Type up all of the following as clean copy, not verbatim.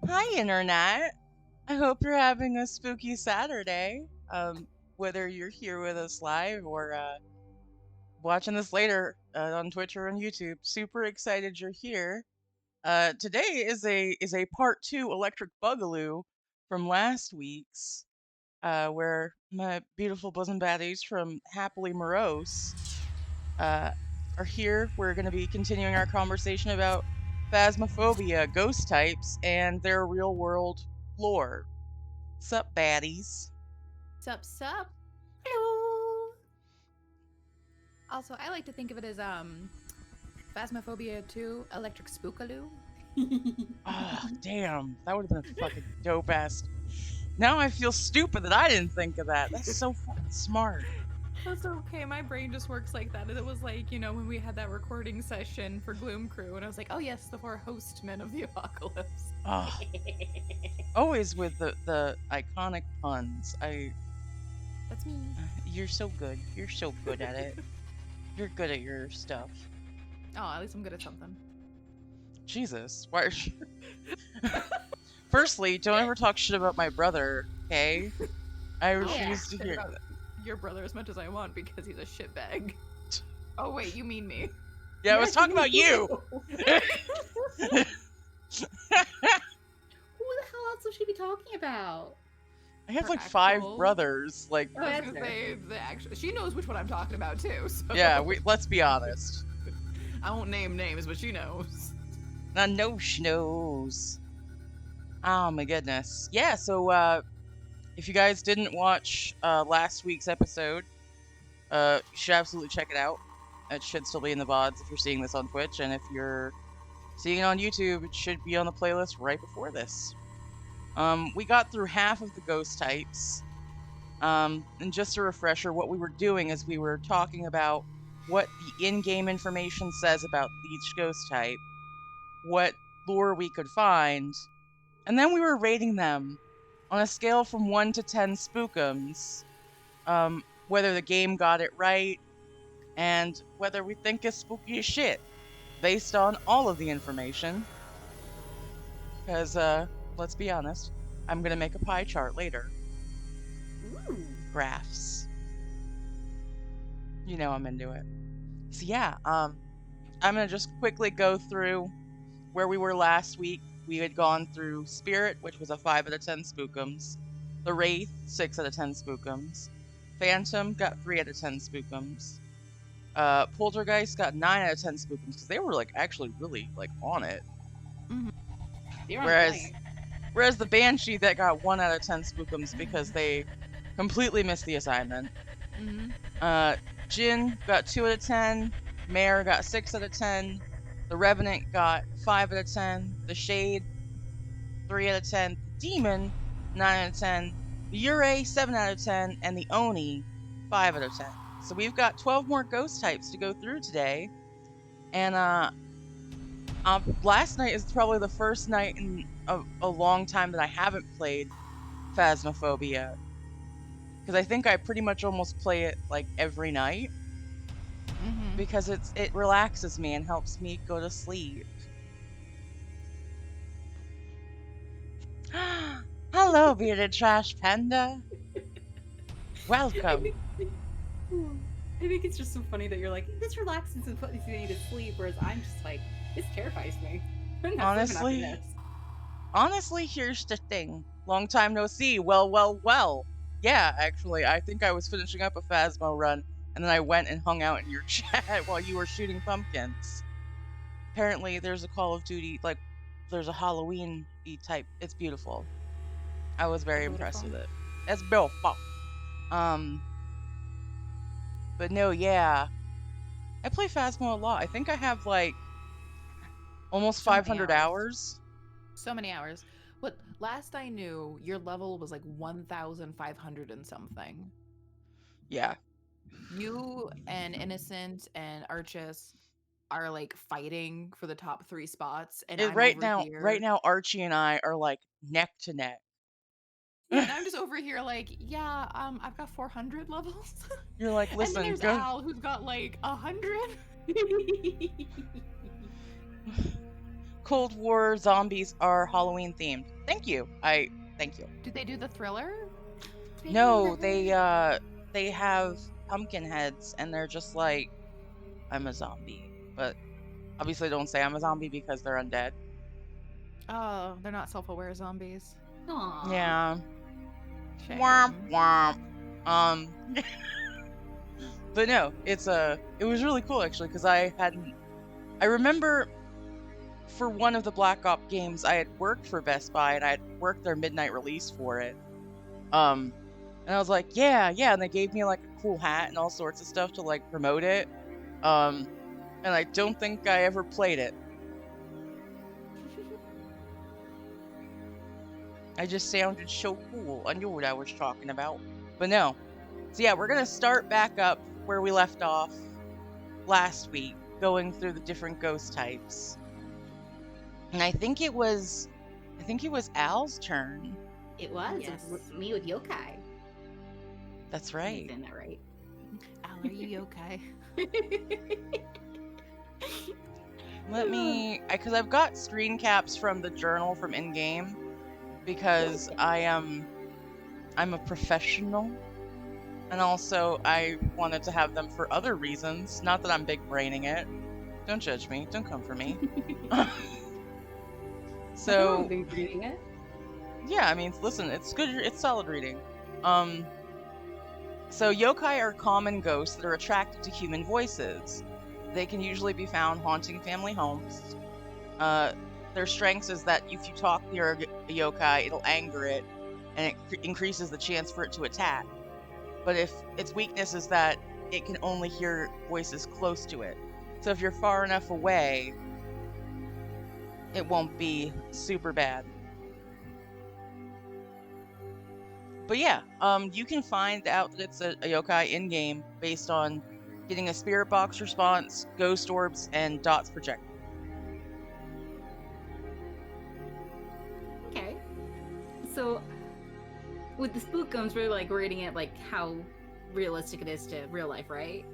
Hi, Internet. I hope you're having a spooky Saturday. Whether you're here with us live or watching this later on Twitch or on YouTube, super excited you're here. Today is a part 2 Electric Boogaloo from last week's, where my beautiful bosom baddies from Happily Morose uh, are here. We're going to be continuing our conversation about phasmophobia, ghost types, and their real world lore. Sup, baddies? Sup. Hello. Also, I like to think of it as Phasmophobia 2 Electric Spookaloo. Oh, damn. That would have been a fucking dope ass. Now I feel stupid that I didn't think of that. That's so fucking smart. That's okay. My brain just works like that. It was like, when we had that recording session for Gloom Crew, and I was like, oh yes, the 4 hostmen of the apocalypse. Oh, always with the iconic puns. That's me. You're so good. You're so good at it. You're good at your stuff. Oh, at least I'm good at something. Jesus, why? Firstly, don't ever talk shit about my brother, okay? I refuse to hear. Your brother as much as I want because he's a shitbag. Oh wait, you mean me? Yeah, I was talking about you. Who the hell else would she be talking about? I have Her like 5 actual- brothers. Like, Oh, I was that's gonna fair. say she knows which one I'm talking about too. So. yeah, let's be honest. I won't name names, but she knows. I know she knows. Oh my goodness. Yeah, so if you guys didn't watch last week's episode, you should absolutely check it out. It should still be in the VODs if you're seeing this on Twitch, and if you're seeing it on YouTube, it should be on the playlist right before this. We got through half of the ghost types. And just a refresher, what we were doing is we were talking about what the in-game information says about each ghost type, what lore we could find, and then we were rating them on a scale from 1 to 10 spookums, whether the game got it right, and whether we think it's spooky as shit, based on all of the information. Because, let's be honest, I'm gonna make a pie chart later. Ooh. Graphs. You know I'm into it. So yeah, I'm gonna just quickly go through where we were last week. We had gone through Spirit, which was a 5 out of 10 spookums. The Wraith, 6 out of 10 spookums. Phantom got 3 out of 10 spookums. Poltergeist got 9 out of 10 spookums because they were like actually really like on it. Mm-hmm. Whereas the Banshee that got 1 out of 10 spookums because they completely missed the assignment. Mm-hmm. Jinn got 2 out of 10. Mare got 6 out of 10. The Revenant got 5 out of 10. The Shade, 3 out of 10. The Demon, 9 out of 10. The Ure, 7 out of 10. And the Oni, 5 out of 10. So we've got 12 more ghost types to go through today. And last night is probably the first night in a long time that I haven't played Phasmophobia. Because I think I pretty much almost play it like every night. Mm-hmm. Because it relaxes me and helps me go to sleep. Hello, bearded trash panda. Welcome. I think it's just so funny that you're like, this relaxes and puts me to sleep, whereas I'm just like, this terrifies me. I'm not sleeping after this. Honestly, here's the thing. Long time no see. Well. Yeah, actually, I think I was finishing up a Phasmo run, and then I went and hung out in your chat while you were shooting pumpkins. Apparently, there's a Call of Duty, like, there's a Halloween-y type. It's beautiful. I was very impressed with it. It's beautiful. But no, yeah. I play Phasmo a lot. I think I have, like, almost 500 hours. So many hours. What last I knew, your level was like 1,500 and something. Yeah. You and Innocent and Archis are like fighting for the top 3 spots, and I'm right over now, Archie and I are like neck to neck. Yeah, and I'm just over here like, yeah, I've got 400 levels. You're like, listen, and then there's Al who's got like 100. Cold War zombies are Halloween themed. Thank you. Thank you. Did they do the thriller? No, they have pumpkin heads, and they're just like, I'm a zombie. But obviously don't say I'm a zombie because they're undead. Oh, they're not self-aware zombies. Aww. Yeah. Shame. Womp womp. But no, it was really cool actually, because I remember for one of the Black Ops games I had worked for Best Buy, and I had worked their midnight release for it. And I was like, yeah, and they gave me like a cool hat and all sorts of stuff to like promote it. And I don't think I ever played it. I just sounded so cool. I knew what I was talking about. But no. So yeah, we're gonna start back up where we left off last week, going through the different ghost types. And I think it was Al's turn. It was. Yes. It was me with yokai. That's I'm right. saying that right. Al, are you yokai? Let me, because I've got screen caps from the journal from in-game, because I'm a professional, and also I wanted to have them for other reasons. Not that I'm big braining it. Don't judge me. Don't come for me. So I've been reading it. yeah, I mean, listen, it's good. It's solid reading. So yokai are common ghosts that are attracted to human voices. They can usually be found haunting family homes. Their strengths is that if you talk near a yokai, it'll anger it, and it increases the chance for it to attack. But if its weakness is that it can only hear voices close to it. So if you're far enough away, it won't be super bad. But yeah, you can find out that it's a yokai in-game based on getting a spirit box response, ghost orbs, and dots projected. Okay. So, with the spookums, we're like rating it like how realistic it is to real life, right?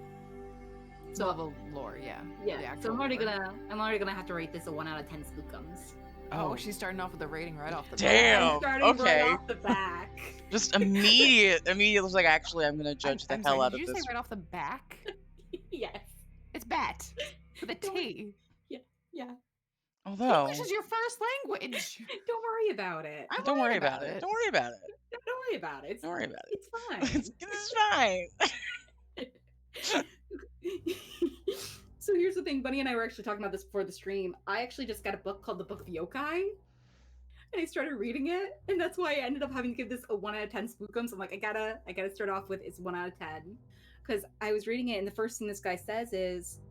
So level lore, yeah. The Yeah. So actual I'm already lore. gonna have to rate this a 1 out of 10 spookums. Oh, she's starting off with a rating right off the bat. Damn. I'm starting okay. right off the back. Just immediate was like, actually, I'm gonna judge I'm the hell sorry, out did of you this. say right off the back? Yes. It's bat with a T. Yeah. Although, English is your first language. Don't worry about it. I'm don't worry worried about it. Don't worry about it. Don't worry about it. Don't worry about it. It's fine. It's fine. So here's the thing, Bunny and I were actually talking about this before the stream. I actually just got a book called The Book of Yokai, and I started reading it, and that's why I ended up having to give this a 1 out of 10 spookums. I'm like, I gotta start off with it's 1 out of 10, because I was reading it, and the first thing this guy says is,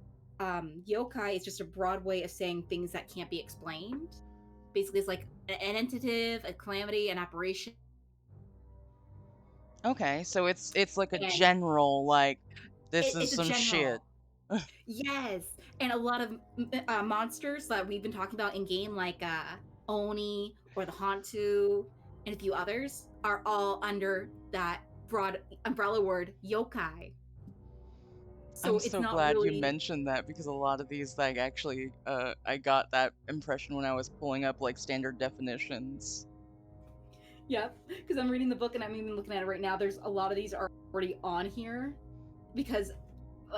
yokai is just a broad way of saying things that can't be explained. Basically, it's like an entity, a calamity, an apparition. Okay, so it's like a And general, like, this is it's a some shit. general. Yes, and a lot of monsters that we've been talking about in game, like Oni or the Hantu, and a few others, are all under that broad umbrella word yokai. So I'm it's so not glad really... you mentioned that, because a lot of these, like, actually, I got that impression when I was pulling up, like, standard definitions. Yep, because I'm reading the book and I'm even looking at it right now. There's a lot of these are already on here, because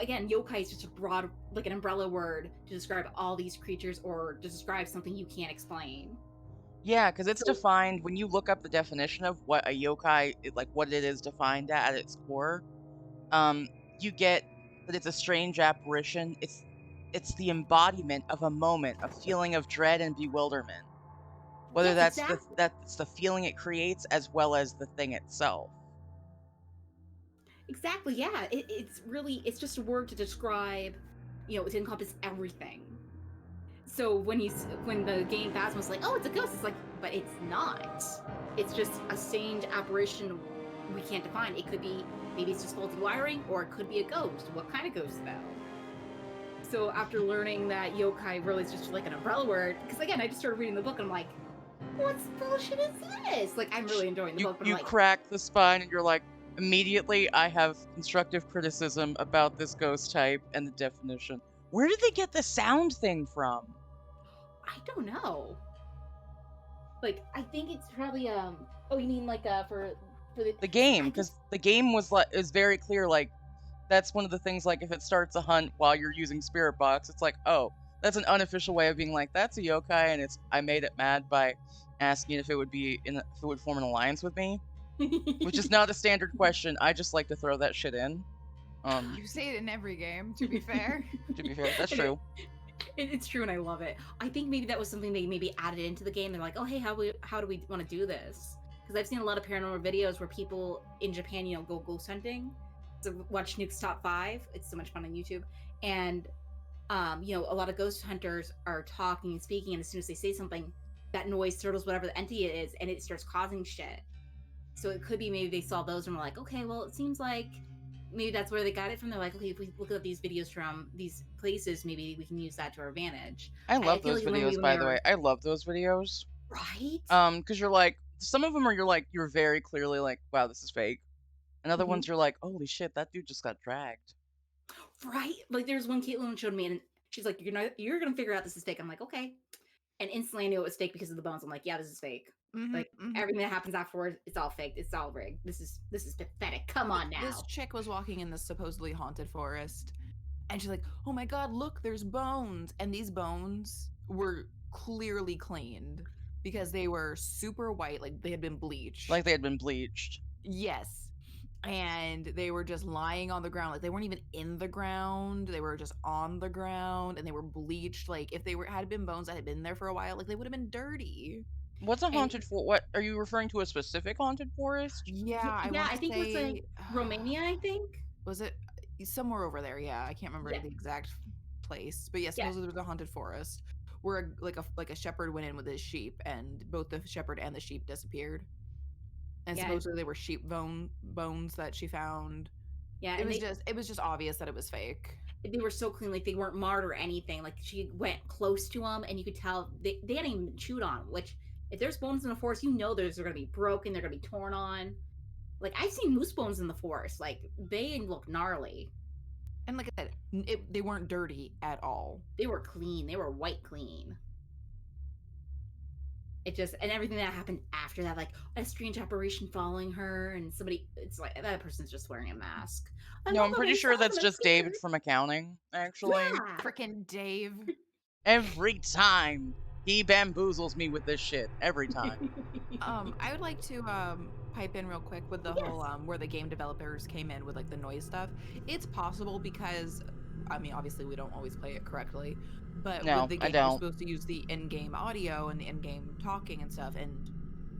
again, yokai is just a broad, like an umbrella word to describe all these creatures or to describe something you can't explain. Yeah, because it's So- defined, when you look up the definition of what a yokai, like what it is defined at its core, you get that it's a strange apparition. It's the embodiment of a moment, a feeling of dread and bewilderment. Whether Yes, that's that's the feeling it creates as well as the thing itself. Exactly, yeah. It's just a word to describe, to encompass everything. So when the game Phasma's like, oh, it's a ghost, it's like, but it's not. It's just a strange apparition we can't define. It could be, maybe it's just faulty wiring, or it could be a ghost. What kind of ghost, though? So after learning that yokai really is just like an umbrella word, because again, I just started reading the book and I'm like, what bullshit is this? Like, I'm really enjoying the book, but I'm You like, crack the spine and you're like, immediately I have constructive criticism about this ghost type and the definition. Where did they get the sound thing from? I don't know. Like, I think it's probably oh, you mean like for The see, game, I because just the game is very clear. Like, that's one of the things. Like, if it starts a hunt while you're using Spirit Box, it's like, oh, that's an unofficial way of being like, that's a yokai, and I made it mad by asking if it would form an alliance with me, which is not a standard question. I just like to throw that shit in. You say it in every game, to be fair. To be fair, that's And true. it's true, and I love it. I think maybe that was something they maybe added into the game. They're like, oh, hey, how do we want to do this? Because I've seen a lot of paranormal videos where people in Japan, go ghost hunting. So watch Nuke's Top 5. It's so much fun on YouTube. And, a lot of ghost hunters are talking and speaking, and as soon as they say something, that noise startles whatever the entity is, and it starts causing shit. So it could be maybe they saw those and were like, okay, well, it seems like maybe that's where they got it from. They're like, okay, if we look at these videos from these places, maybe we can use that to our advantage. I love feel those like maybe videos, when by the they're way. I love those videos. right, Because you're like, some of them are you're very clearly like, wow, this is fake. And other Mhm. ones you're like, holy shit, that dude just got dragged. right. Like there's one Caitlin showed me, and she's like, you're gonna figure out this is fake. I'm like, okay. And instantly I knew it was fake because of the bones. I'm like, yeah, this is fake. Like everything that happens afterwards, it's all fake. It's all rigged. This is pathetic. Come on now. This chick was walking in this supposedly haunted forest, and she's like, oh my god, look, there's bones. And these bones were clearly cleaned because they were super white, like they had been bleached. Like they had been bleached. Yes. And they were just lying on the ground. Like they weren't even in the ground. They were just on the ground, and they were bleached. Like if they had been bones that had been there for a while, like they would have been dirty. What's a And- haunted forest? What are you referring to? A specific haunted forest? Yeah, I think it was like Romania. I think was it somewhere over there? Yeah, I can't remember Yeah. the exact place, but yes, Yeah. supposedly there was a haunted forest where like a shepherd went in with his sheep, and both the shepherd and the sheep disappeared. And Yeah. supposedly they were sheep bones that she found. Yeah, It and was just obvious that it was fake. they were so clean, like they weren't marred or anything. Like she went close to them, and you could tell they hadn't even chewed on 'em, which if there's bones in the forest, those are going to be broken, they're going to be torn on. Like I've seen moose bones in the forest, like they look gnarly. And like I said, they weren't dirty at all. They were clean. They were white clean. It just, and everything that happened after that, like a strange apparition following her, and somebody, it's like that person's just wearing a mask. No, I'm pretty sure that's just David from accounting, actually. Yeah. Frickin' Dave. Every time he bamboozles me with this shit. Every time. I would like to pipe in real quick with the whole where the game developers came in with like the noise stuff. It's possible because I mean obviously we don't always play it correctly, but No, with the I game you're don't. supposed to use the in-game audio and the in-game talking and stuff, and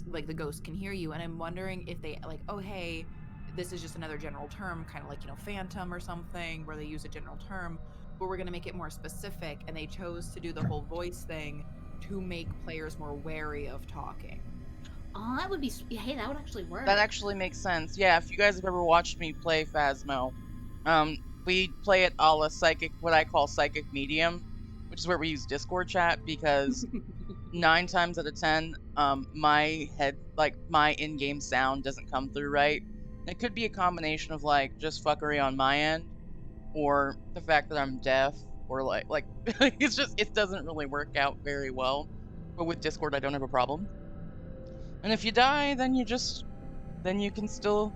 like the ghost can hear you, and I'm wondering if they like, oh hey, this is just another general term, kind of like, phantom or something, where they use a general term, but we're going to make it more specific, and they chose to do the whole voice thing to make players more wary of talking. Oh, that would be, hey, that would actually work. That actually makes sense. Yeah, if you guys have ever watched me play Phasmo, we play it a la psychic, what I call psychic medium, which is where we use Discord chat, because 9 times out of 10, my in-game sound doesn't come through right. It could be a combination of like just fuckery on my end, or the fact that I'm deaf, or like it's just, it doesn't really work out very well. But with Discord, I don't have a problem. And if you die, then you can still,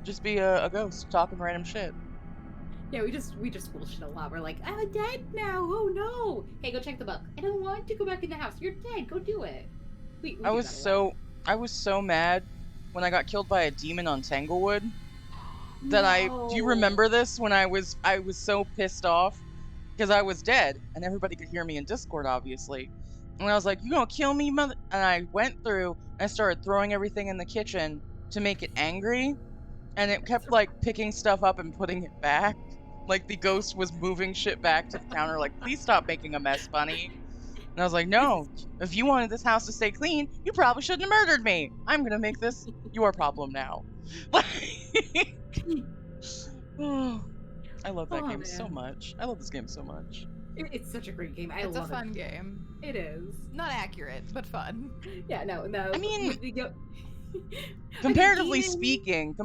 just be a ghost talking random shit. Yeah, we just bullshit a lot. We're like, I'm dead now. Oh no! Hey, go check the book. I don't want to go back in the house. You're dead. Go do it. We I was so mad when I got killed by a demon on Tanglewood that do you remember this? When I was so pissed off because I was dead and everybody could hear me in Discord, obviously. And I was like, "You gonna kill me, mother?" And I went through and I started throwing everything in the kitchen to make it angry, and it kept like picking stuff up and putting it back. Like the ghost was moving shit back to the counter, like, "Please stop making a mess, Bunny." And I was like, "No, if you wanted this house to stay clean, you probably shouldn't have murdered me. I'm gonna make this your problem now." Oh, I love that game so much. I love this game so much. It's such a great game. It's a fun game. It is. Not accurate, but fun. Yeah, no. I mean, we go... comparatively speaking,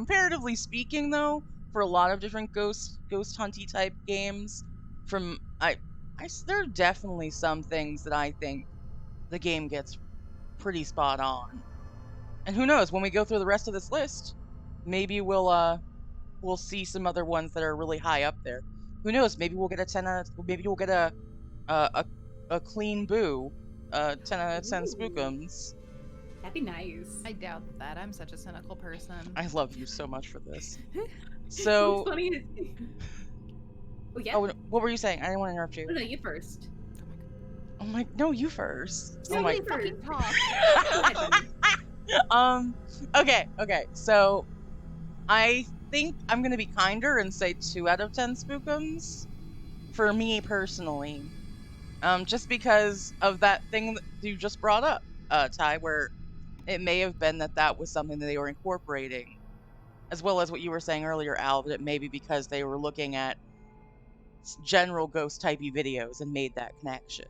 though, for a lot of different ghost hunty type games, there are definitely some things that I think the game gets pretty spot on. And who knows, when we go through the rest of this list, maybe we'll see some other ones that are really high up there. Who knows? Maybe we'll get a 10 out of, maybe we'll get a clean boo, 10 out of 10 Ooh. spookums. That'd be nice. I doubt that. I'm such a cynical person. I love you so much for this. What's So, funny is... Oh, yeah. oh, what were you saying? I didn't want to interrupt you. Oh, no, you first. Oh my, no, you first. Oh Somebody my. fucking talk. Okay. So, I think I'm gonna be kinder and say 2 out of 10 spookums. For me personally, just because of that thing that you just brought up, Ty, where it may have been that was something that they were incorporating, as well as what you were saying earlier, Al, that it may be because they were looking at general ghost typey videos and made that connection.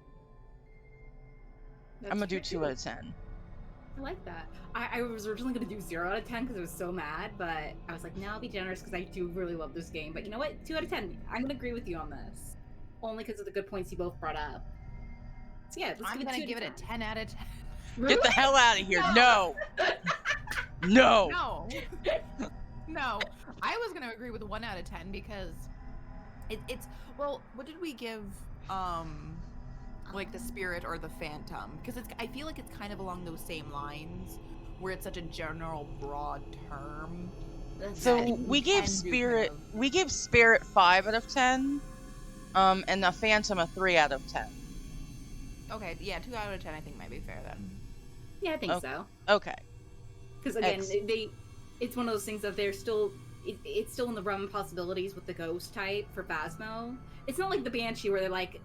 I'm gonna do 2 out of 10. I like that. I was originally going to do 0 out of 10 because I was so mad, but I was like, no, I'll be generous because I do really love this game. But you know what? 2 out of 10. I'm going to agree with you on this. Only because of the good points you both brought up. So yeah, I'm going to give it a 10 out of 10. Really? Get the hell out of here. No. No. No. No. I was going to agree with 1 out of 10 because it's, well, what did we give, like the spirit or the phantom? Because I feel like it's kind of along those same lines where it's such a general broad term. So that we you gave can do spirit kind of- we gave spirit 5 out of 10, and the phantom a 3 out of 10. Okay, yeah, 2 out of 10 I think might be fair then. Yeah, I think Okay. so. Okay. Because again, Ex- it's one of those things that they're still, it's still in the realm of possibilities with the ghost type for Phasmo. It's not like the Banshee where they're like,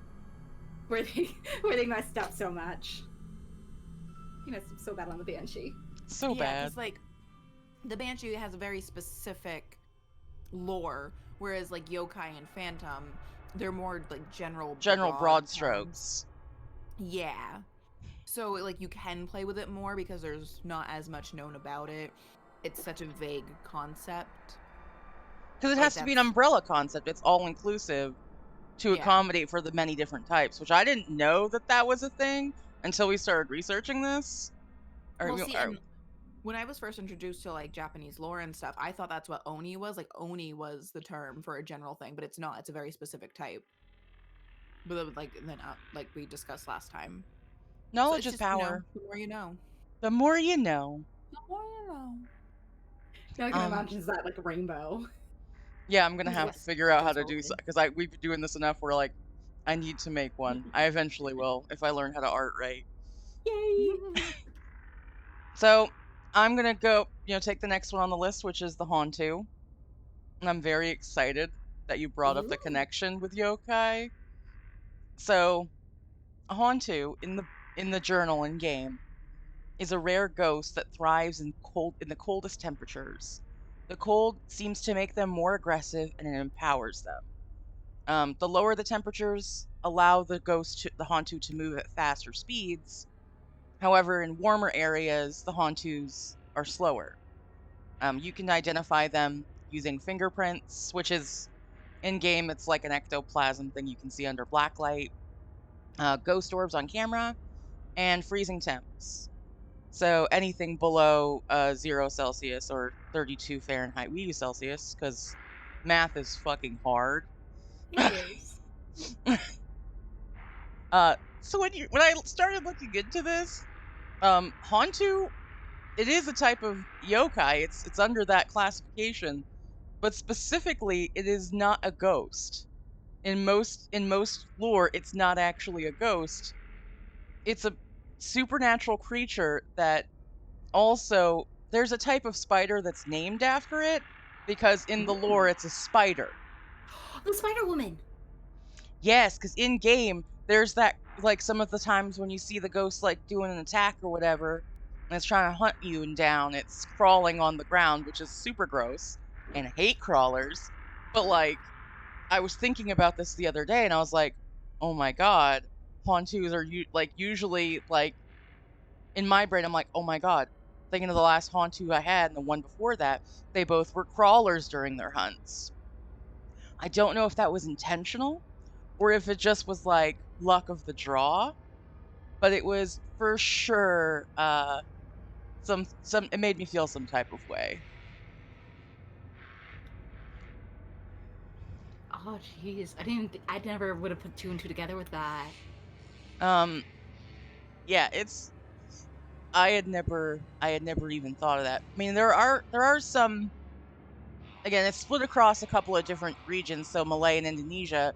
where they messed up so much. You messed up so bad on the Banshee. So Yeah, bad. because like the Banshee has a very specific lore, whereas like yokai and phantom, they're more like general Broad terms. strokes. Yeah. So like you can play with it more because there's not as much known about it. It's such a vague concept. Because it Like, has to be an that's- umbrella concept. It's all inclusive to Yeah. accommodate for the many different types, which I didn't know that was a thing until we started researching this. Well, see, and when I was first introduced to like Japanese lore and stuff, I thought that's what oni was. Like oni was the term for a general thing, but it's not. It's a very specific type. But like then, like we discussed last time, knowledge so is it's just, power. the more you know. The more you know. The more you know. Now I can imagine that like a rainbow. Yeah, I'm gonna have to Yes, figure out how to absolutely. do so, because we've been doing this enough where like I need to make one. I eventually will if I learn how to art right. Yay! So I'm gonna go, take the next one on the list, which is the Hantu. And I'm very excited that you brought up the Ooh. connection with yokai. So a Hantu in the journal in game is a rare ghost that thrives in the coldest temperatures. The cold seems to make them more aggressive and it empowers them. The lower the temperatures allow the Hantu to move at faster speeds. However, in warmer areas, the Hantus are slower. You can identify them using fingerprints, which is in game. It's like an ectoplasm thing you can see under blacklight, ghost orbs on camera, and freezing temps. So anything below 0 Celsius or 32 Fahrenheit. We use Celsius because math is fucking hard. It is. So when I started looking into this, Hantu, it is a type of yokai. It's under that classification, but specifically, it is not a ghost. In most lore, it's not actually a ghost. It's a supernatural creature that also there's a type of spider that's named after it because in the lore it's a spider. The Spider Woman. Yes, because in game there's that, like, some of the times when you see the ghost like doing an attack or whatever and it's trying to hunt you and down, it's crawling on the ground, which is super gross, and I hate crawlers. But like, I was thinking about this the other day and I was like, oh my god, Hantus are usually like, in my brain I'm like, oh my god, thinking of the last Hantu I had and the one before that, they both were crawlers during their hunts. I don't know if that was intentional or if it just was like luck of the draw. but it was for sure some it made me feel some type of way. Oh, jeez. I never would have put two and two together with that. Um, yeah, it's I had never even thought of that. I mean, there are some, again, it's split across a couple of different regions, so Malay and Indonesia,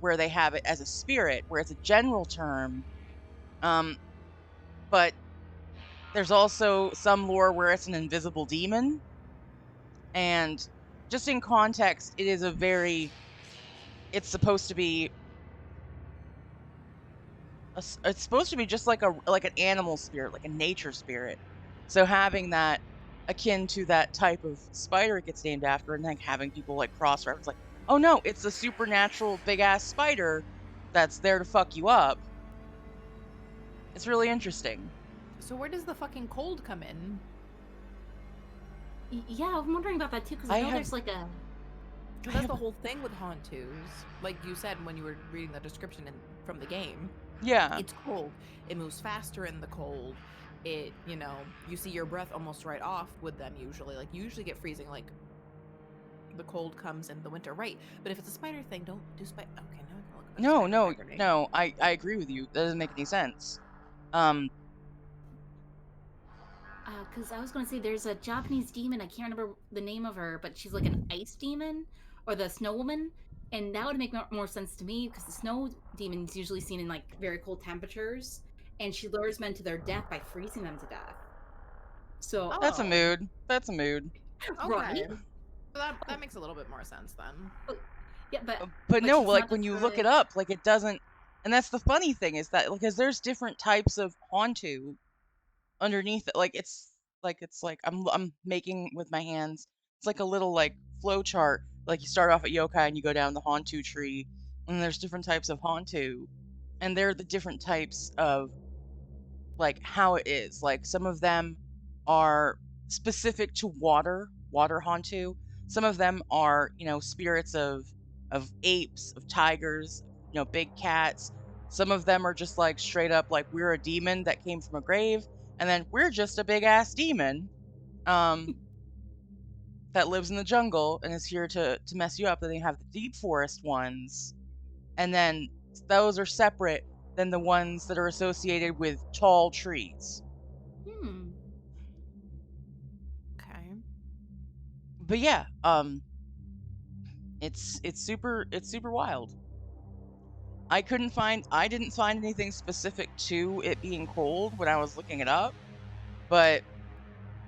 where they have it as a spirit, where it's a general term. But there's also some lore where it's an invisible demon, and just in context, it's supposed to be it's supposed to be just like an animal spirit, like a nature spirit. So having that akin to that type of spider it gets named after, and then having people like cross reference, like, oh no, it's a supernatural big ass spider that's there to fuck you up. It's really interesting. So where does the fucking cold come in? Yeah, I'm wondering about that too, because I I know have- there's like a. Because that's the whole thing with Hantus. Like you said when you were reading the description from the game. Yeah. It's cold. It moves faster in the cold. It, you see your breath almost right off with them usually. Like, you usually get freezing, like, the cold comes in the winter, right? But if it's a spider thing, don't do spider. Okay, now I can look up No, I agree with you. That doesn't make any sense. Because I was going to say there's a Japanese demon. I can't remember the name of her, but she's like an ice demon or the snow woman. And that would make more sense to me because the snow demon is usually seen in like very cold temperatures. And she lures men to their death by freezing them to death. So, That's a Oh. mood. That's a mood. right? Okay. So that makes a little bit more sense then. Yeah, But no, she's like not when you look it described- up, like it doesn't. And that's the funny thing is that because there's different types of Hantu underneath it. It's like I'm making with my hands. It's like a little like flow chart. Like you start off at yokai and you go down the Hantu tree, and there's different types of Hantu, and they're the different types of like how it is. Like some of them are specific to water Hantu. Some of them are, spirits of apes, of tigers, big cats. Some of them are just like straight up like we're a demon that came from a grave, and then we're just a big ass demon that lives in the jungle and is here to mess you up. Then they have the deep forest ones, and then those are separate than the ones that are associated with tall trees. Okay. But yeah, it's super wild. I didn't find anything specific to it being cold when I was looking it up, but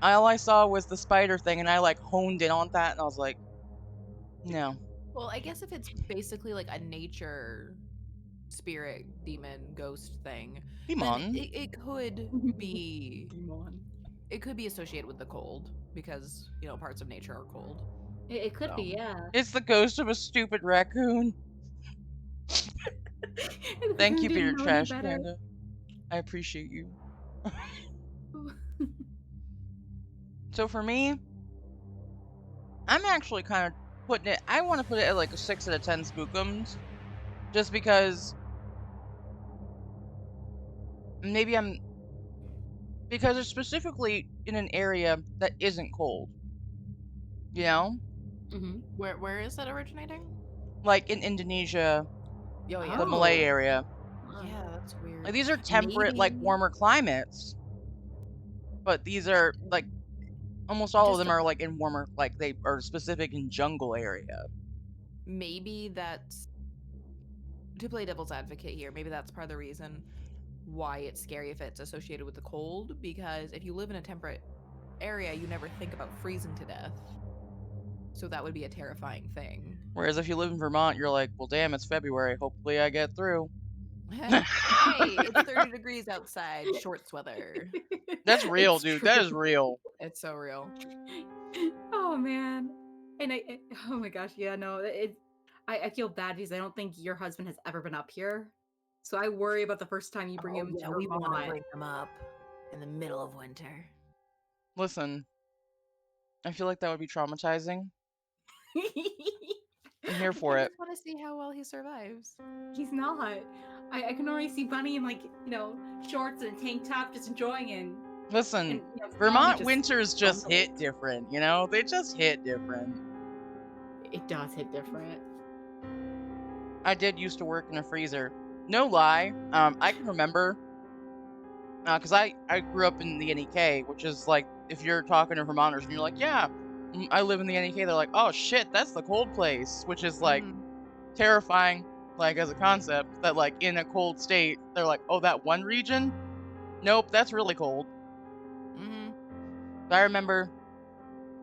all I saw was the spider thing, and I like honed in on that, and I was like, no. Well, I guess if it's basically like a nature spirit, demon, ghost thing, then Demon. it could be it could be associated with the cold because, parts of nature are cold. It could So. be, yeah. It's the ghost of a stupid raccoon. Thank you, Peter Trash Panda. I appreciate you. So for me, I'm actually kind of I want to put it at like a 6 out of 10 spookums, just because because it's specifically in an area that isn't cold. Mm-hmm. Where is that originating? Like in Indonesia, Oh, yeah. the Malay area. Yeah, that's weird. Like these are temperate, like Maybe- warmer climates, but these are like almost all of Just them a- are like in warmer, like they are specific in jungle area. Maybe that's, to play devil's advocate here, maybe that's part of the reason why it's scary if it's associated with the cold, because if you live in a temperate area, you never think about freezing to death. So that would be a terrifying thing. Whereas if you live in Vermont, you're like, well, damn, it's February. Hopefully I get through. Hey, it's 30 degrees outside, shorts weather. That's real, It's dude. true. That is real. It's so real. Oh man. And oh my gosh, yeah, no, I feel bad because I don't think your husband has ever been up here. So I worry about the first time you bring him to we want to Vermont. bring them up in the middle of winter. Listen, I feel like that would be traumatizing. I'm here for I it. just want to see how well he survives. He's not. I can already see Bunny in, like, shorts and a tank top, just enjoying it. Listen, And Froggy Vermont just winters just hit bundled. different, They just hit different. It does hit different. I did used to work in a freezer. No lie. I can remember, because I grew up in the NEK, which is like, if you're talking to Vermonters and you're like, yeah, I live in the NEK, they're like, oh shit, that's the cold place, which is like terrifying, like as a concept, that like in a cold state, they're like, oh, that one region? Nope, that's really cold. But I remember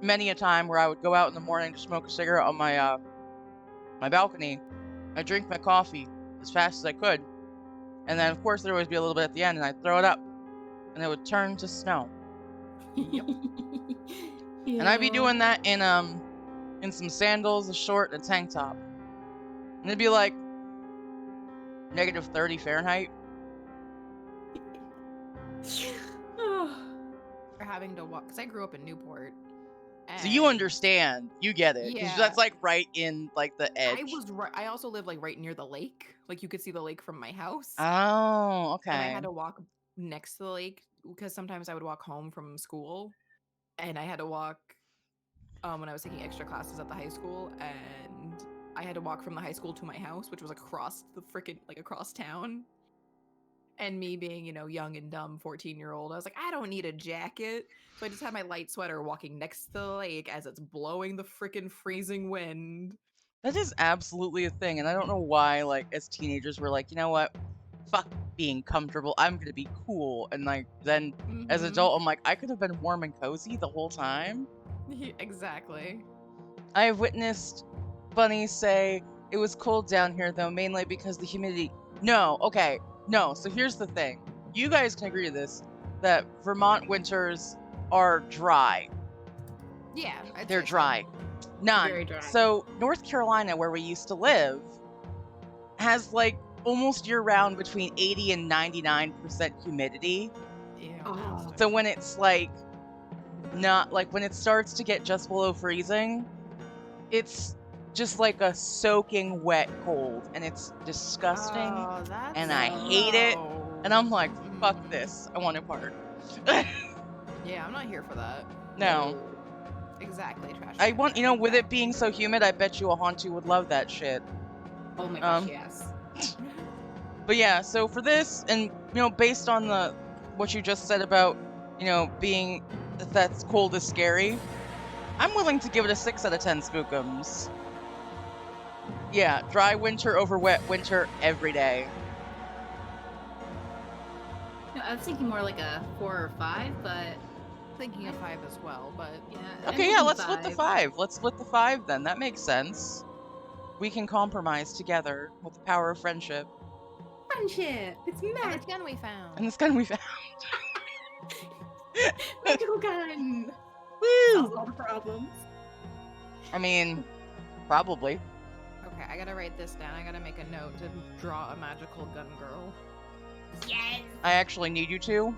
many a time where I would go out in the morning to smoke a cigarette on my my balcony. I'd drink my coffee as fast as I could, and then of course there'd always be a little bit at the end, and I'd throw it up, and it would turn to snow. Yep. And I'd be doing that in some sandals, a short, and a tank top, and it'd be like -30 Fahrenheit. For having to walk, because I grew up in Newport. So you understand, you get it, because Yeah. that's like right in like the edge. I also lived like right near the lake. Like you could see the lake from my house. Oh, okay. And I had to walk next to the lake because sometimes I would walk home from school, and I had to walk when I was taking extra classes at the high school, and I had to walk from the high school to my house, which was across the freaking across town. And me being, young and dumb 14-year-old, I was like, I don't need a jacket. So I just had my light sweater walking next to the lake as it's blowing the freaking freezing wind. That is absolutely a thing, and I don't know why, like, as teenagers, we're like, you know what? Fuck being comfortable. I'm gonna be cool. And, like, then as an adult, I'm like, I could have been warm and cozy the whole time. Exactly. I have witnessed bunnies say, it was cold down here, though, mainly because the humidity. No, okay. No, so here's the thing. You guys can agree to this, that Vermont winters are dry. Yeah. They're dry. None. Very dry. So North Carolina, where we used to live, has like almost year-round between 80 and 99% humidity. Ew, Oh. So when it's like not like when it starts to get just below freezing, it's just like a soaking wet cold, and it's disgusting, and I hate it, and I'm like, fuck this, I want to part. Yeah, I'm not here for that. No. Exactly, trash. I want, with it being so humid, I bet you a Hauntu would love that shit. Oh my gosh, yes. But yeah, so for this, and based on what you just said about, being that's cold is scary, I'm willing to give it a 6 out of 10 spookums. Yeah, dry winter over wet winter every day. No, I was thinking more like a 4 or 5, but Thinking of 5 as well, but yeah. Okay, yeah, let's split the 5. Let's split the 5 then. That makes sense. We can compromise together with the power of friendship. Friendship. It's and magic. this gun we found. And this gun we found. Magical gun. Woo! Solves all the problems. I mean, probably. Okay, I gotta write this down. I gotta make a note to draw a magical gun girl. Yes. I actually need you to.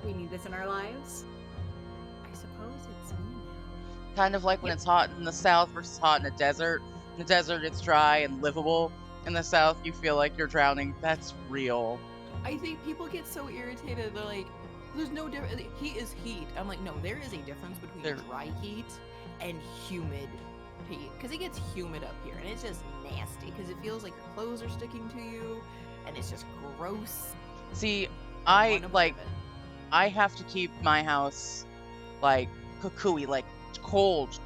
We need this in our lives. I suppose it's me now. Kind of like when it's hot in the south versus hot in a desert. In the desert, it's dry and livable. In the south, you feel like you're drowning. That's real. I think people get so irritated. They're like, there's no difference. Heat is heat. I'm like, no, there is a difference between dry heat and humid heat. Because it gets humid up here, and it's just nasty. Because it feels like your clothes are sticking to you, and it's just gross. See, I have to keep my house like cuckooey, like cold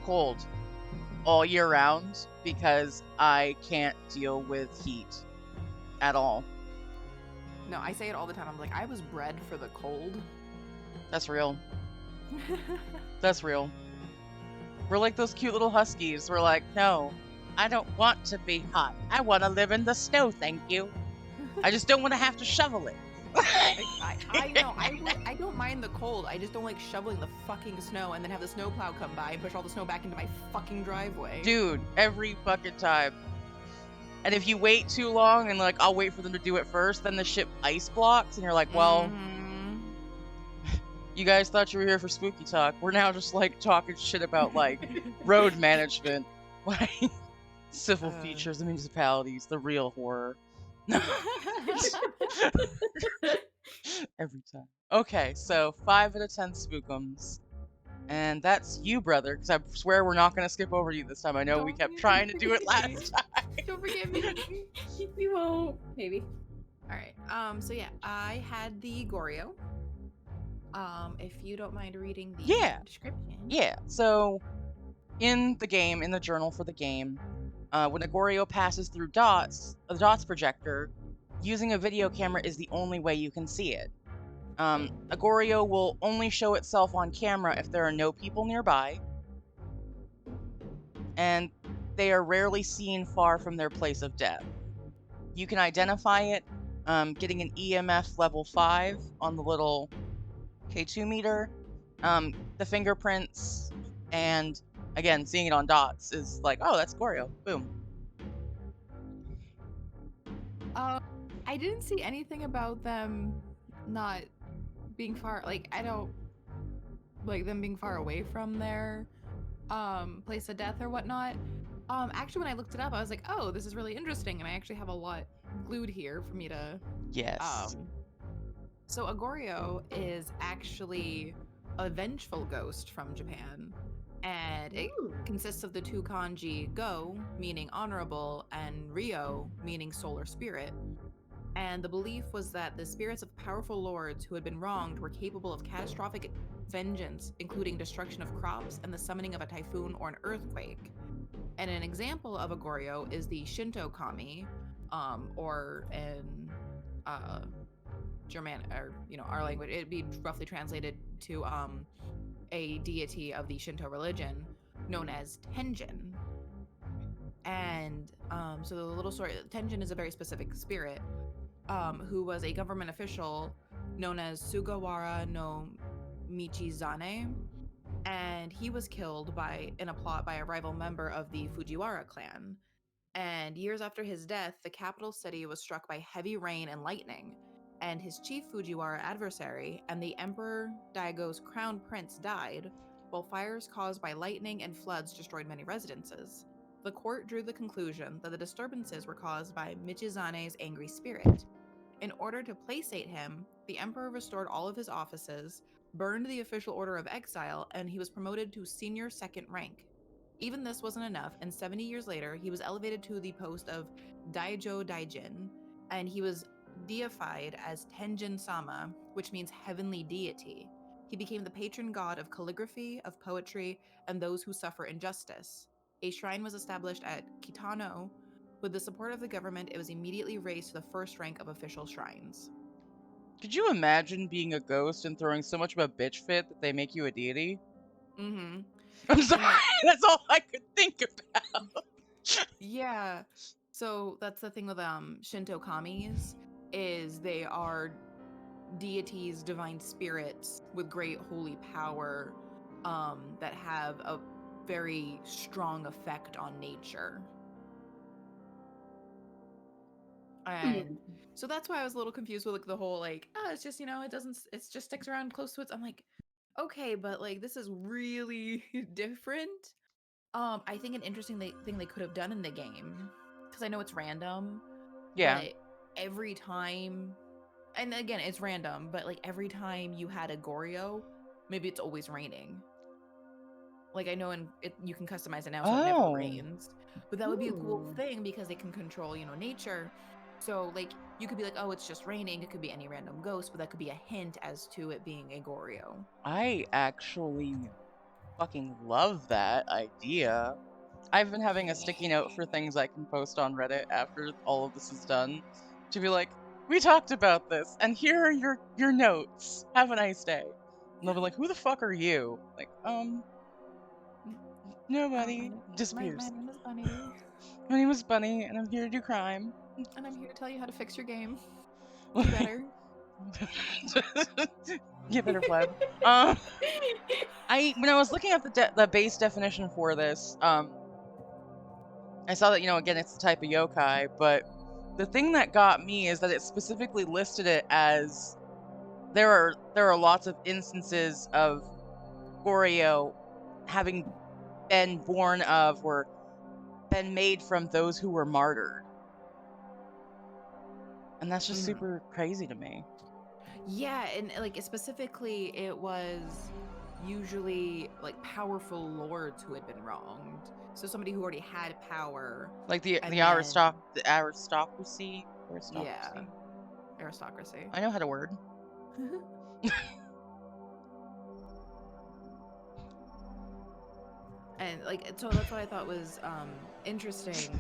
all year round, because I can't deal with heat at all. No, I say it all the time. I'm like, I was bred for the cold. That's real. That's real. We're like those cute little huskies. We're like, no, I don't want to be hot. I want to live in the snow, thank you. I just don't want to have to shovel it. I know. I don't mind the cold. I just don't like shoveling the fucking snow and then have the snowplow come by and push all the snow back into my fucking driveway. Dude, every fucking time. And if you wait too long and like, I'll wait for them to do it first, then the ship ice blocks and you're like, well, You guys thought you were here for spooky talk. We're now just like talking shit about like road management, like civil features of municipalities, the real horror. Every time. Okay, so 5 out of 10 spookums. And that's you, brother, because I swear we're not going to skip over you this time. I know we kept trying to do it last time. Don't forget me. We won't. Maybe. All right. So yeah, I had the Goryo. If you don't mind reading the description. Yeah. So in the game, in the journal for the game, when a Goryo passes through a dots projector, using a video camera is the only way you can see it. A Goryo will only show itself on camera if there are no people nearby, and they are rarely seen far from their place of death. You can identify it getting an EMF level 5 on the little K2 meter, the fingerprints, and again, seeing it on dots is like, oh, that's Goryo. Boom. I didn't see anything about them not being far. Like, I don't like them being far away from their place of death or whatnot. Actually, when I looked it up, I was like, oh, this is really interesting, and I actually have a lot glued here for me to. Yes. So a Goryo is actually a vengeful ghost from Japan, and it consists of the two kanji go, meaning honorable, and ryo, meaning soul or spirit. And the belief was that the spirits of powerful lords who had been wronged were capable of catastrophic vengeance, including destruction of crops and the summoning of a typhoon or an earthquake. And an example of a Goryo is the Shinto kami, or in German, or our language, it'd be roughly translated to a deity of the Shinto religion known as Tenjin. And so the little story, Tenjin is a very specific spirit who was a government official known as Sugawara no Michizane, and he was killed in a plot by a rival member of the Fujiwara clan. And years after his death, the capital city was struck by heavy rain and lightning, and his chief Fujiwara adversary and the Emperor Daigo's crown prince died, while fires caused by lightning and floods destroyed many residences. The court drew the conclusion that the disturbances were caused by Michizane's angry spirit. In order to placate him, the emperor restored all of his offices, burned the official order of exile, and he was promoted to senior second rank. Even this wasn't enough, and 70 years later, he was elevated to the post of Daijo Daijin, and he was deified as Tenjin Sama, which means heavenly deity. He became the patron god of calligraphy, of poetry, and those who suffer injustice. A shrine was established at Kitano. With the support of the government, it was immediately raised to the first rank of official shrines. Could you imagine being a ghost and throwing so much of a bitch fit that they make you a deity? Mm-hmm. I'm sorry, that's all I could think about. Yeah. So that's the thing with Shinto kamis, is they are deities, divine spirits with great holy power that have a very strong effect on nature. And so that's why I was a little confused with like the whole like, it's just, it just sticks around close to it. I'm like, okay, but like this is really different. I think an interesting thing they could have done in the game, because I know it's random, but every time, and again, it's random, but like every time you had a Goryo, maybe it's always raining. Like I know you can customize it now so it never rains, but that would be a cool thing because they can control, nature. So like you could be like, oh, it's just raining. It could be any random ghost, but that could be a hint as to it being a Goryo. I actually fucking love that idea. I've been having a sticky note for things I can post on Reddit after all of this is done to be like, we talked about this, and here are your notes. Have a nice day. And they'll be like, who the fuck are you? Like, nobody. Disappears. My name is Bunny. My name is Bunny, and I'm here to do crime. And I'm here to tell you how to fix your game. Do better. Get better, pleb. When I was looking at the base definition for this, I saw that, again, it's the type of yokai, but the thing that got me is that it specifically listed it as there are lots of instances of Goryo having been born of or been made from those who were martyred. And that's just super crazy to me. Yeah, and like specifically it was usually like powerful lords who had been wronged. So somebody who already had power. Like the and aristocracy. Yeah. Aristocracy. I know how to word. And like so that's what I thought was interesting,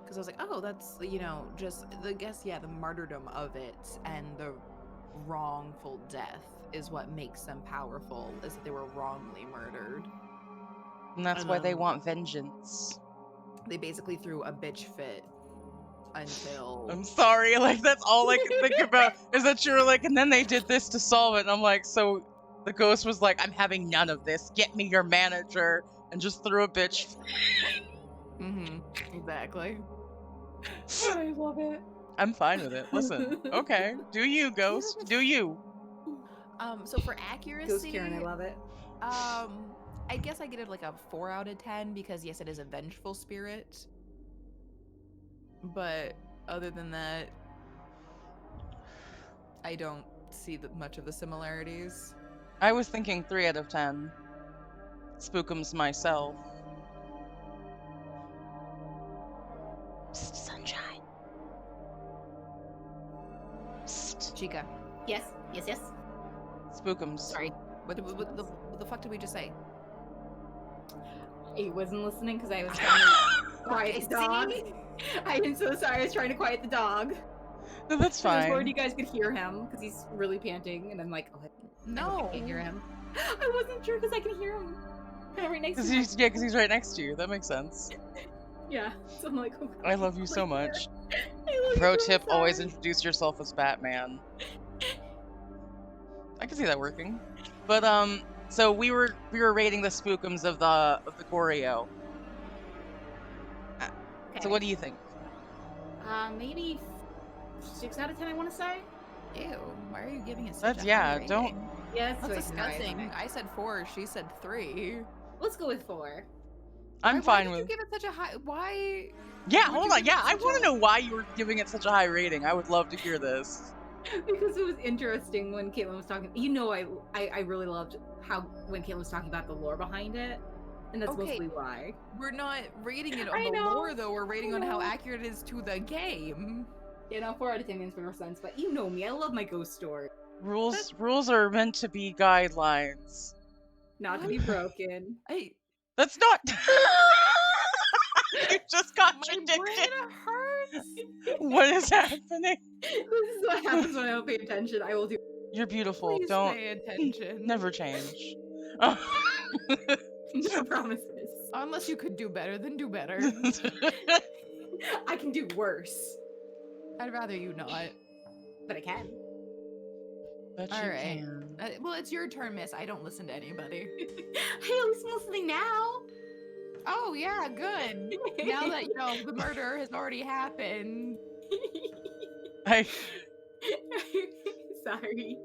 because I was like, oh, that's, you know, just the martyrdom of it and the wrongful death is what makes them powerful, is that they were wrongly murdered. And that's why they want vengeance. They basically threw a bitch fit until... I'm sorry, like that's all I can think about is that you're like, and then they did this to solve it, and I'm like, so the ghost was like, I'm having none of this, get me your manager, and just threw a bitch. Exactly. I love it. I'm fine with it. Listen, okay, do you, ghost, do you. So for accuracy, Ghost Karen, I love it. I guess I get it like a 4 out of 10 because yes, it is a vengeful spirit. But other than that, I don't see much of the similarities. I was thinking 3 out of 10. Spookums myself. Psst, sunshine. Psst. Chica. Yes. Spookums. Sorry. What the fuck did we just say? I wasn't listening because I was trying to quiet the dog. I am so sorry. I was trying to quiet the dog. No, that's I was fine. worried you guys could hear him because he's really panting, and I'm like, oh, No. I can't hear him. I wasn't sure because I can hear him. Right next to me. Because he's right next to you. That makes sense. Yeah. So I'm like, oh, God, I love you so much. I love Pro you so tip, always sorry. introduce yourself as Batman. I can see that working. But so we were rating the spookums of the Goryo. Okay. So what do you think? Maybe 6 out of 10. I want to say. Ew, why are you giving it such That's a yeah. high Don't. rating? Yeah, That's that's disgusting. I said 4, she said 3. Let's go with 4. I'm Why fine did with. you give it such a high? Why? Yeah, would hold you on. give Yeah, it I such want a- to know why you were giving it such a high rating. I would love to hear this. Because it was interesting when Caitlin was talking. You know, I really loved how when Caitlin was talking about the lore behind it, and that's Okay. mostly why. We're not rating it I on the know, lore though. We're rating I on how know. accurate it is to the game. You know, 4 out of 10 makes more sense. But you know me, I love my ghost story. Rules are meant to be guidelines. Not to be broken. That's not. You just My contradicted. brain hurts. What is happening? This is what happens when I don't pay attention. I will do. You're beautiful. Please Don't pay attention. never change. No promises. Unless you could do better, then do better. I can do worse, I'd rather you not. but I can. But All you right. can. Well, it's your turn, miss. I don't listen to anybody. Hey, at least I'm listening now. Oh, yeah, good. Now that, you know, the murder has already happened. Sorry.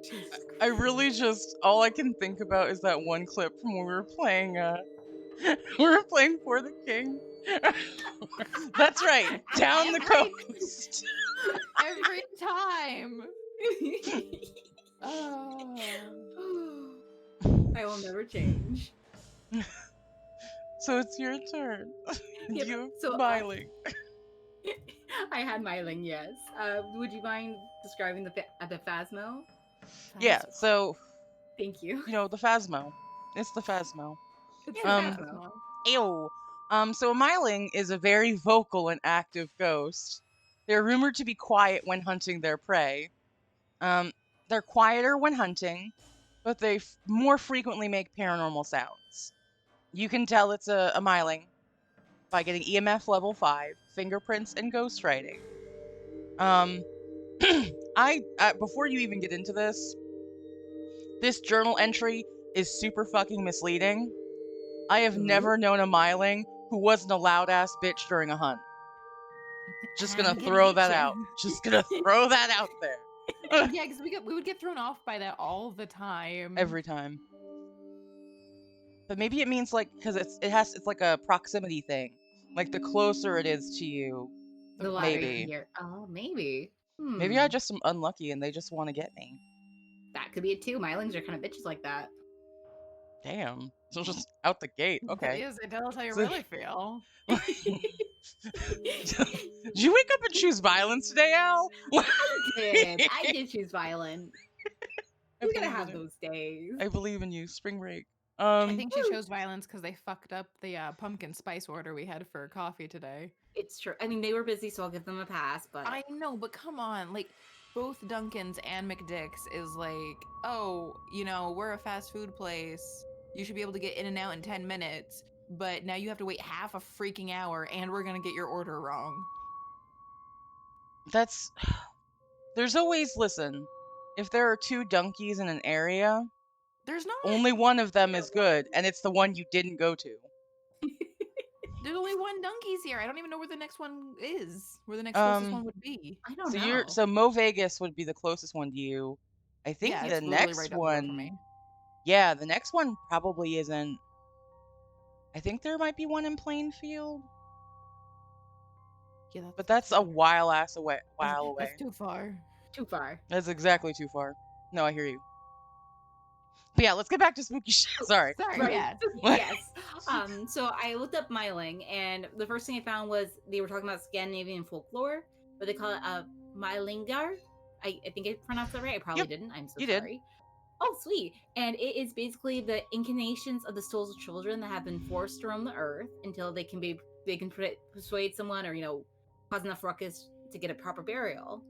I really just all I can think about is that one clip from when we were playing For the King. That's right. Down the coast. Every time. Oh. I will never change. So it's your turn. Yep, You so, smiling. I had Myling, yes. Would you mind describing the Phasmo? Yeah, so Thank you. you know the Phasmo. It's the Phasmo. It's Um, the Phasmo. Ew. So a Myling is a very vocal and active ghost. They're rumored to be quiet when hunting their prey. They're quieter when hunting, but they more frequently make paranormal sounds. You can tell it's a Myling by getting EMF level 5, fingerprints, and ghostwriting. I before you even get into this journal entry is super fucking misleading. I have never known a Myling who wasn't a loud ass bitch during a hunt. Just gonna I'm gonna throw get that ya. out. Just gonna throw that out there. Yeah, because we would get thrown off by that all the time. Every time. But maybe it means like because it's like a proximity thing. Like the closer it is to you, The louder you can maybe. hear. Oh, maybe. Maybe I just am unlucky and they just want to get me. That could be it too. Mylings are kind of bitches like that. Damn. So just out the gate. Okay. Yes, it tells how you So- really feel. Did you wake up and choose violence today, Al? I did choose violent. I You're gonna believe have in you. those days. I believe in you. Spring break. I think she Woo. chose violence because they fucked up the pumpkin spice order we had for coffee today. It's true. I mean, they were busy, so I'll give them a pass. But I know, but come on, like both Dunkin's and McDick's is like, oh, you know, we're a fast food place. You should be able to get in and out in 10 minutes, but now you have to wait half a freaking hour and we're gonna get your order wrong. That's. There's always, listen, if there are two donkeys in an area, There's not. only one of them is good, and it's the one you didn't go to. There's only one Dunkin's here. I don't even know where the next one is. Where the next closest one would be. I don't So know. so Mo Vegas would be the closest one to you. I think Yeah, the it's literally next right down the road from one. me. Yeah, the next one probably isn't. I think there might be one in Plainfield, Yeah, but that's a while away. That's too far. Too far. That's exactly too far. No, I hear you. But yeah, let's get back to spooky shit. Sorry. Sorry, Right. yeah. Yes. So I looked up myling, and the first thing I found was they were talking about Scandinavian folklore, but they call it mylingar. I think I pronounced that right. I probably Yep, didn't. I'm so you did. sorry. Oh, sweet. And it is basically the incarnations of the souls of children that have been forced to roam the earth until they can persuade someone or, cause enough ruckus to get a proper burial.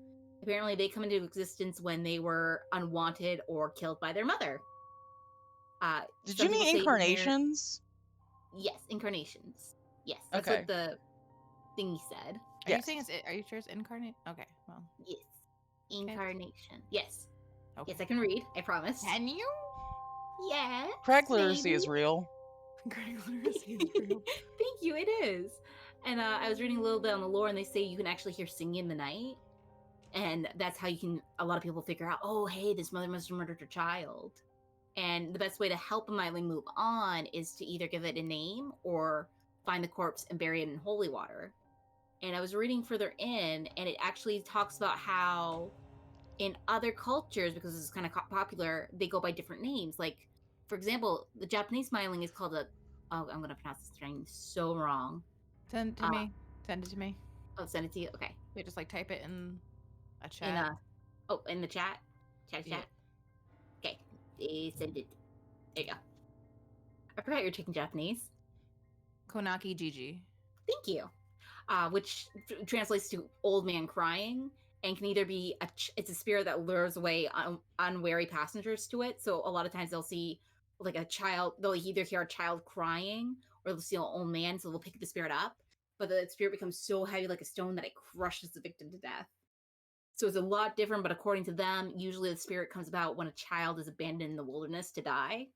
Apparently, they come into existence when they were unwanted or killed by their mother. Did some you people mean say incarnations? Yes, incarnations. Yes, that's Okay. what the thingy said. Are you Yes. saying are you sure it's incarnate? Okay, well. Yes, incarnation. Yes, Okay. yes, I can read. I promise. Can you? Yes. Craig literacy maybe. is real. Greg literacy is real. Thank you. It is. And I was reading a little bit on the lore, and they say you can actually hear singing in the night, and that's how you can. A lot of people figure out, oh, hey, this mother must have murdered her child. And the best way to help a myling move on is to either give it a name or find the corpse and bury it in holy water. And I was reading further in, and it actually talks about how in other cultures, because this is kind of popular, they go by different names. Like, for example, the Japanese myling is called I'm going to pronounce this name so wrong. Send it to me. Send it to me. Oh, send it to you? Okay. You just like type it in a chat. In the chat? Chat. Yeah. Okay. Send it. There you go. I forgot you're taking Japanese. Konaki Gigi. Thank you. Which translates to old man crying, and can either be it's a spirit that lures away unwary passengers to it. So a lot of times they'll see like a child, they'll either hear a child crying or they'll see an old man, so they'll pick the spirit up. But the spirit becomes so heavy like a stone that it crushes the victim to death. So it's a lot different, but according to them, usually the spirit comes about when a child is abandoned in the wilderness to die.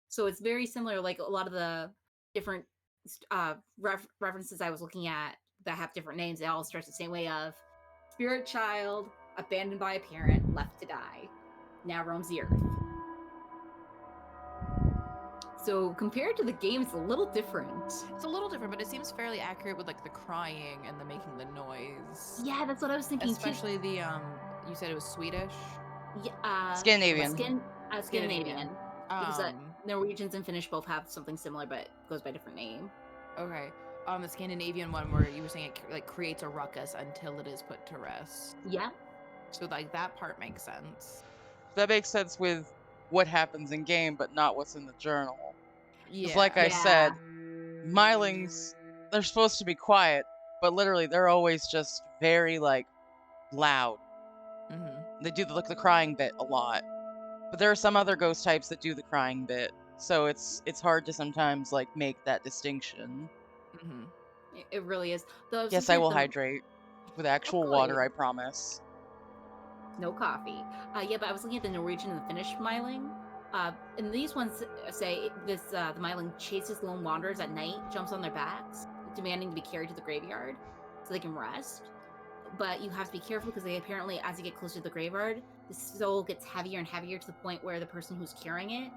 So it's very similar, like a lot of the different references I was looking at that have different names, they all start the same way of spirit child, abandoned by a parent, left to die, now roams the earth. So compared to the game, it's a little different. It's a little different, but it seems fairly accurate with like the crying and the making the noise. Yeah, that's what I was thinking Especially too. you said it was Swedish? Yeah, Scandinavian. Scandinavian. Because Norwegians and Finnish both have something similar, but it goes by a different name. Okay. The Scandinavian one where you were saying it like creates a ruckus until it is put to rest. Yeah. So like that part makes sense. That makes sense with what happens in game, but not what's in the journal. Yeah. Because like I said, mylings, they're supposed to be quiet, but literally they're always just very like loud. Mm-hmm. They do the crying bit a lot. But there are some other ghost types that do the crying bit. So it's hard to sometimes like make that distinction. Mm-hmm. It really is. Though Yes, I will hydrate with actual water, I promise. No coffee. Yeah, but I was looking at the Norwegian and the Finnish myling. And these ones say the myling chases lone wanderers at night, jumps on their backs, demanding to be carried to the graveyard so they can rest. but you have to be careful because they apparently, as you get closer to the graveyard, the soul gets heavier and heavier to the point where the person who's carrying it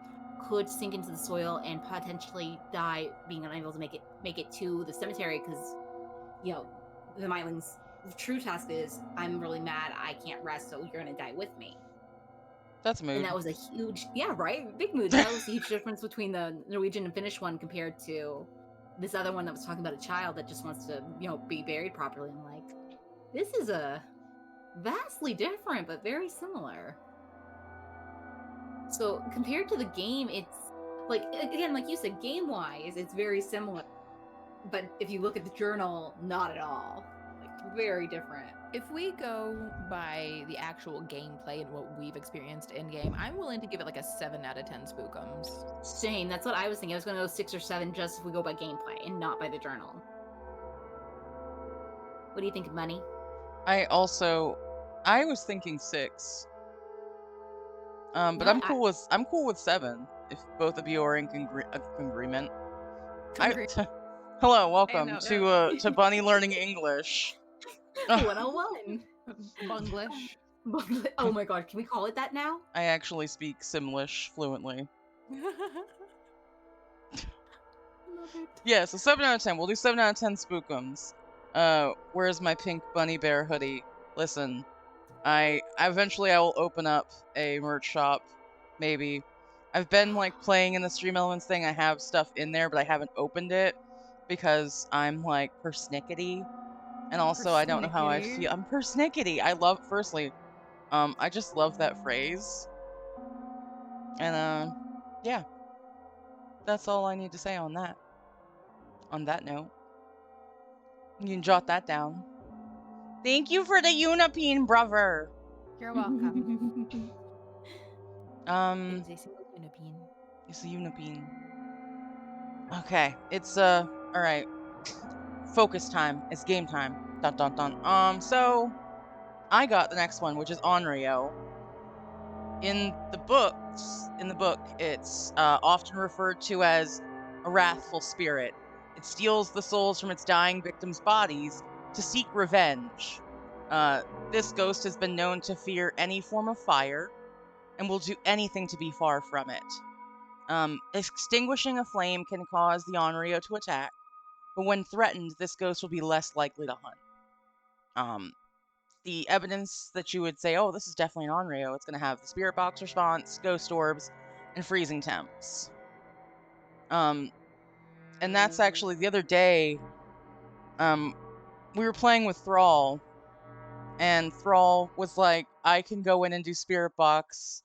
could sink into the soil and potentially die, being unable to make it to the cemetery because, the Myling's true task is, I'm really mad, I can't rest, so you're gonna die with me. That's mood. And that was a huge, right? Big mood. That was a huge difference between the Norwegian and Finnish one compared to this other one that was talking about a child that just wants to, be buried properly. I'm like, this is a vastly different, but very similar. So compared to the game, it's like, again, like you said, game-wise, it's very similar. But if you look at the journal, not at all. Like, very different. If we go by the actual gameplay and what we've experienced in game, I'm willing to give it like a 7 out of 10 spookums. Same. That's what I was thinking. I was going to go 6 or 7 just if we go by gameplay and not by the journal. What do you think, Money? I was thinking 6. But Yeah, I'm cool with 7 if both of you are in agreement. Hello, welcome to Bunny Learning English. 101. Bunglish. Oh my god, can we call it that now? I actually speak Simlish fluently. Love it. Yeah, so 7 out of 10. We'll do 7 out of 10 spookums. Where's my pink bunny bear hoodie? Listen, I will open up a merch shop, maybe. I've been like playing in the Stream Elements thing. I have stuff in there, but I haven't opened it because I'm like persnickety, and also I don't know how I feel. I'm persnickety. I just love that phrase, and yeah, that's all I need to say on that. On that note, you can jot that down. Thank you for the Unipene, brother. You're welcome. It's a single Unipene. It's a Unipene. Okay, it's all right. Focus time. It's game time. Dun dun dun. So I got the next one, which is Onryo. In the book, it's often referred to as a wrathful spirit. It steals the souls from its dying victims' bodies to seek revenge. This ghost has been known to fear any form of fire and will do anything to be far from it. Extinguishing a flame can cause the Onryo to attack, but when threatened, this ghost will be less likely to hunt. The evidence that you would say, oh, this is definitely an Onryo, it's going to have the spirit box response, ghost orbs, and freezing temps. And that's actually the other day, we were playing with Thrall, and Thrall was like, I can go in and do spirit box.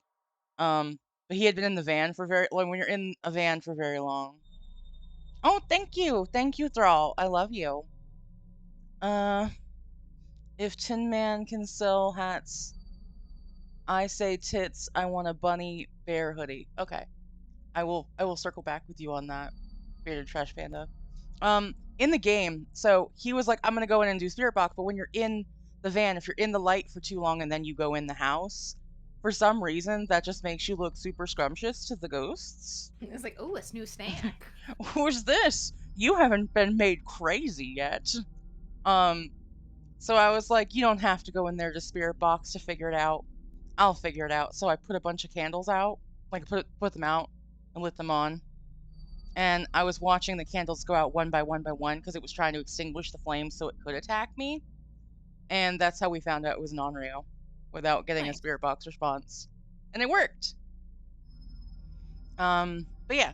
But he had been in the van for very long. When you're in a van for very long. Oh, thank you, Thrall. I love you. If Tin Man can sell hats, I say tits. I want a bunny bear hoodie. Okay, I will circle back with you on that, bearded trash panda. In the game, so he was like, I'm gonna go in and do spirit box, but when you're in the van, if you're in the light for too long and then you go in the house, for some reason that just makes you look super scrumptious to the ghosts. It's like, oh, a new snack. Who's this? You haven't been made crazy yet. So I was like, you don't have to go in there to spirit box to figure it out. I'll figure it out. So I put a bunch of candles out, like put them out and lit them on. And I was watching the candles go out one by one because it was trying to extinguish the flames so it could attack me. And that's how we found out it was an Onryo without getting a spirit box response. And it worked. But yeah.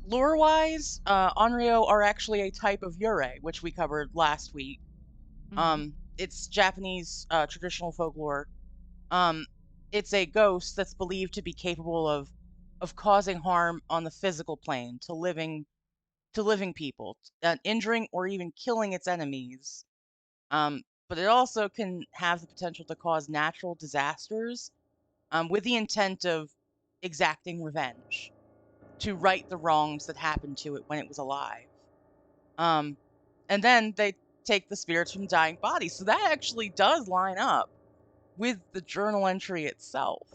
Lore-wise, Onryo are actually a type of Yurei, which we covered last week. It's Japanese traditional folklore. It's a ghost that's believed to be capable of causing harm on the physical plane to living people, injuring or even killing its enemies. But it also can have the potential to cause natural disasters, with the intent of exacting revenge, to right the wrongs that happened to it when it was alive. And then they take the spirits from dying bodies. So that actually does line up with the journal entry itself.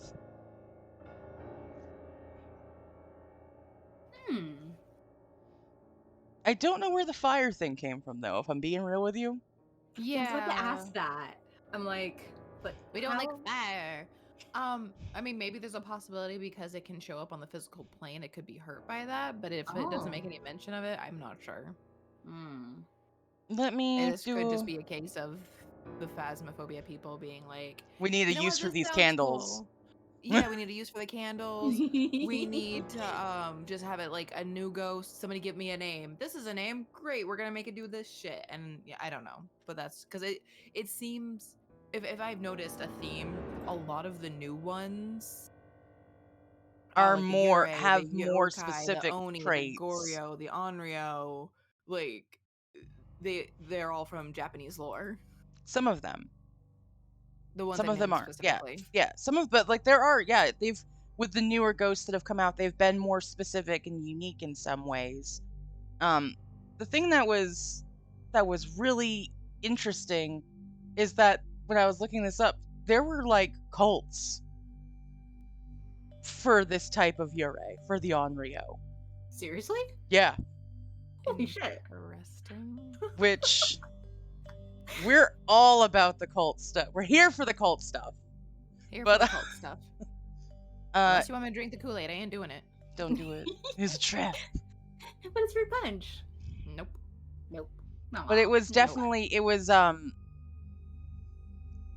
I don't know where the fire thing came from, though, if I'm being real with you. I was about to Yeah. ask that. I'm like, but We don't like how? fire. I mean, maybe there's a possibility because it can show up on the physical plane. It could be hurt by that, but if it doesn't make Oh. any mention of it, I'm not sure. Hmm. Let me This could just do. be a case of the phasmophobia people being like, We need a you know use what, for this these sounds candles. cool. Yeah, we need a use for the candles. We need to just have it like a new ghost. Somebody give me a name. This is a name. Great. We're gonna make it do this shit. And yeah, I don't know, but that's because it seems if I've noticed a theme, a lot of the new ones Are like the more Yurei, the have more Yokai, the specific Oni, the traits. Goryo, the Onryo, like they're all from Japanese lore. Some of them. The ones Some I of them named aren't. Yeah. specifically. Yeah. Some of, but like there are. Yeah. They've with the newer ghosts that have come out, they've been more specific and unique in some ways. The thing that was really interesting is that when I was looking this up, there were like cults for this type of Yurei, for the Onryo. Seriously? Yeah. Holy shit. Interesting. Which we're all about the cult stuff. We're here for the cult stuff. Here But, for the cult stuff. Unless you want me to drink the Kool-Aid, I ain't doing it. Don't do it. It's a trap. But it's fruit punch. Nope. Nope. No. But it was No. definitely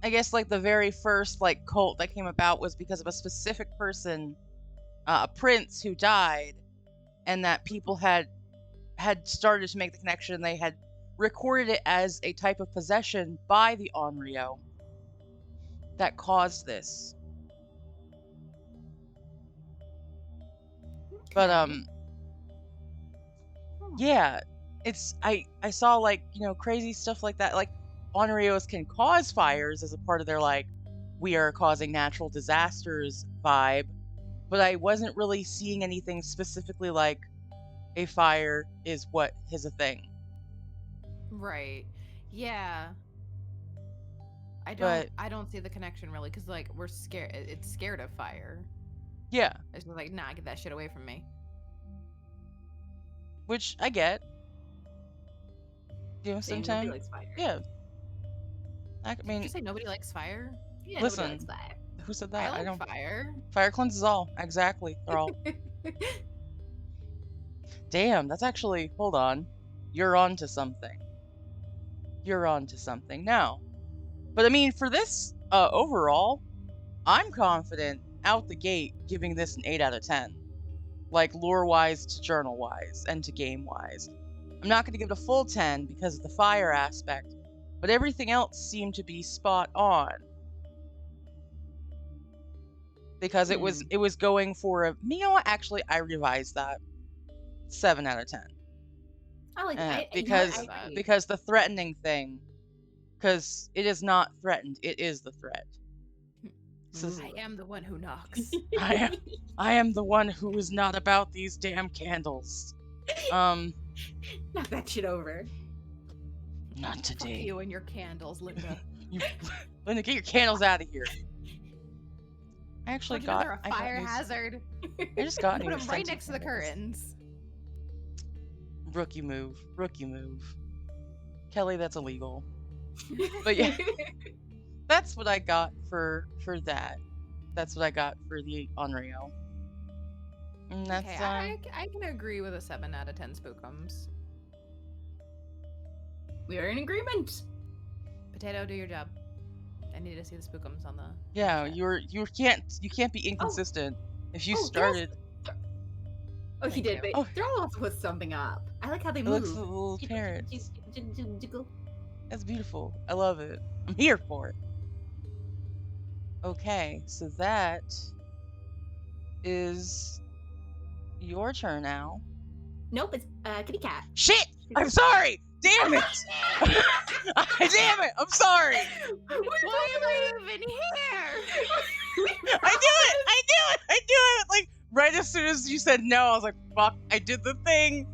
I guess like the very first like cult that came about was because of a specific person, a prince who died, and that people had started to make the connection. They had recorded it as a type of possession by the Onryo that caused this. But yeah, it's I saw like, crazy stuff like that. Like Onryos can cause fires as a part of their like we are causing natural disasters vibe, but I wasn't really seeing anything specifically like a fire is what is a thing. Right. Yeah. I But don't see the connection really because like we're scared. It's scared of fire. yeah, It's just like, nah, get that shit away from me. which I get. Saying nobody Sometimes likes fire. yeah. I Did mean, you say nobody likes fire? Yeah, Listen. nobody likes fire. who said I that? like I don't. fire. Fire cleanses all. Exactly. They're all. Damn, that's actually. Hold on. You're on to something. You're on to something now. But I mean, for this overall, I'm confident out the gate giving this an 8 out of 10. Like lore-wise to journal-wise and to game-wise. I'm not going to give it a full 10 because of the fire aspect, but everything else seemed to be spot on. Because it was going for a. You know what? Actually, I revised that. 7 out of 10. I like that. Because the threatening thing, because it is not threatened, it is the threat. I am the one who knocks. I am the one who is not about these damn candles. Knock that shit over. Not Fuck today. you and your candles, Linda. Linda, get your candles out of here. I actually They're got. a I got fire new- hazard. I just got Put new them right scented next to the candles. curtains. Rookie move. Kelly, that's illegal. But yeah, that's what I got for that. That's what I got for the Onryo. And that's Okay, I can agree with a 7 out of 10 spookums. We are in agreement. Potato, do your job. I need to see the spookums on the. yeah. chat. You can't be inconsistent. If you Oh, started, Oh, he Thank did, you. but Oh. Throw also put something up. I like how they it move. looks like a little Jiggle, carrot. jiggle, jiggle, jiggle. That's beautiful. I love it. I'm here for it. Okay, so that is your turn now. Nope, it's kitty cat. Shit! I'm sorry! Damn it! Damn it! I'm sorry! Why am I even here? I knew it! Like, right as soon as you said no, I was like, fuck, I did the thing!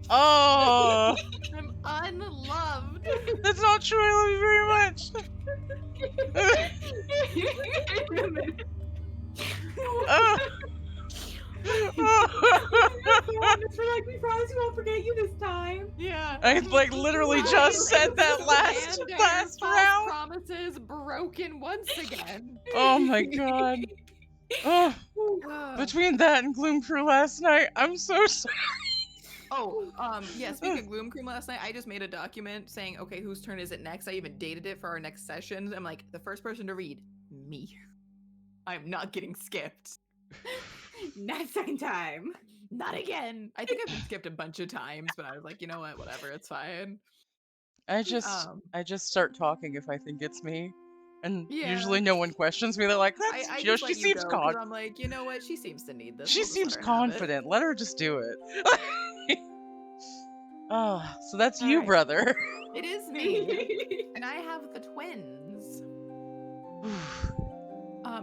Oh! I'm unloved. That's not true, I love you very much! Oh. We promise we won't forget you this time. Yeah. I like literally just said that last last false round. promises broken once again. Oh my god. Oh, between that and Gloom Crew last night, I'm so sorry. Yeah, speaking of Gloom Crew last night, I just made a document saying, okay, whose turn is it next? I even dated it for our next session. I'm like, the first person to read, me. I'm not getting skipped. Not second time. Not again. I think I've been skipped a bunch of times, but I was like, you know what, whatever, it's fine. I just start talking if I think it's me. And Yeah. usually no one questions me. They're like, that's, I you know, just she let you seems go because I'm like, you know what, she seems to need this. She We'll just let seems her have it. confident. Let her just do it. Oh, so that's All you, right. brother. It is me. And I have the twins.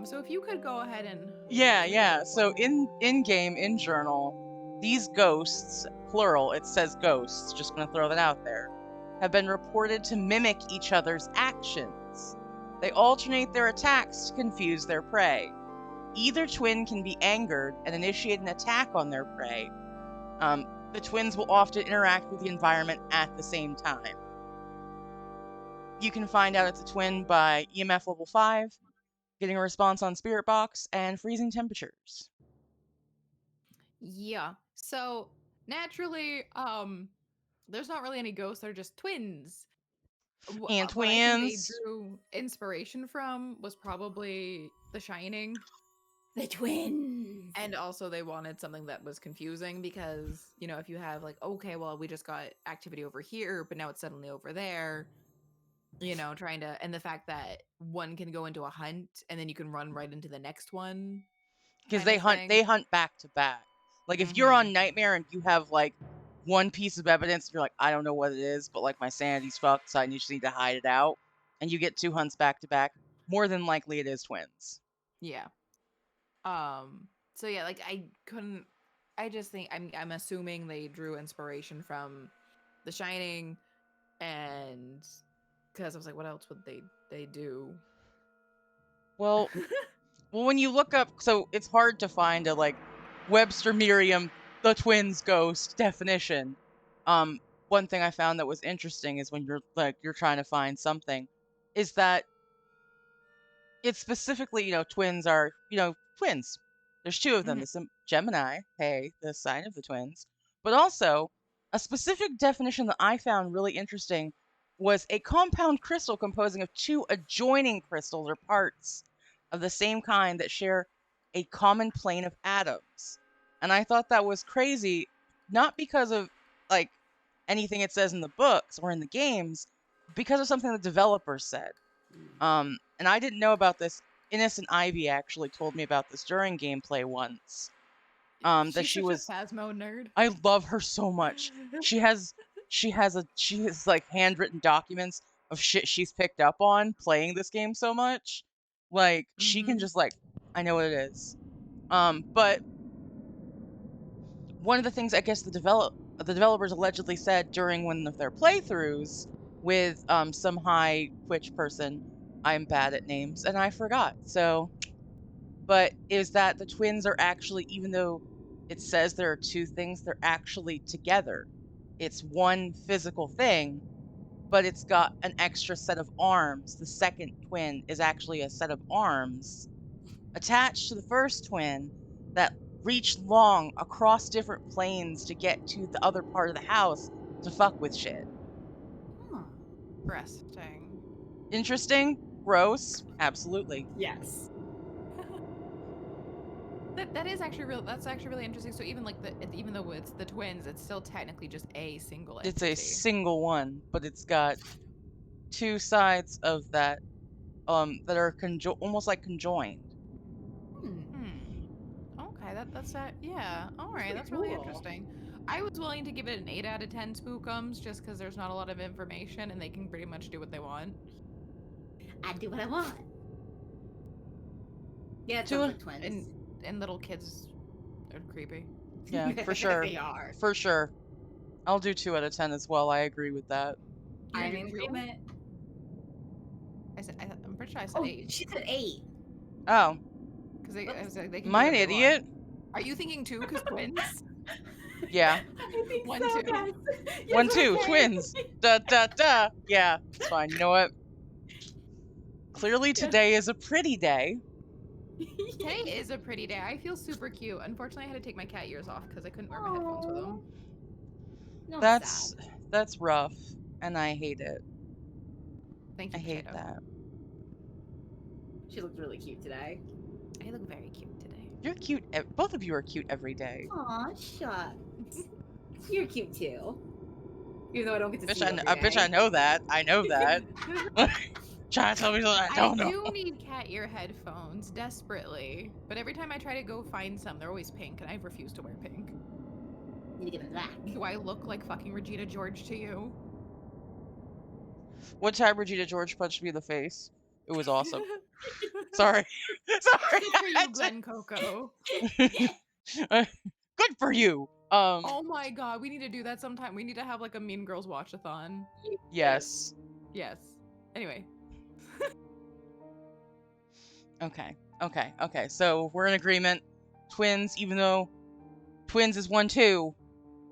So if you could go ahead and Yeah. So in game, in journal, these ghosts, plural, it says ghosts, just gonna throw that out there, have been reported to mimic each other's actions. They alternate their attacks to confuse their prey. Either twin can be angered and initiate an attack on their prey. The twins will often interact with the environment at the same time. You can find out it's a twin by EMF level 5, getting a response on Spirit Box, and freezing temperatures. Yeah. So naturally, there's not really any ghosts, they're just twins. And What I think they twins. drew inspiration from was probably The Shining. The twins. And also they wanted something that was confusing because, you know, if you have like, okay, well, we just got activity over here, but now it's suddenly over there, you know, trying to, and the fact that one can go into a hunt and then you can run right into the next one. Because kind of they thing. hunt back to back. Like if you're on Nightmare and you have like one piece of evidence and you're like, I don't know what it is, but like my sanity's fucked, so I just need to hide it out, and you get 2 hunts back to back, more than likely it is twins. Yeah. So yeah, like I just think I'm assuming they drew inspiration from The Shining, and because I was like, what else would they do? Well, when you look up, so it's hard to find a like Webster Merriam the twins ghost definition. One thing I found that was interesting is when you're trying to find something, is that it's specifically, twins are, twins. There's 2 of them. Mhm. The Gemini, hey, the sign of the twins. But also, a specific definition that I found really interesting was a compound crystal composing of 2 adjoining crystals or parts of the same kind that share a common plane of atoms. And I thought that was crazy, not because of like anything it says in the books or in the games, because of something the developers said. And I didn't know about this. Innocent Ivy actually told me about this during gameplay once. That She's she such was. a Phasmo nerd. I love her so much. She has like handwritten documents of shit she's picked up on playing this game so much. Like she can just like, I know what it is. But one of the things I guess the developers allegedly said during one of their playthroughs with some high Twitch person, I'm bad at names and I forgot. So, but is that the twins are actually, even though it says there are 2 things, they're actually together. It's one physical thing, but it's got an extra set of arms. The second twin is actually a set of arms attached to the first twin that reach long across different planes to get to the other part of the house to fuck with shit. Interesting. Interesting? Gross? Absolutely. Yes. That is actually real. That's actually really interesting. So even like even though it's the twins, it's still technically just a single entity. It's a single one, but it's got 2 sides of that that are almost like conjoined. Okay, that's that. Yeah. All right, that's pretty really cool. interesting. I was willing to give it an 8 out of 10 spookums just because there's not a lot of information and they can pretty much do what they want. I do what I want. Yeah, it's Do like twins. And little kids are creepy. Yeah, for sure. They are. For sure. I'll do 2 out of 10 as well. I agree with that. I'm in agreement. I'm pretty sure I said 8. She said 8. Oh. Because I was like, they can Am I do an what they idiot? want. Are you thinking 2 because twins? Yeah. I think 1, so, 2. yes. Yes, 1, 2, okay. twins. Duh, duh, duh. Yeah, it's fine. You know what? Clearly Yes. today is a pretty day. Today is a pretty day. I feel super cute. Unfortunately, I had to take my cat ears off because I couldn't wear my headphones with them. No, That's sad. that's rough, and I hate it. Thank I you, hate Potato. that. She looked really cute today. I look very cute today. You're cute. Both of you are cute every day. Aw, shucks. You're cute too. Even though I don't get to Bitch, see you every bitch, I day. know that. I know that. Trying to tell me something I I don't know. do need cat ear headphones desperately, but every time I try to go find some, they're always pink, and I refuse to wear pink. Need to get them back. Do I look like fucking Regina George to you? One time Regina George punched me in the face. It was awesome. Sorry. Sorry. Good for you, Glen Coco. Good for you. Oh my god, we need to do that sometime. We need to have like a Mean Girls watch-a-thon. Yes. Yes. Anyway. Okay. So we're in agreement. Twins, even though Twins is 1, 2,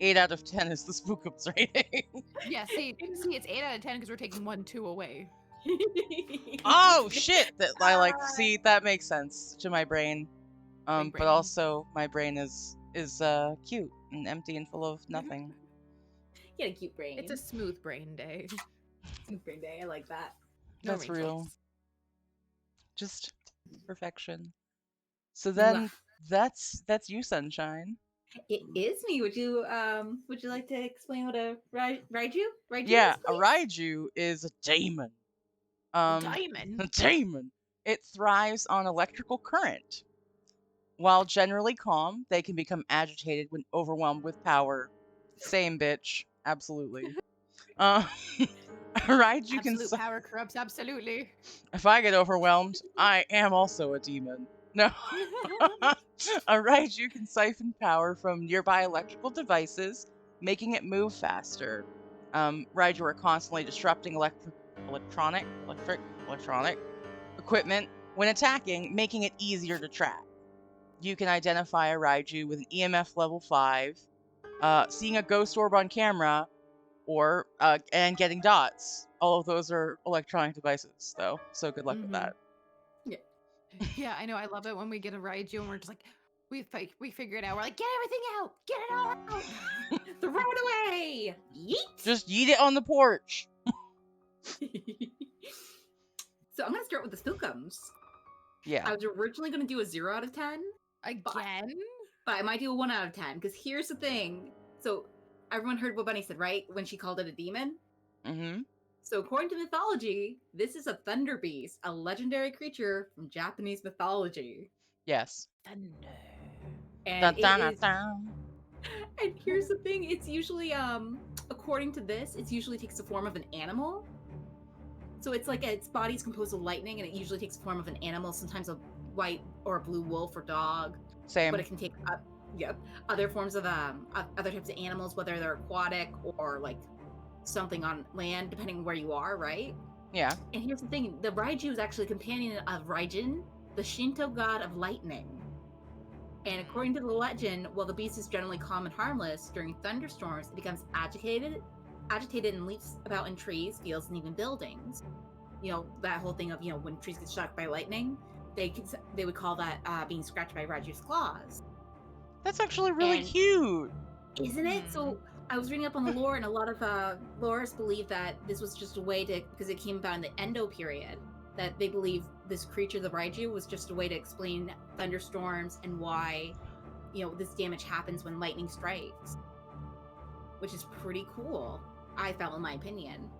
8 out of 10 is the Spookums rating. Yeah, see, it's 8 out of 10 because we're taking 1, 2 away. Oh shit! That I like. See, that makes sense to my brain. Big But brain. also my brain is cute and empty and full of nothing. Get a cute brain. It's a smooth brain day. smooth brain day. I like that. No That's real. wrinkles. Just perfection. So then Mwah. that's you, Sunshine. It is me. Would you like to explain what a raiju Yeah, is, a please? Raiju is a demon. Diamond. A demon. It thrives on electrical current. While generally calm, they can become agitated when overwhelmed with power. Same bitch. Absolutely. A Raiju can Absolute power corrupts absolutely. If I get overwhelmed, I am also a demon. No. A Raiju can siphon power from nearby electrical devices, making it move faster. Raiju are constantly disrupting electronic equipment when attacking, making it easier to track. You can identify a Raiju with an EMF level 5, seeing a ghost orb on camera, or and getting dots. All of those are electronic devices, though. So good luck with that. Yeah, I know. I love it when we get a Raiju and we're just like, we figure it out. We're like, get everything out, get it all out, throw it away, yeet. Just yeet it on the porch. So I'm gonna start with the Spookums. Yeah. I was originally gonna do a 0 out of 10. again. But I might do a 1 out of 10 because here's the thing. So everyone heard what Bunny said, right? When she called it a demon. Mm-hmm. So according to mythology, this is a thunder beast, a legendary creature from Japanese mythology. Yes. Thunder. And Dun-dun-dun-dun. and here's the thing, it's usually according to this, it usually takes the form of an animal. So it's like its body's composed of lightning and it usually takes the form of an animal, sometimes a white or a blue wolf or dog. Same. But it can take other forms of other types of animals, whether they're aquatic or like something on land, depending on where you are, right? Yeah. And here's the thing, the Raiju is actually a companion of Raijin, the Shinto god of lightning. And according to the legend, while the beast is generally calm and harmless, during thunderstorms, it becomes agitated and leaps about in trees, fields, and even buildings. You know, that whole thing of, you know, when trees get struck by lightning, they would call that being scratched by Raju's claws. That's actually really And- cute. Isn't it? So I was reading up on the lore, and a lot of lorists believe that this was just a way to, because it came about in the Endo period, that they believe this creature, the Raiju, was just a way to explain thunderstorms and why, you know, this damage happens when lightning strikes. Which is pretty cool, I felt, in my opinion.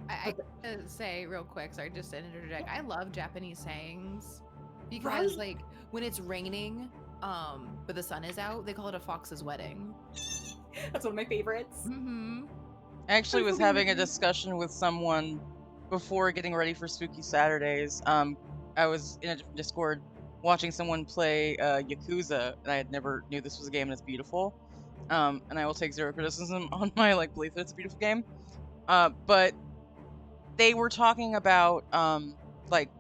I gotta say real quick, sorry, just to interject. I love Japanese sayings because, Right? like, when it's raining, but the sun is out, they call it a fox's wedding. That's one of my favorites. Mm-hmm. I actually That's was so having a weird. discussion with someone before getting ready for Spooky Saturdays. I was in a different Discord watching someone play Yakuza, and I had never knew this was a game and it's beautiful. And I will take zero criticism on my belief that it's a beautiful game. But they were talking about like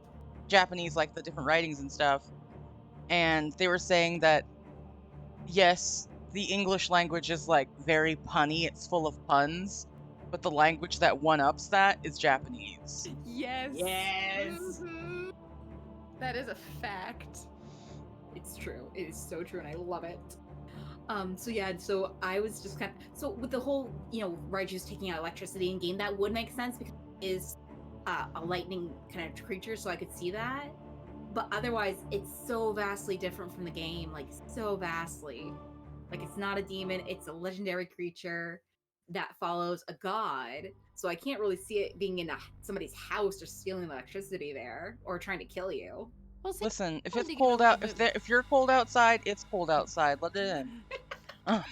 Japanese, like the different writings and stuff, and they were saying that yes, the English language is like very punny. It's full of puns, but the language that one-ups that is Japanese. Yes. Yes. Mhm. That is a fact. It's true. It is so true, and I love it. So yeah, so I was just kind of with the whole, Raiju's taking out electricity in game, that would make sense because it is a lightning kind of creature, so I could see that. But otherwise, it's so vastly different from the game, like so vastly. Like it's not a demon; it's a legendary creature that follows a god. So I can't really see it being in somebody's house or stealing electricity there or trying to kill you. Well, see, Listen, if I it's think cold a out, little if you're cold outside, it's cold outside. Let it in. I'm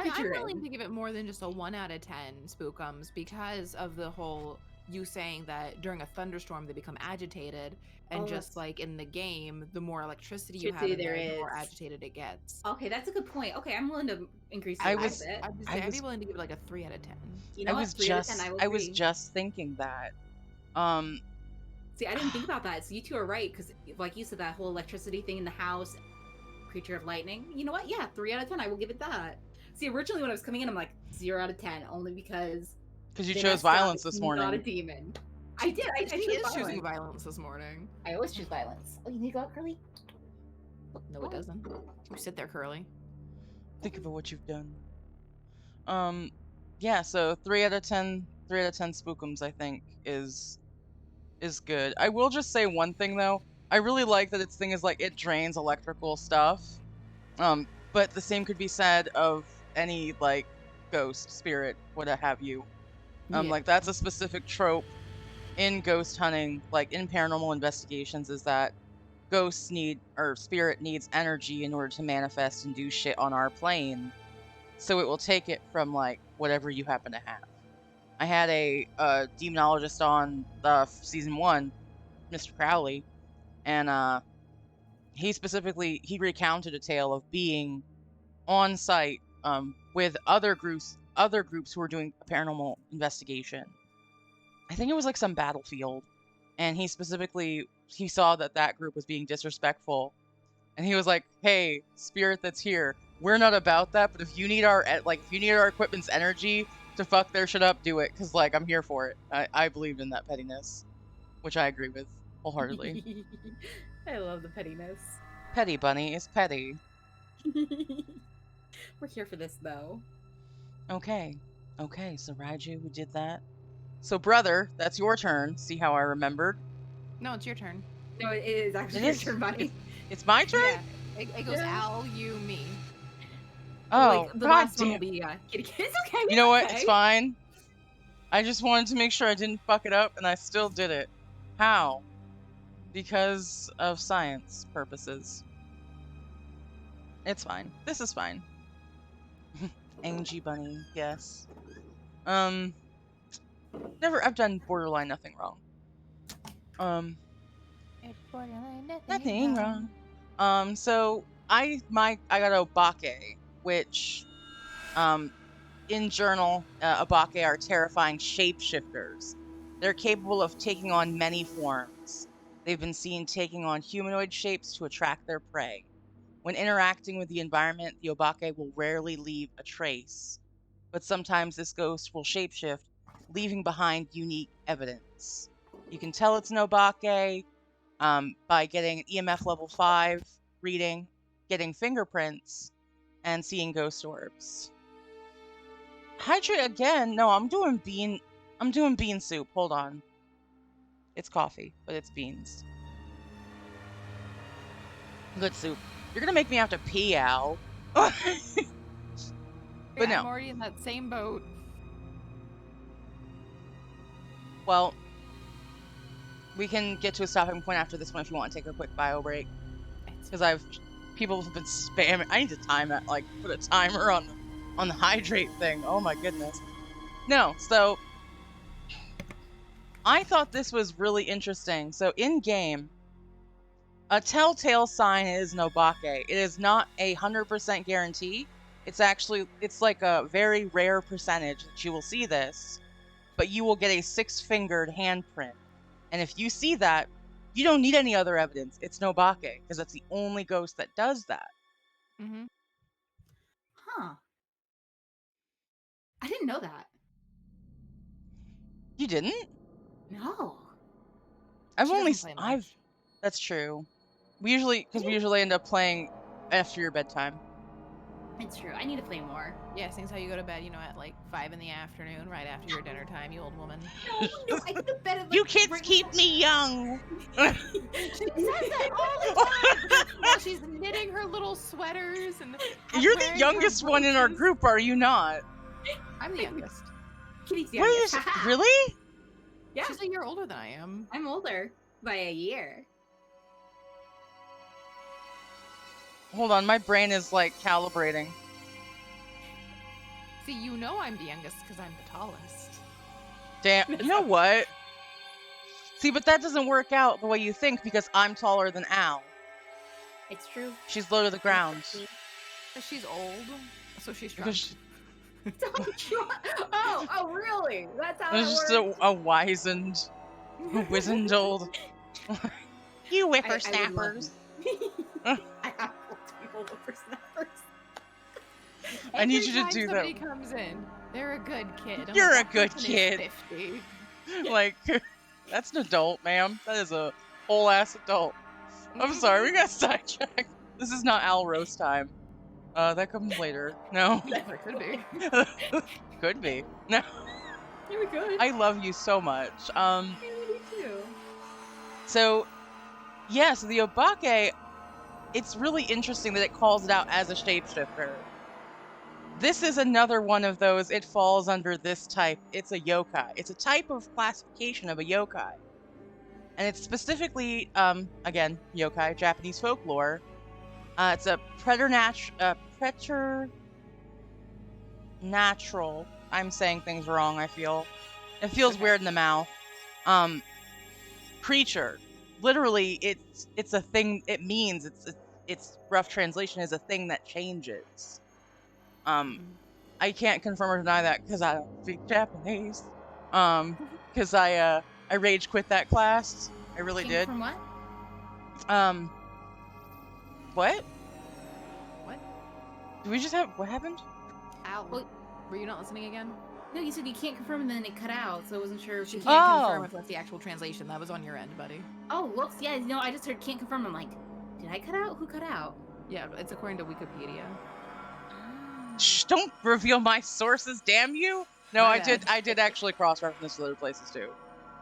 Picture it. willing to give it more than just a 1 out of 10 spookums because of the whole you saying that during a thunderstorm they become agitated, and just like in the game, the more electricity you have in there, the more agitated it gets. Okay, that's a good point. Okay, I'm willing to increase it I a was- bit. I'd be willing to give it like a 3 out of 10. You know I what? was 3 out of 10, I will I was agree. just thinking that. See, I didn't think about that. So you two are right, because like you said, that whole electricity thing in the house, creature of lightning. You know what? Yeah, 3 out of 10. I will give it that. See, originally when I was coming in, I'm like 0 out of 10, only because you they chose messed up. violence It's this morning. Not a demon. I did. I She chose is choosing violence. violence this morning. I always choose violence. Oh, you need to go out, Curly? No, it doesn't. You sit there, Curly. Think about what you've done. Yeah, so 3 out of 10 spookums I think is good. I will just say one thing though. I really like that its thing is like it drains electrical stuff. But the same could be said of any like ghost, spirit, what have you. Like that's a specific trope in ghost hunting, like in paranormal investigations, is that ghosts need, or spirit needs energy in order to manifest and do shit on our plane. So it will take it from like whatever you happen to have. I had a demonologist on season 1, Mr. Crowley, and he recounted a tale of being on site with other groups who were doing a paranormal investigation. I think it was like some battlefield, and he saw that group was being disrespectful, and he was like, "Hey, spirit that's here, we're not about that, but if you need our equipment's energy to fuck their shit up, do it, because like I'm here for it." I believed in that pettiness, which I agree with wholeheartedly. I love the pettiness. Petty bunny is petty. We're here for this, though. Okay, so Raiju, who did that? So brother, that's your turn. See how I remembered? No, it's your turn. No, it is actually your turn, buddy. It's my turn? Yeah. It goes Al, you, me. Oh, the God last damn. one will be Kitty. It's okay. You know what? Okay. It's fine. I just wanted to make sure I didn't fuck it up, and I still did it. How? Because of science purposes. It's fine. This is fine. Angie Bunny, yes. I've done borderline nothing wrong. Nothing wrong. So I got a Obake, which, in Journal, Obake are terrifying shapeshifters. They're capable of taking on many forms. They've been seen taking on humanoid shapes to attract their prey. When interacting with the environment, the Obake will rarely leave a trace, but sometimes this ghost will shapeshift, leaving behind unique evidence. You can tell it's an Obake by getting an EMF level 5 reading, getting fingerprints, and seeing ghost orbs. Hydrate again? No, I'm doing bean soup. Hold on. It's coffee, but it's beans. Good soup. You're gonna make me have to pee, Al. But no. I'm already in that same boat. Well, we can get to a stopping point after this one if you want to take a quick bio break. Because people have been spamming. I need to time it, like put a timer on the hydrate thing. Oh my goodness. No, so I thought this was really interesting. So in game, a telltale sign is an Obake. It is not 100% guarantee. It's like a very rare percentage that you will see this, but you will get a 6-fingered handprint. And if you see that, you don't need any other evidence. It's an Obake, because that's the only ghost that does that. Mm-hmm. Huh. I didn't know that. You didn't? No. She doesn't play much. That's true. We usually end up playing after your bedtime. It's true. I need to play more. Yeah, seems how you go to bed, at like 5 in the afternoon, right after your dinner time, you old woman. No, I go to bed at like You kids right keep me young. She says that all the time while she's knitting her little sweaters and You're the wearing her youngest one in our brooches. group, are you not? I'm the youngest. Kitty's What youngest. is really? Yeah, She's a year older than I am. I'm older by a year. Hold on, my brain is like calibrating. See, I'm the youngest because I'm the tallest. Damn, you know what? See, but that doesn't work out the way you think because I'm taller than Al. It's true. She's low to the ground. Because she's old, so she's Because strong. Oh, really? That's how There's it just works. a wizened old. You whippersnappers. I have multiple whippersnappers. I need you to Every do time that. somebody comes in, they're a good kid. I'm You're like, a "That good person is kid." 50. Like, that's an adult, ma'am. That is a whole ass adult. I'm sorry, we got sidetracked. This is not Al roast time. That comes later. No. It could be. Could be. No. You're good. I love you so much. I love you too. So, yeah, so the Obake, it's really interesting that it calls it out as a shapeshifter. This is another one of those, it falls under this type. It's a yokai. It's a type of classification of a yokai. And it's specifically, again, yokai, Japanese folklore. It's a preternatural. I'm saying things wrong, I feel. It feels Okay. weird in the mouth. Creature. Literally, it's a thing, it means, its rough translation is a thing that changes. I can't confirm or deny that because I don't speak Japanese. Because I rage quit that class. I really Came did. From what? What? What? Did we just have, what happened? Ow. Well- Were you not listening again? No, you said you can't confirm and then it cut out, so I wasn't sure if She you can't can't. confirm if that's the actual translation. That was on your end, buddy. Oh, whoops. Yeah, no, I just heard can't confirm. I'm like, did I cut out? Who cut out? Yeah, it's according to Wikipedia. Shh, don't reveal my sources, damn you! No, My I did actually cross-reference to other places too.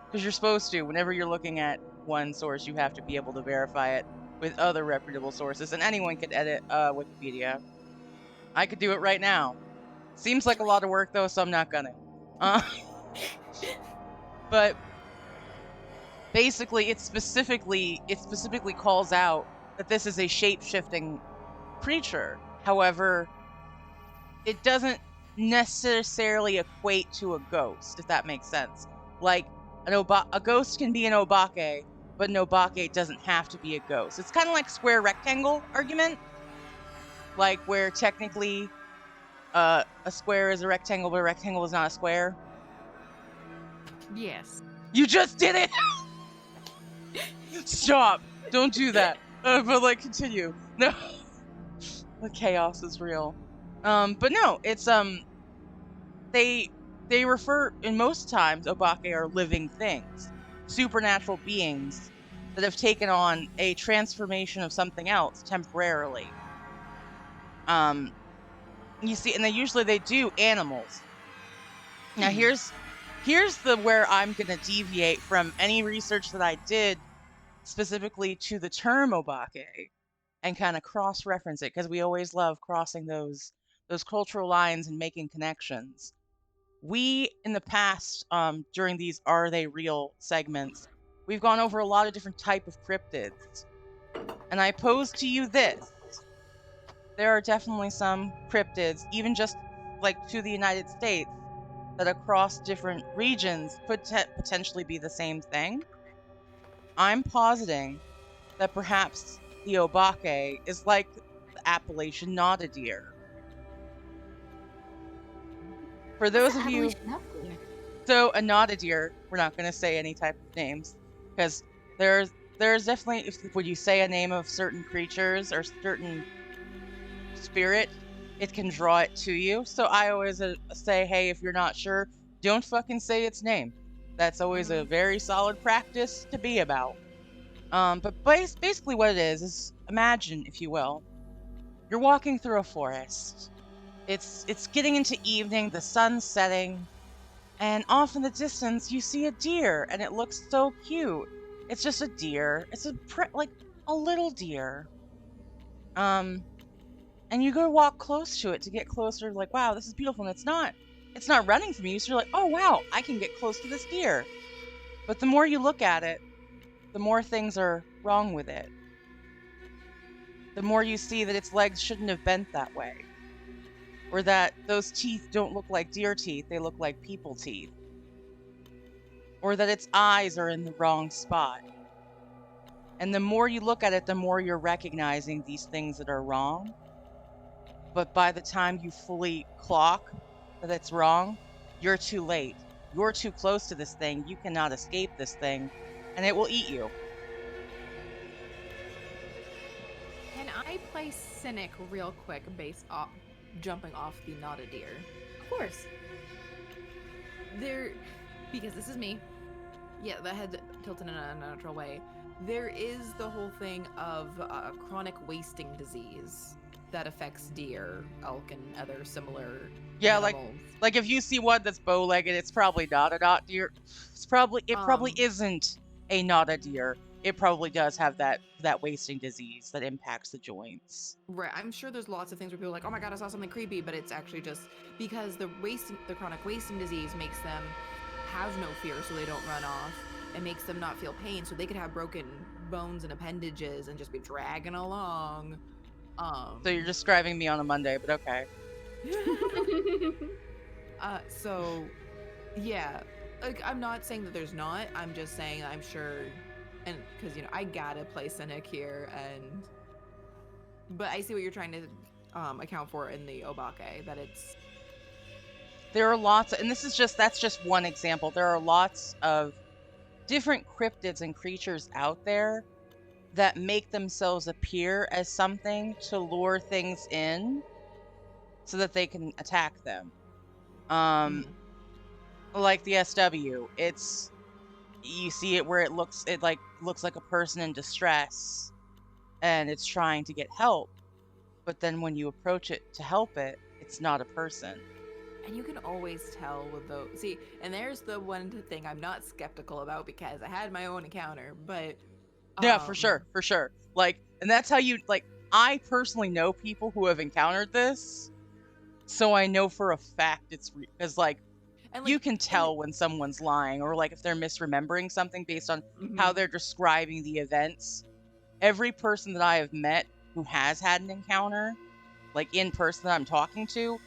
Because you're supposed to. Whenever you're looking at one source, you have to be able to verify it with other reputable sources, and anyone can edit Wikipedia. I could do it right now. Seems like a lot of work though, so I'm not gonna. But basically, it specifically calls out that this is a shape-shifting creature. However, it doesn't necessarily equate to a ghost, if that makes sense. Like, a ghost can be an obake, but an obake doesn't have to be a ghost. It's kind of like square rectangle argument, like where technically a square is a rectangle, but a rectangle is not a square. Yes. You just did it! Stop! Don't do that. But like, continue. No. The chaos is real. But no, it's they refer, in most times, obake are living things, supernatural beings that have taken on a transformation of something else temporarily. You see, and they do animals. Now here's where I'm gonna deviate from any research that I did specifically to the term obake and kind of cross-reference it, because we always love crossing those cultural lines and making connections. We, in the past, during these Are They Real segments, we've gone over a lot of different type of cryptids. And I pose to you this. There are definitely some cryptids, even just like to the United States, that across different regions could potentially be the same thing. I'm positing that perhaps the obake is like the Appalachian Nodadeer. For those of you, so a Nodadeer, we're not going to say any type of names, because there's definitely, would you say a name of certain creatures or certain spirit, it can draw it to you. So I always say, hey, if you're not sure, don't fucking say its name. That's always a very solid practice to be about. But basically what it is imagine, if you will, you're walking through a forest. It's getting into evening, the sun's setting, and off in the distance you see a deer, and it looks so cute. It's just a deer. It's like a little deer. And you go walk close to it to get closer, like, wow, this is beautiful, and it's not running from you, so you're like, oh wow, I can get close to this deer. But the more you look at it, the more things are wrong with it. The more you see that its legs shouldn't have bent that way. Or that those teeth don't look like deer teeth, they look like people teeth. Or that its eyes are in the wrong spot. And the more you look at it, the more you're recognizing these things that are wrong. But by the time you fully clock that it's wrong, you're too late. You're too close to this thing. You cannot escape this thing, and it will eat you. Can I play Cynic real quick based off jumping off the not a deer? Of course. Because this is me. Yeah, the head tilted in a natural way. There is the whole thing of chronic wasting disease that affects deer, elk, and other similar animals. like if you see one that's bow-legged, it's probably not a not deer. It probably isn't a not a deer. It probably does have that wasting disease that impacts the joints. Right, I'm sure there's lots of things where people are like, oh my god, I saw something creepy, but it's actually just because the chronic wasting disease makes them have no fear, so they don't run off. It makes them not feel pain, so they could have broken bones and appendages and just be dragging along. So you're describing me on a Monday, but okay. So, yeah. Like, I'm not saying that there's not. I'm just saying I'm sure, and because I gotta play Cynic here, but I see what you're trying to account for in the Obake. That it's there are lots, and that's just one example. There are lots of different cryptids and creatures out there that make themselves appear as something to lure things in so that they can attack them. Like the SW, you see it where it looks like a person in distress and it's trying to get help, but then when you approach it to help it, it's not a person. And you can always tell with those. See, and there's the one thing I'm not skeptical about because I had my own encounter, but yeah, for sure. Like, and that's how I personally know people who have encountered this, so I know for a fact it's because you can tell when someone's lying, or if they're misremembering something based on how they're describing the events. Every person that I have met who has had an encounter, in person that I'm talking to,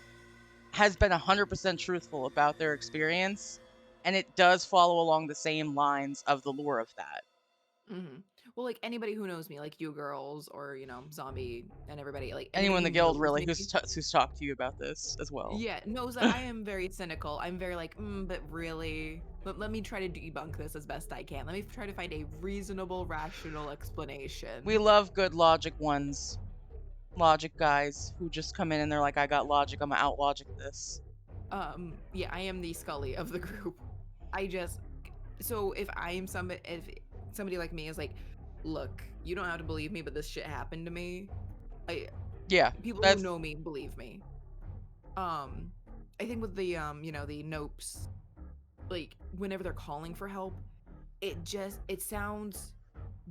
has been 100% truthful about their experience, and it does follow along the same lines of the lore of that. Well, anybody who knows me, you girls, or Zombie, and everybody, anyone in the guild really who's talked to you about this as well. Yeah, knows that I am very cynical. I'm very but really, let me try to debunk this as best I can. Let me try to find a reasonable, rational explanation. We love good logic ones. Logic guys who just come in and they're like, I got logic, I'm gonna out logic this. Yeah, I am the Scully of the group. So if somebody like me is like, look, you don't have to believe me, but this shit happened to me. People who know me believe me. I think with the the Nopes, whenever they're calling for help, it sounds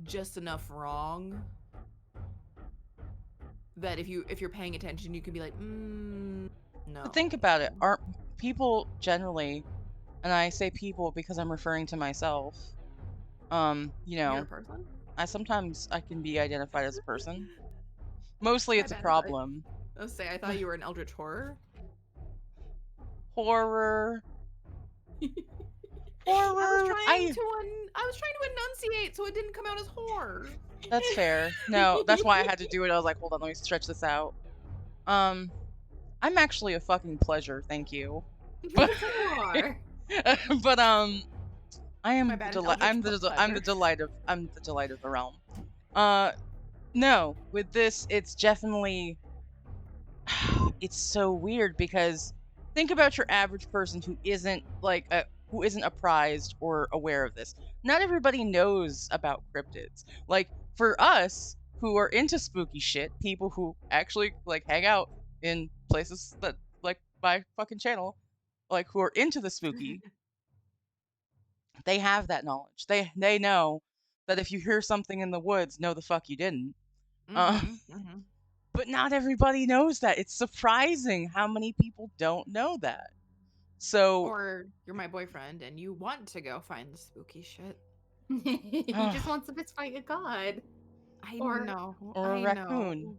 just enough wrong that if you're paying attention, you can be like, no. But think about it. Aren't people generally, and I say people because I'm referring to myself, You're a person? I can be identified as a person. Mostly it's a problem. I thought you were an eldritch horror. Horror. I was trying to enunciate so it didn't come out as horror. That's fair. No, that's why I had to do it. I was like, hold on, let me stretch this out. I'm actually a fucking pleasure, thank you. But, but I am I'm the delight of the realm. No, with this it's definitely it's so weird because think about your average person who isn't apprised or aware of this. Not everybody knows about cryptids. Like for us who are into spooky shit, people who actually like hang out in places that like my fucking channel, like who are into the spooky, they have that knowledge. They know that if you hear something in the woods, no the fuck you didn't. Uh, but not everybody knows that. It's surprising how many people don't know that. So, Or you're my boyfriend and you want to go find the spooky shit. He just wants to fist fight a god. I Or- know. or a I raccoon. know.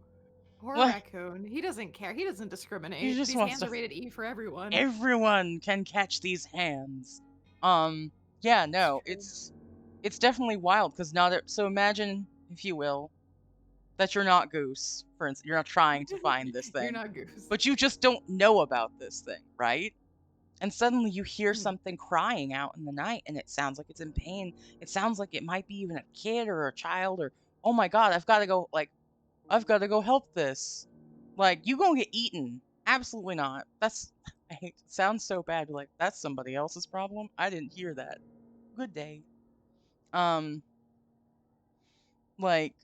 Or a What? raccoon. He doesn't care. He doesn't discriminate. just These wants hands to are rated E for everyone. Everyone can catch these hands. Yeah, no, it's definitely wild because so imagine, if you will, that you're not Goose, for instance, you're not trying to find this You're thing, not Goose. but you just don't know about this thing, right? And suddenly you hear Mm. something crying out in the night and it sounds like it's in pain. It sounds like it might be even a kid or a child or, oh my God, I've got to go help this. Like, you gonna get eaten. Absolutely not. I hate, it sounds so bad. Like, that's somebody else's problem. I didn't hear that. Good day. Um, like,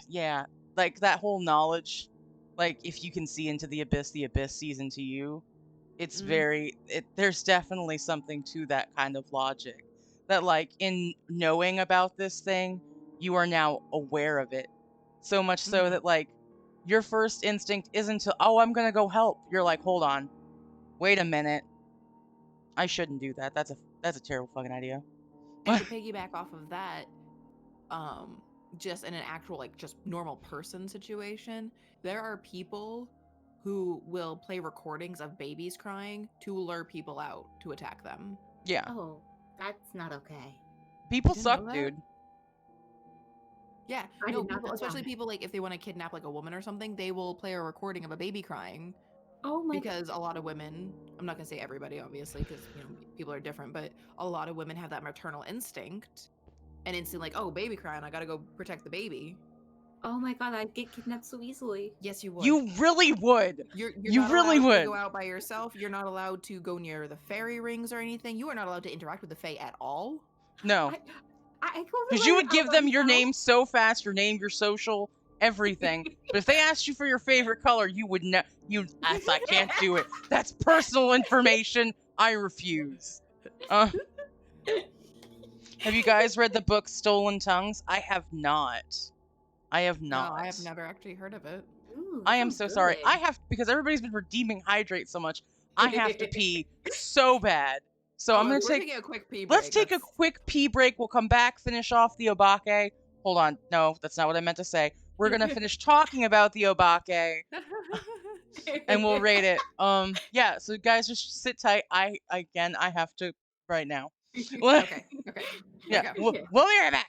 yeah. Like, that whole knowledge, like, if you can see into the abyss sees into you. It's there's definitely something to that kind of logic. That, like, in knowing about this thing, you are now aware of it. So much so that, like, your first instinct isn't to, oh, I'm gonna go help. You're like, hold on. Wait a minute. I shouldn't do that. That's a terrible fucking idea. And to piggyback off of that, just in an actual, like, just normal person situation, there are people who will play recordings of babies crying to lure people out to attack them. Yeah. Oh, that's not okay. People didn't know suck, that? dude. Yeah, I no, did not people, know especially that. people, like, if they want to kidnap, like, a woman or something, they will play a recording of a baby crying. Oh my Because a lot of women, I'm not gonna say everybody, obviously, because, you know, people are different, but a lot of women have that maternal instinct and instinct, like, oh, baby crying, I gotta go protect the baby. Oh my god, I'd get kidnapped so easily. Yes, you would. You really would. You're You not really allowed would. to go out by yourself. You're not allowed to go near the fairy rings or anything. You are not allowed to interact with the fae at all. No. I told Because you would give them your name so fast, your name, your social, everything. But if they asked you for your favorite color, you would know. I can't do it. That's personal information. I refuse. Have you guys read the book Stolen Tongues? I have not. I have not. No, I have never actually heard of it. Ooh, I am so sorry. Because everybody's been redeeming hydrate so much. I have to pee so bad. So I'm gonna we're taking a quick pee break. Let's take a quick pee break. We'll come back, finish off the obake. Hold on. No, that's not what I meant to say. We're gonna finish talking about the obake and we'll rate it. Yeah, so guys, just sit tight. I have to right now. Okay. Yeah, Okay. we'll be right back.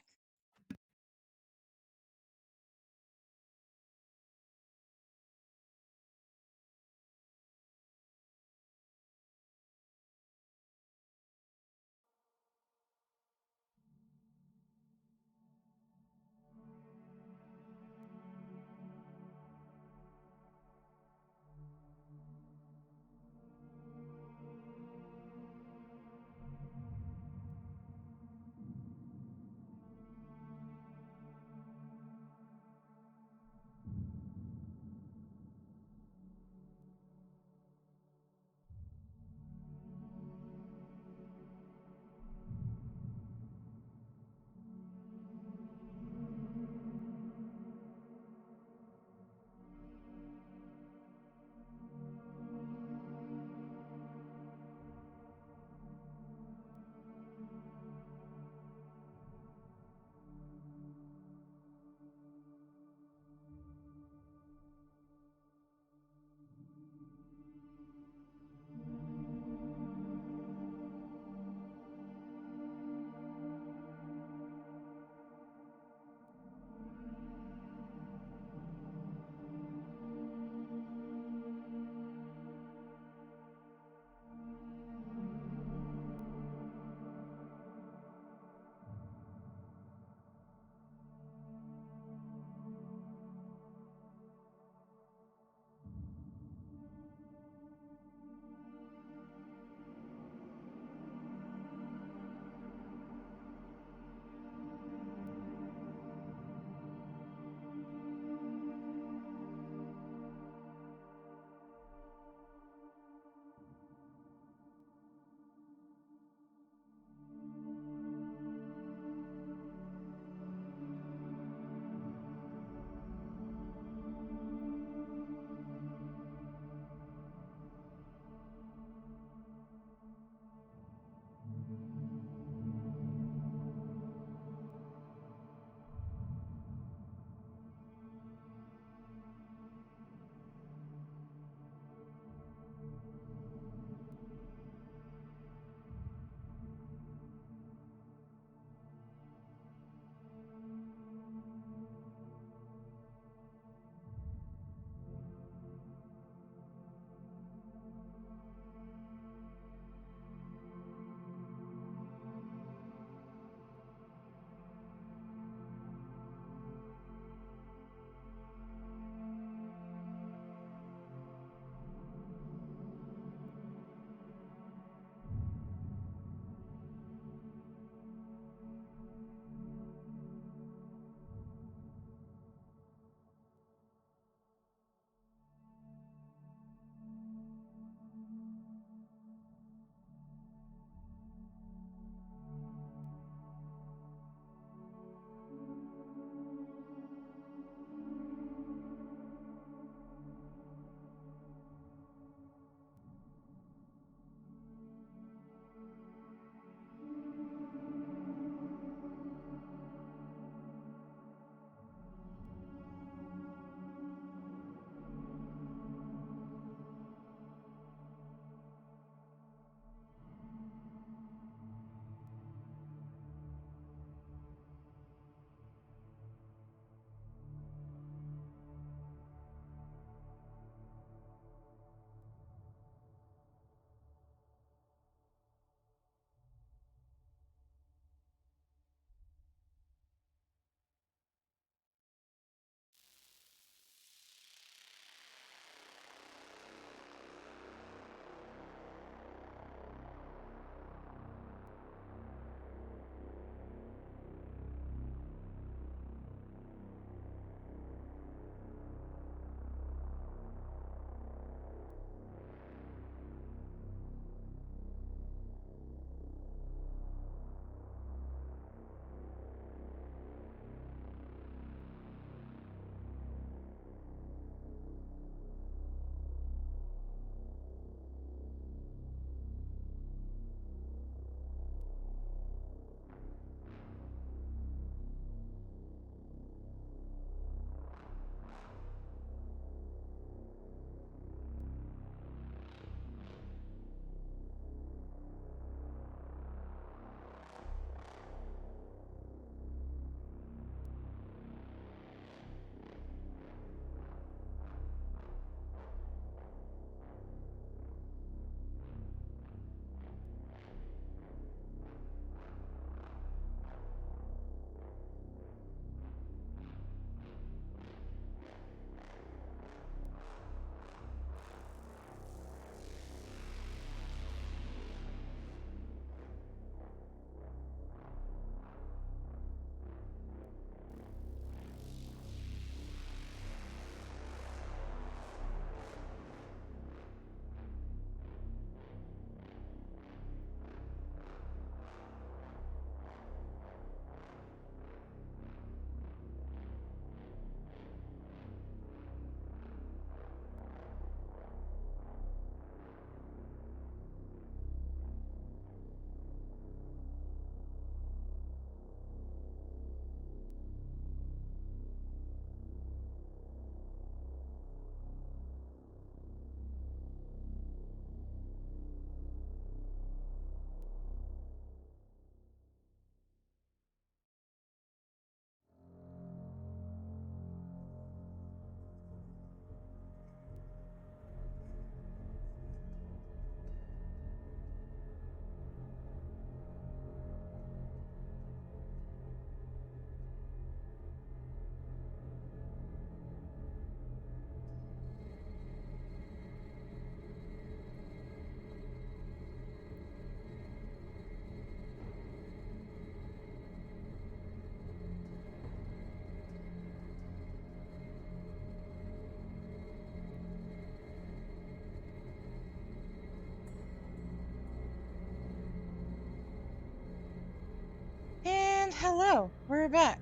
Hello, we're back.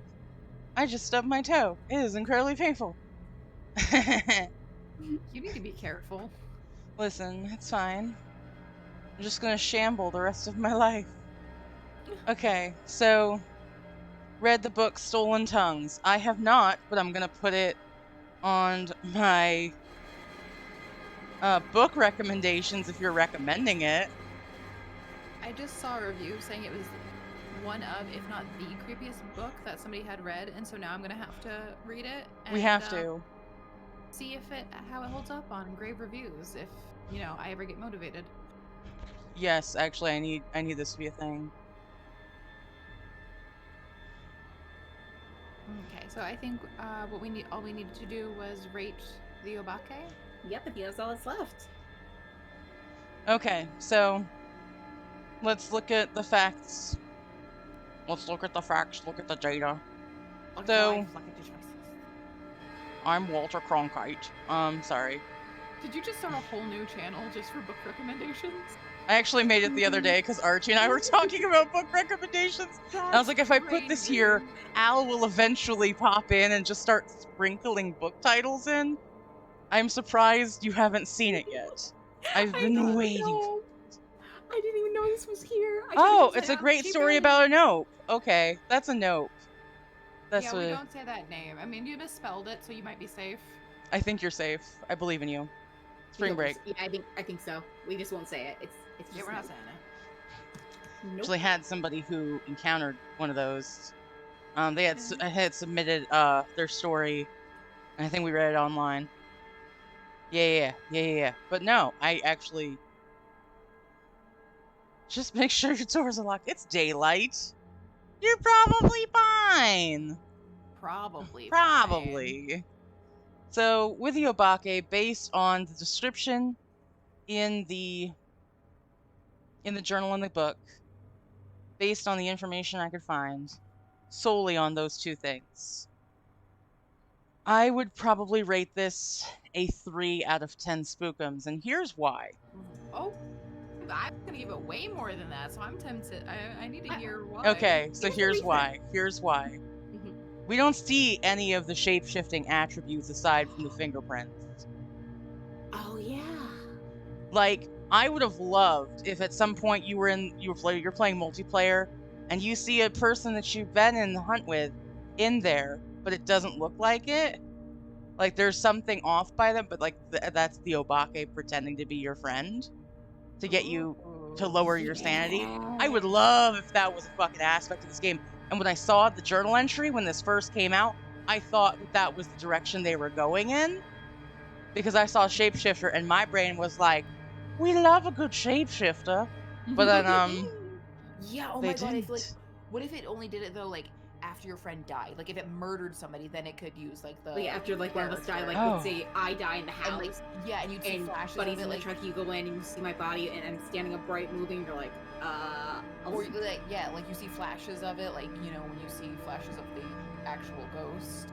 I just stubbed my toe. It is incredibly painful. You need to be careful. Listen, it's fine. I'm just gonna shamble the rest of my life. Okay, so read the book Stolen Tongues. I have not, but I'm gonna put it on my book recommendations if you're recommending it. I just saw a review saying it was one of, if not the creepiest book that somebody had read, and so now I'm gonna have to read it. And, We have to. see if how it holds up on Grave Reviews. If I ever get motivated. Yes, actually, I need this to be a thing. Okay, so I think all we needed to do was rate the Obake. Yep, I think that's all that's left. Okay, so let's look at the facts. Let's look at the facts, look at the data. So, I'm Walter Cronkite. Sorry. Did you just start a whole new channel just for book recommendations? I actually made it the other day because Archie and I were talking about book recommendations. And I was like, if I put this here, Al will eventually pop in and just start sprinkling book titles in. I'm surprised you haven't seen it yet. I've been waiting. I didn't even know this was here. Oh, it's a great story about a nope. Okay, that's a nope. Yeah, we don't say that name. I mean, you misspelled it, so you might be safe. I think you're safe. I believe in you. Spring break. Yeah, I think so. We just won't say it. It's just we're not saying it. Nope. Actually had somebody who encountered one of those. They had submitted their story, and I think we read it online. Yeah. But no, I actually just make sure your doors are locked. It's daylight. You're probably fine. Probably. Probably. So, with the Obake, based on the description in the journal in the book, based on the information I could find, solely on those two things, I would probably rate this a 3 out of 10 spookums, and here's why. Oh, I'm gonna give it way more than that, so I'm tempted. I need to hear why. Okay, so here's why. We don't see any of the shape-shifting attributes aside from the fingerprints. Oh yeah. Like, I would have loved if at some point you're playing multiplayer and you see a person that you've been in the hunt with in there, but it doesn't look like it. Like, there's something off by them, but like that's the Obake pretending to be your friend to get you to lower your sanity. I would love if that was a fucking aspect of this game. And when I saw the journal entry when this first came out, I thought that was the direction they were going in, because I saw shapeshifter and my brain was like, we love a good shapeshifter. But then yeah, oh they my god, I didn't. feel like, what if it only did it though, like after your friend died? Like if it murdered somebody, then it could use like the after like one of us die, like let's say I die in the house, and, like, yeah, and you'd see flashes Buddy's of it, in the like, truck, you go in and you see my body and I'm standing upright moving, you're like, or like like you see flashes of it, like when you see flashes of the actual ghost.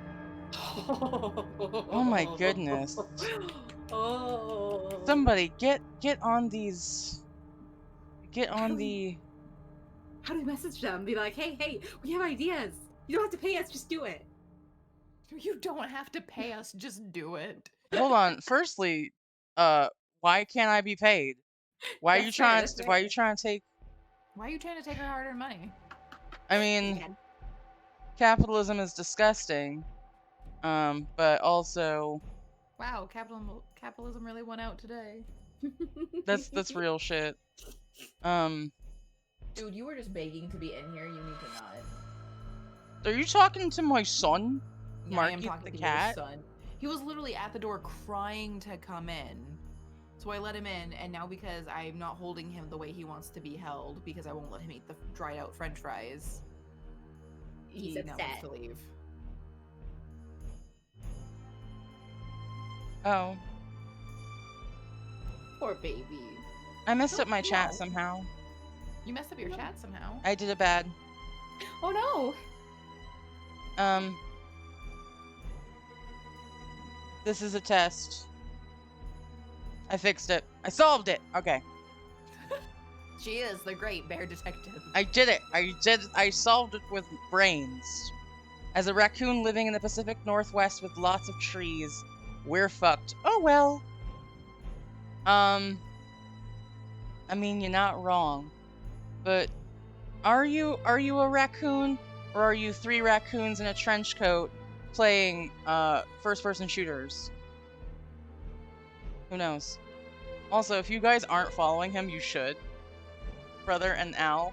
Oh my goodness. Oh. Somebody get on these. Get on the. How do we message them? Be like, hey, we have ideas. You don't have to pay us, just do it. You don't have to pay us, just do it. Hold on. Firstly, why can't I be paid? Why are you trying to take? Why are you trying to take our hard-earned money? I mean, capitalism is disgusting. But also. Wow, capitalism really won out today. That's real shit. Dude, you were just begging to be in here. You need to not. Are you talking to my son? Yeah, Marky I am talking the to cat? your son. He was literally at the door crying to come in. So I let him in, and now because I'm not holding him the way he wants to be held, because I won't let him eat the dried out french fries, He's now upset. wants to leave. Oh. Poor baby. I messed up my chat somehow. You messed up your chat somehow. I did it bad. Oh no. This is a test. I fixed it. I solved it. Okay. She is the great bear detective. I did it. I solved it with brains. As a raccoon living in the Pacific Northwest with lots of trees, we're fucked. Oh well. I mean, you're not wrong. But are you a raccoon, or are you 3 raccoons in a trench coat playing first-person shooters? Who knows? Also, if you guys aren't following him, you should. Brother and Al.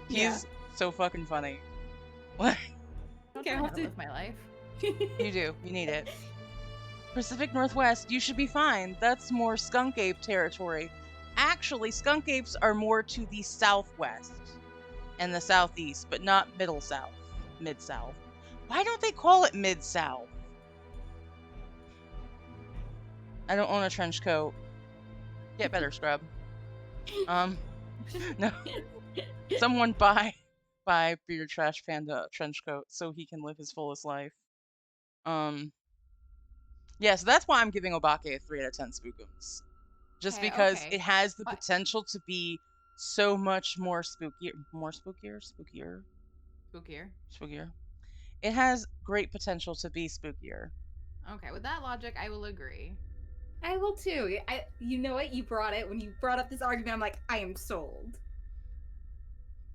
He's so fucking funny. What? Okay, I want to live my life. You do. You need it. Pacific Northwest, you should be fine. That's more skunk ape territory. Actually, skunk apes are more to the southwest and the southeast, but not middle south, mid-south. Why don't they call it mid-south? I don't own a trench coat. Get better, scrub. No. Someone buy Beard Trash Panda a trench coat so he can live his fullest life. Yeah, so that's why I'm giving Obake a 3 out of 10 spookums. Just because it has the potential to be so much more spookier. Spookier. It has great potential to be spookier. Okay, with that logic, I will agree. I will too. You know what? You brought it. When you brought up this argument, I'm like, I am sold.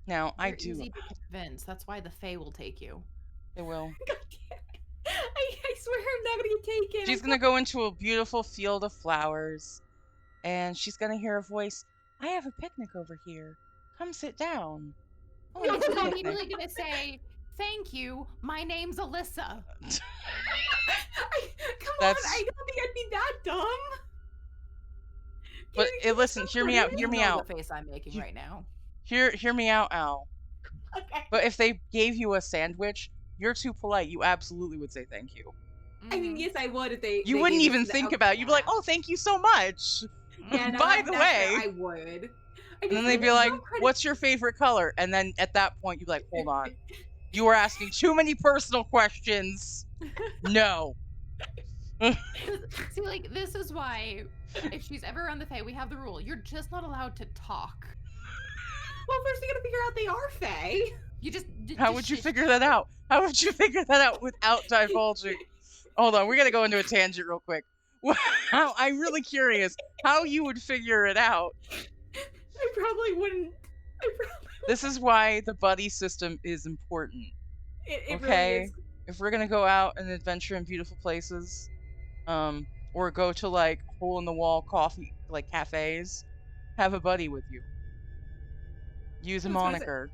Now, You're easy to convince. That's why the Fae will take you. They will. God damn it. I swear I'm not gonna get taken. She's gonna go into a beautiful field of flowers, and she's gonna hear a voice. I have a picnic over here. Come sit down. Oh, no, she's immediately gonna say, "Thank you. My name's Alyssa." Come on, I don't think I'd be that dumb. But listen, hear me out. Hear me out. The face I'm making right now. Hear me out, Al. Okay. But if they gave you a sandwich, you're too polite. You absolutely would say thank you. I mean, yes, I would if they. You wouldn't even think about it. You'd be like, "Oh, thank you so much." Yeah, no, by the way, I would. And then they'd be like, "What's your favorite color?" And then at that point, you'd be like, "Hold on, you are asking too many personal questions." No. See, like, this is why, if she's ever on the Fae, we have the rule: you're just not allowed to talk. Well, first we gotta figure out they are Fae. You just. How would you figure that out? How would you figure that out without divulging? Hold on, we're gonna go into a tangent real quick. I'm really curious how you would figure it out. I probably wouldn't. This is why the buddy system is important. It okay? Really is. If we're gonna go out and adventure in beautiful places, or go to like hole-in-the-wall coffee, like cafes, have a buddy with you. Use a moniker.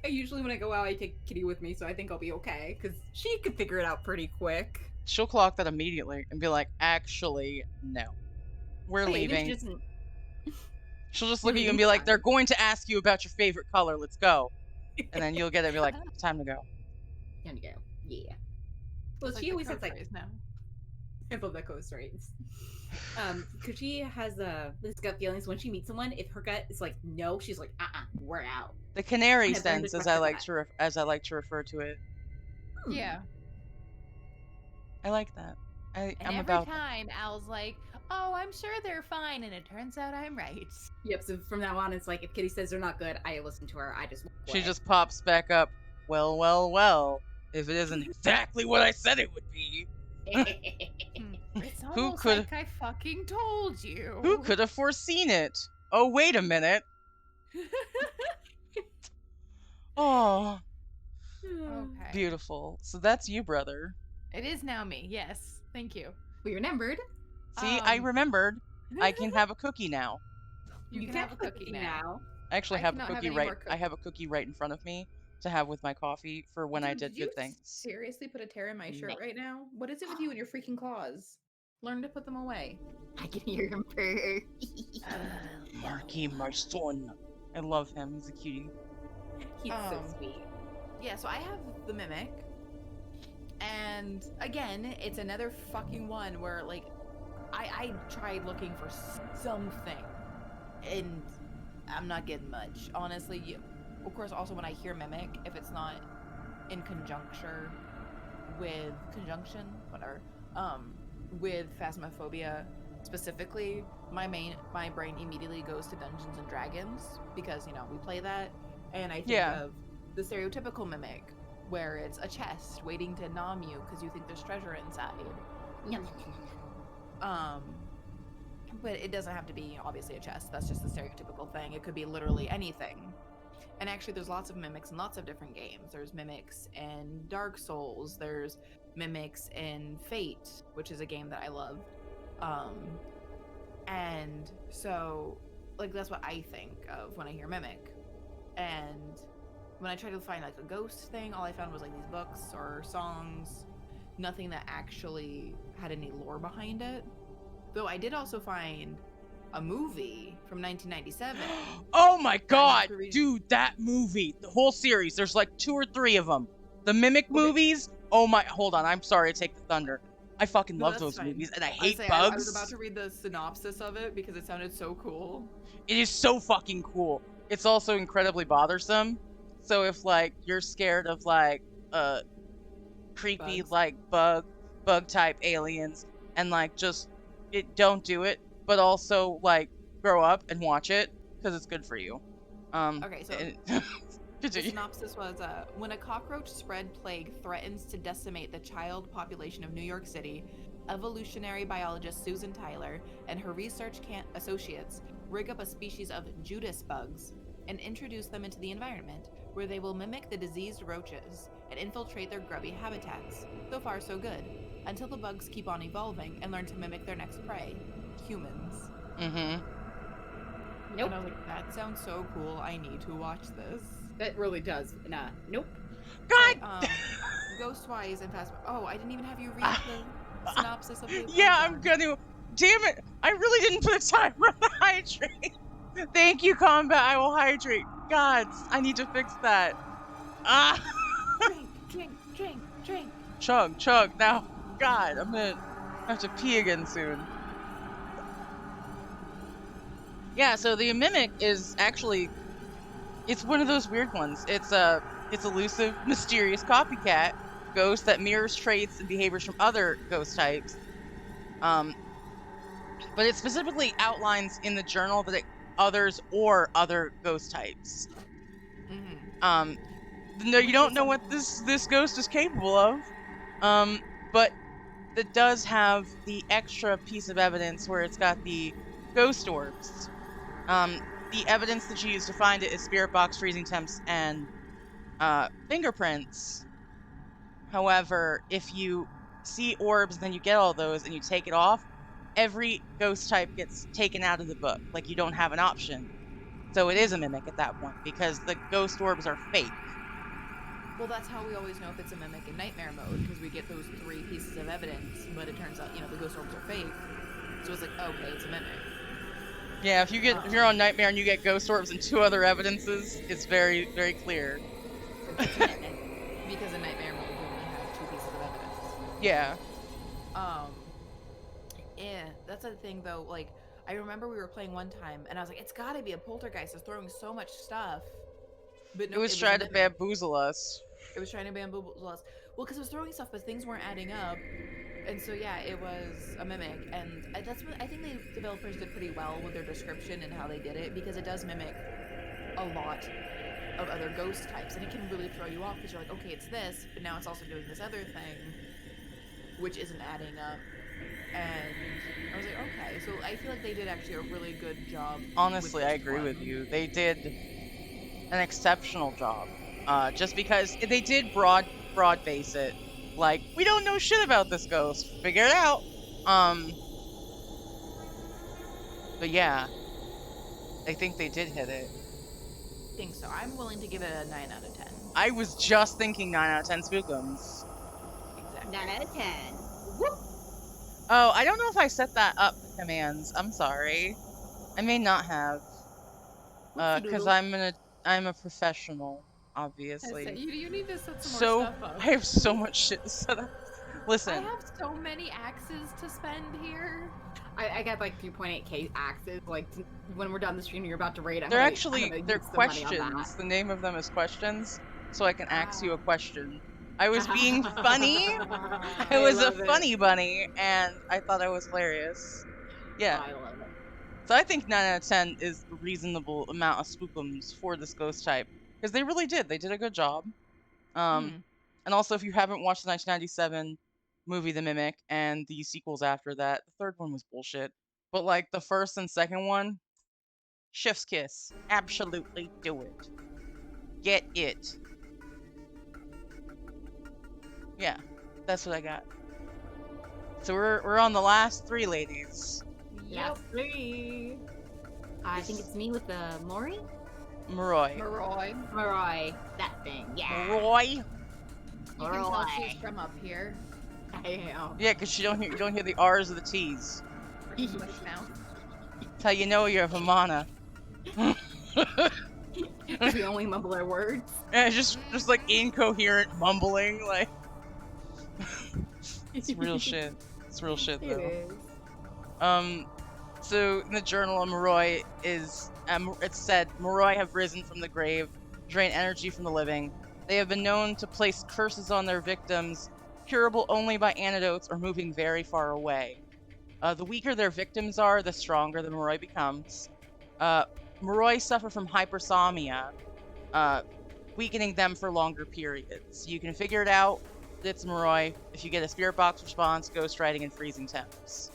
Usually when I go out, I take Kitty with me, so I think I'll be okay, because she could figure it out pretty quick. She'll clock that immediately and be like, actually, no. We're leaving. She'll just look at you and be like, they're going to ask you about your favorite color, let's go. And then you'll get it and be like, time to go. Time to go. Yeah. Well, she always says like, now. I love that code phrase. Because she has this gut feelings when she meets someone. If her gut is like no, she's like, we're out. The canary sense, as I like to refer to it. Yeah. I like that. I'm every about time Al's like, "Oh, I'm sure they're fine," and it turns out I'm right. Yep. So from now on, it's like if Kitty says they're not good, I listen to her. I just she just pops back up. Well. If it isn't exactly what I said it would be. It's almost like I fucking told you. Who could have foreseen it? Oh, wait a minute. Oh. Okay. Beautiful. So that's you, brother. It is now me. Yes. Thank you. We remembered. See, I remembered. I can have a cookie now. You can have a cookie now. I actually have a cookie right. I have a cookie right in front of me to have with my coffee for when I did good things. Seriously, put a tear in my shirt right now? What is it with you and your freaking claws? Learn to put them away. I can hear him purr. Marky, my son. I love him. He's a cutie. He's so sweet. Yeah, so I have the Mimic. And again, it's another fucking one where, like, I tried looking for something. And I'm not getting much. Honestly, of course, also when I hear Mimic, if it's not in conjunction with Phasmophobia specifically, my brain immediately goes to Dungeons and Dragons because, you know, we play that, and I think Yeah. of the stereotypical mimic where it's a chest waiting to nom you because you think there's treasure inside. Yum. But it doesn't have to be obviously a chest. That's just the stereotypical thing. It could be literally anything. And actually, there's lots of mimics in lots of different games. There's mimics in Dark Souls. There's mimics in Fate, which is a game that I love. And so, like, that's what I think of when I hear mimic. And when I tried to find like a ghost thing, all I found was like these books or songs, nothing that actually had any lore behind it. Though I did also find a movie from 1997. Oh my god, dude, that movie, the whole series, there's like 2 or 3 of them. The Mimic movies, oh my, hold on, I'm sorry to take the thunder. I fucking love those movies, and I hate bugs. I was about to read the synopsis of it because it sounded so cool. It is so fucking cool. It's also incredibly bothersome. So if, like, you're scared of, like, creepy, Bugs. like, bug-type aliens, and, like, just, don't do it, but also, like, grow up and watch it, because it's good for you. Okay, so the continue. synopsis was, when a cockroach spread plague threatens to decimate the child population of New York City, evolutionary biologist Susan Tyler and her research associates rig up a species of Judas bugs and introduce them into the environment, where they will mimic the diseased roaches and infiltrate their grubby habitats. So far, so good. Until the bugs keep on evolving and learn to mimic their next prey, humans. Mm-hmm. Nope. And I was like, that sounds so cool. I need to watch this. That really does. Nah. Nope. God! Ghost-wise and fast. Oh, I didn't even have you read the synopsis of the. Yeah, I'm gonna. Damn it! I really didn't put a timer on the hydrate. Thank you, combat. I will hydrate. God, I need to fix that. Drink. Chug. Now, God, I'm gonna have to pee again soon. Yeah, so the Mimic is actually, it's one of those weird ones. It's elusive, mysterious copycat ghost that mirrors traits and behaviors from other ghost types. But it specifically outlines in the journal that others or other ghost types. Mm-hmm. No, you don't know what this ghost is capable of. But it does have the extra piece of evidence where it's got the ghost orbs. The evidence that you use to find it is spirit box, freezing temps, and fingerprints. However, if you see orbs, then you get all those, and you take it off, every ghost type gets taken out of the book. Like, you don't have an option. So it is a mimic at that point, because the ghost orbs are fake. Well, that's how we always know if it's a mimic in nightmare mode, because we get those 3 pieces of evidence, but it turns out, the ghost orbs are fake. So it's like, okay, it's a mimic. Yeah, if you're on nightmare and you get ghost orbs and 2 other evidences, it's very, very clear. Because in nightmare mode, you only have 2 pieces of evidence. Yeah. Yeah, that's the thing though. Like, I remember we were playing one time, and I was like, "It's got to be a poltergeist. It's throwing so much stuff." But no, It was trying to bamboozle us. It was trying to bamboozle us. Well, because it was throwing stuff, but things weren't adding up. And so yeah, it was a mimic, and that's what I think the developers did pretty well with their description and how they did it, because it does mimic a lot of other ghost types, and it can really throw you off because you're like, okay, it's this, but now it's also doing this other thing, which isn't adding up. And I was like, okay, so I feel like they did actually a really good job. Honestly, I agree with you. They did an exceptional job. Just because they did broad base it. Like, we don't know shit about this ghost. Figure it out. But yeah, I think they did hit it. I think so. I'm willing to give it a 9 out of 10. I was just thinking 9 out of 10 spookums. Exactly. 9 out of 10. Whoop. Oh, I don't know if I set that up commands. I'm sorry. I may not have. Because I'm a professional, obviously. You need to set some So, more stuff up. I have so much shit to set up. Listen. I have so many axes to spend here. I got like 2.8k axes. Like, when we're done the stream, you're about to raid. They're questions. The name of them is questions, so I can ask you a question. I was being funny. I was a funny bunny, and I thought I was hilarious. Yeah. I love it. So I think 9 out of 10 is a reasonable amount of spookums for this ghost type. Because they really did. They did a good job. Mhm. And also, if you haven't watched the 1997 movie The Mimic and the sequels after that, the third one was bullshit. But like the first and second one, chef's kiss. Absolutely do it. Get it. Yeah, that's what I got. So we're on the last three, ladies. Last three. I think it's me with the Mori? Maroi. Moroi. That thing. Yeah. Maroi. You can tell she's from up here. I am. Yeah, because you don't hear the R's or the T's. Mush mouth. That's how you know you're a Vimana. We only mumble our words. Yeah, just like incoherent mumbling, like it's real shit. It's real shit though. It is. So in the journal of Moroi is it's said Moroi have risen from the grave, drain energy from the living. They have been known to place curses on their victims, curable only by antidotes or moving very far away. The weaker their victims are, the stronger the Moroi becomes. Moroi suffer from hypersomnia, weakening them for longer periods. You can figure it out. It's Moroi if you get a spirit box response, ghostwriting, and freezing temps.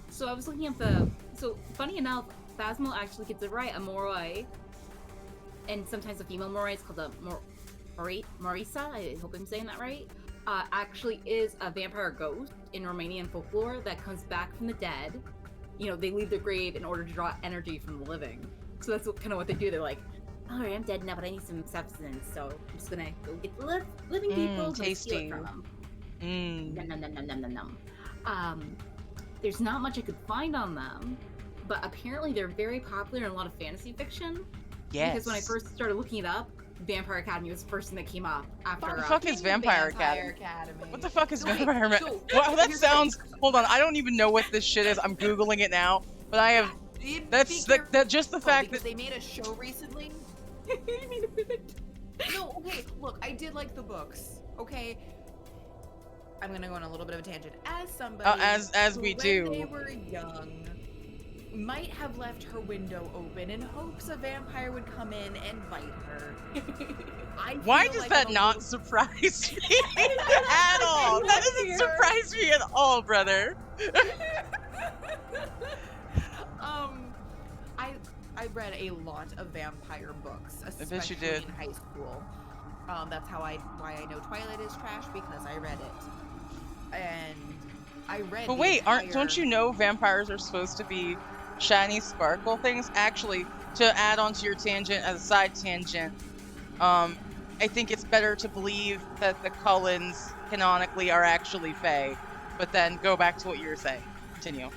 So I was looking at the. So funny enough, Phasmo actually gets it right. A Moroi, and sometimes a female Moroi is called a Marisa. I hope I'm saying that right. Actually, is a vampire ghost in Romanian folklore that comes back from the dead. You know, they leave their grave in order to draw energy from the living. So that's kind of what they do. They're like, all right, I'm dead now, but I need some substance, so I'm just gonna go get the living people and steal tasty. it from them. Mmm. Nom, nom, nom, nom, nom, nom, nom. There's not much I could find on them, but apparently they're very popular in a lot of fantasy fiction. Yes. Because when I first started looking it up, Vampire Academy was the first thing that came up after. What the fuck is Vampire Academy? What the fuck is Vampire Academy? Wow, that sounds. Hold on, I don't even know what this shit is. I'm googling it now, but I have. That's that just the fact that they made a show recently. No, okay, look, I did like the books. Okay, I'm gonna go on a little bit of a tangent. As somebody, as who, we when do. they were young, might have left her window open in hopes a vampire would come in and bite her. Why does that not surprise me at all? That doesn't surprise me at all, brother. I read a lot of vampire books, especially I bet you did. in high school. That's why I know Twilight is trash, because I read it. And I read. But wait, don't you know vampires are supposed to be shiny sparkle things? Actually, to add on to your tangent as a side tangent, I think it's better to believe that the Cullens canonically are actually fae, but then go back to what you were saying. Continue.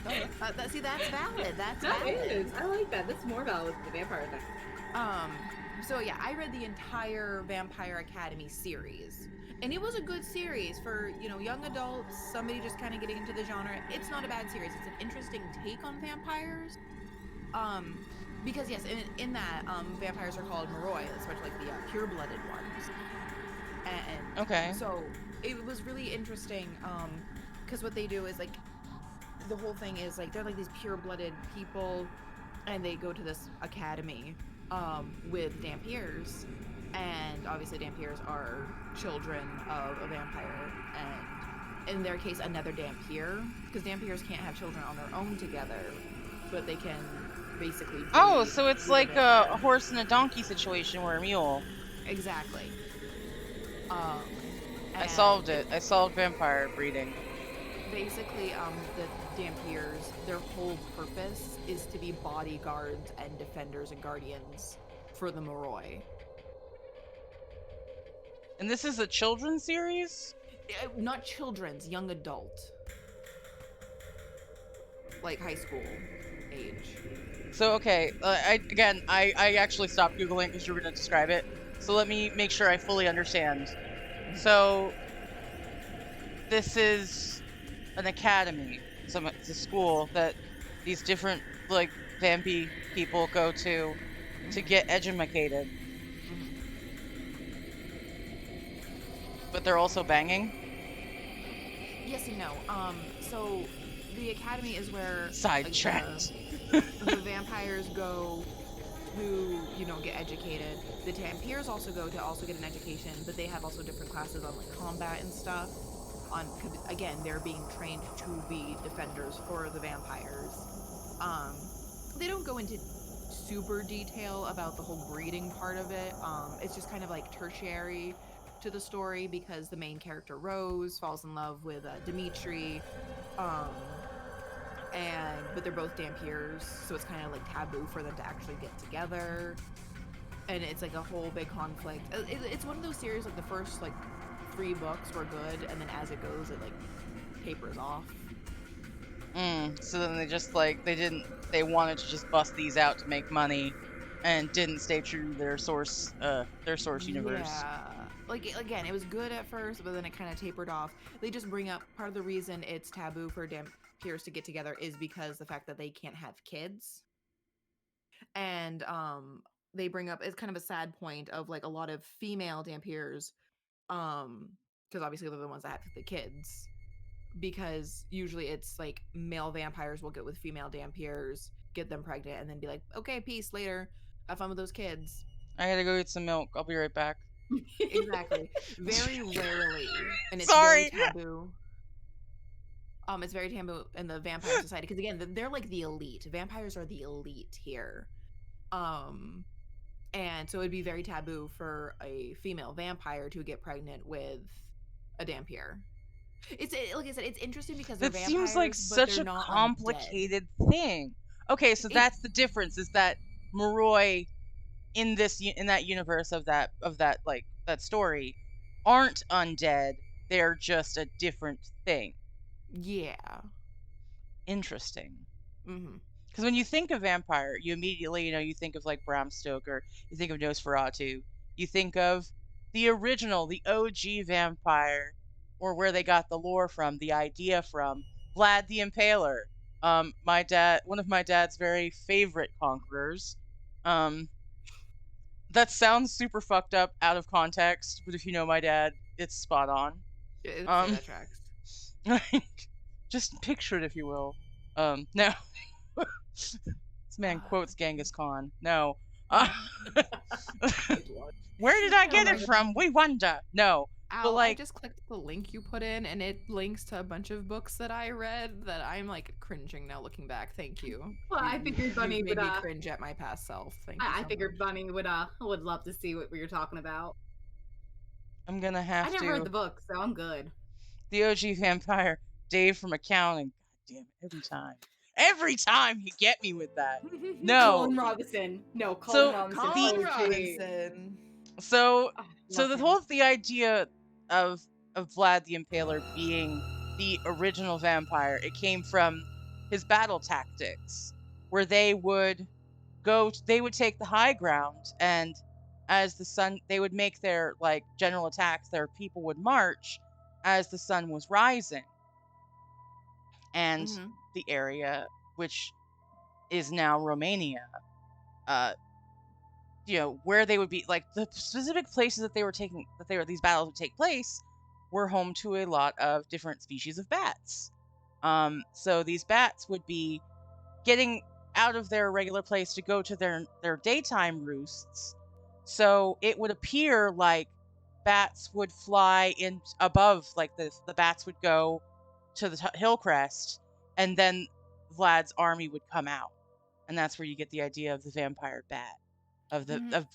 See, that's valid. That's That valid. is. I like that. That's more about the vampire thing. So yeah, I read the entire Vampire Academy series, and it was a good series for, you know, young adults, somebody just kind of getting into the genre. It's not a bad series. It's an interesting take on vampires. Because yes, in that, vampires are called Moroi, especially like the pure-blooded ones. And Okay. so it was really interesting, because what they do is like, the whole thing is like they're like these pure-blooded people, and they go to this academy with Dampiers, and obviously Dampiers are children of a vampire, and in their case another Dampier, because Dampiers can't have children on their own together, but they can basically breed So it's with like a vampire. horse and a donkey situation, or a mule. Exactly. I And solved it. I solved vampire breeding. Basically, the Dampiers, their whole purpose is to be bodyguards and defenders and guardians for the Moroi. And this is a children's series? Not children's, young adult. Like high school age. So, okay, I actually stopped Googling because you were going to describe it. So let me make sure I fully understand. So, this is an academy. So it's a school that these different, like, vampy people go to get edumacated. But they're also banging? Yes and no. So the academy is where Sidetracked. the vampires go to, get educated. The Tampiers also go to also get an education, but they have also different classes on like combat and stuff. Again, they're being trained to be defenders for the vampires. They don't go into super detail about the whole breeding part of it. It's just kind of like tertiary to the story because the main character Rose falls in love with Dimitri, but they're both Dampiers, so it's kind of like taboo for them to actually get together, and it's like a whole big conflict. It's one of those series like the first like 3 books were good, and then as it goes, it like tapers off. So then they just like they wanted to just bust these out to make money, and didn't stay true to their source universe. Yeah, like again, it was good at first, but then it kind of tapered off. They just bring up part of the reason it's taboo for Dampiers to get together is because the fact that they can't have kids, and they bring up, it's kind of a sad point of like a lot of female Dampiers, because obviously they're the ones that have the kids, because usually it's like male vampires will get with female Dampiers, get them pregnant, and then be like, okay, peace, later, have fun with those kids. I gotta go get some milk. I'll be right back. Exactly. Very rarely, and it's Sorry. very taboo. It's very taboo in the vampire society because again, they're like the elite. Vampires are the elite here, and so it'd be very taboo for a female vampire to get pregnant with a Dampier. It's like I said, it's interesting because they're That vampires, seems like but such they're a not complicated thing. Okay, so that's the difference, is that Moroi in that universe of that like that story aren't undead. They're just a different thing. Yeah. Interesting. Mm-hmm. Because when you think of vampire, you immediately, you think of like Bram Stoker, you think of Nosferatu, you think of the original, the OG vampire, or where they got the lore from, the idea from, Vlad the Impaler. One of my dad's very favorite conquerors. That sounds super fucked up out of context, but if you know my dad, it's spot on. That tracks. Just picture it, if you will. No. This man quotes Genghis Khan. No. Where did I get it from? We wonder. No. Ow, I just clicked the link you put in, and it links to a bunch of books that I read that I'm like cringing now looking back. Thank you. Well, I figured Bunny made would me cringe at my past self. Thank you. I figured Bunny would love to see what you're talking about. I'm gonna have to. I never read the book, so I'm good. The OG vampire, Dave from accounting. God damn it, every time you get me with that. No. Colin Robinson. No, Colin Robinson. So the idea of Vlad the Impaler being the original vampire, it came from his battle tactics, where they would take the high ground, and as the sun, they would make their like general attacks, their people would march as the sun was rising. And the area, which is now Romania, where they would be, like the specific places that these battles would take place, were home to a lot of different species of bats. So these bats would be getting out of their regular place to go to their daytime roosts. So it would appear like bats would fly in above, like the bats would go to the hill crest, and then Vlad's army would come out, and that's where you get the idea of the vampire bat, of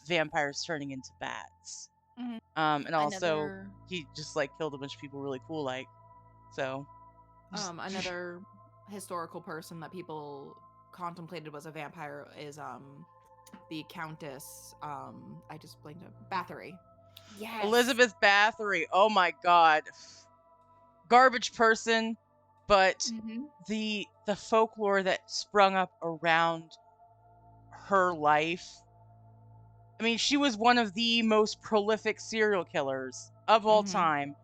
vampires turning into bats. And also he just like killed a bunch of people really cool, like, so. Another historical person that people contemplated was a vampire is the Countess, I just blanked on, Bathory. Yes. Elizabeth Bathory. Oh my god. Garbage person, but the folklore that sprung up around her life. I mean, she was one of the most prolific serial killers of all time,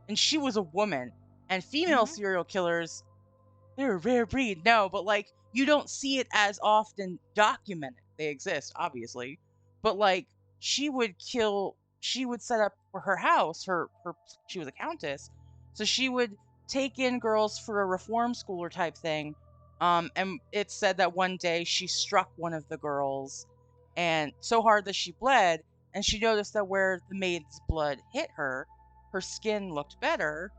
and she was a woman. And female serial killers, they're a rare breed. No, but like, you don't see it as often documented. They exist, obviously, but like, she would set up for her house. She was a countess, so she would take in girls for a reform schooler type thing. And it said that one day she struck one of the girls, and so hard that she bled, and she noticed that where the maid's blood hit her, her skin looked better.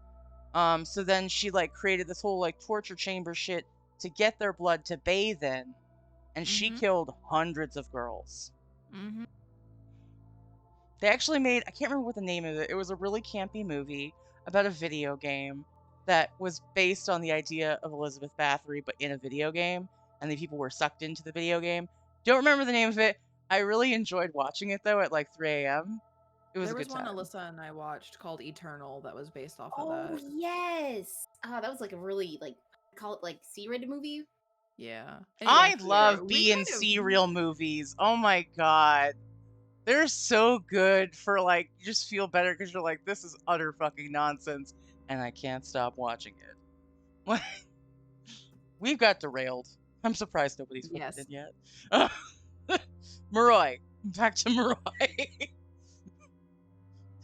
So then she like created this whole like torture chamber shit to get their blood to bathe in, and she killed hundreds of girls. They actually made, I can't remember what the name of it. It was a really campy movie about a video game that was based on the idea of Elizabeth Bathory, but in a video game, and the people were sucked into the video game. Don't remember the name of it. I really enjoyed watching it though at like 3 a.m. It was There a was good one time. Alyssa and I watched called Eternal that was based off of Oh that. yes. That was like a really like call it like C-rated movie. Yeah. I Anyway, love we B and C real movies. Oh my god. They're so good for like, you just feel better because you're like, this is utter fucking nonsense, and I can't stop watching it. We've got derailed. I'm surprised nobody's flipped Yes. it in yet. Moroi. Back to Moroi.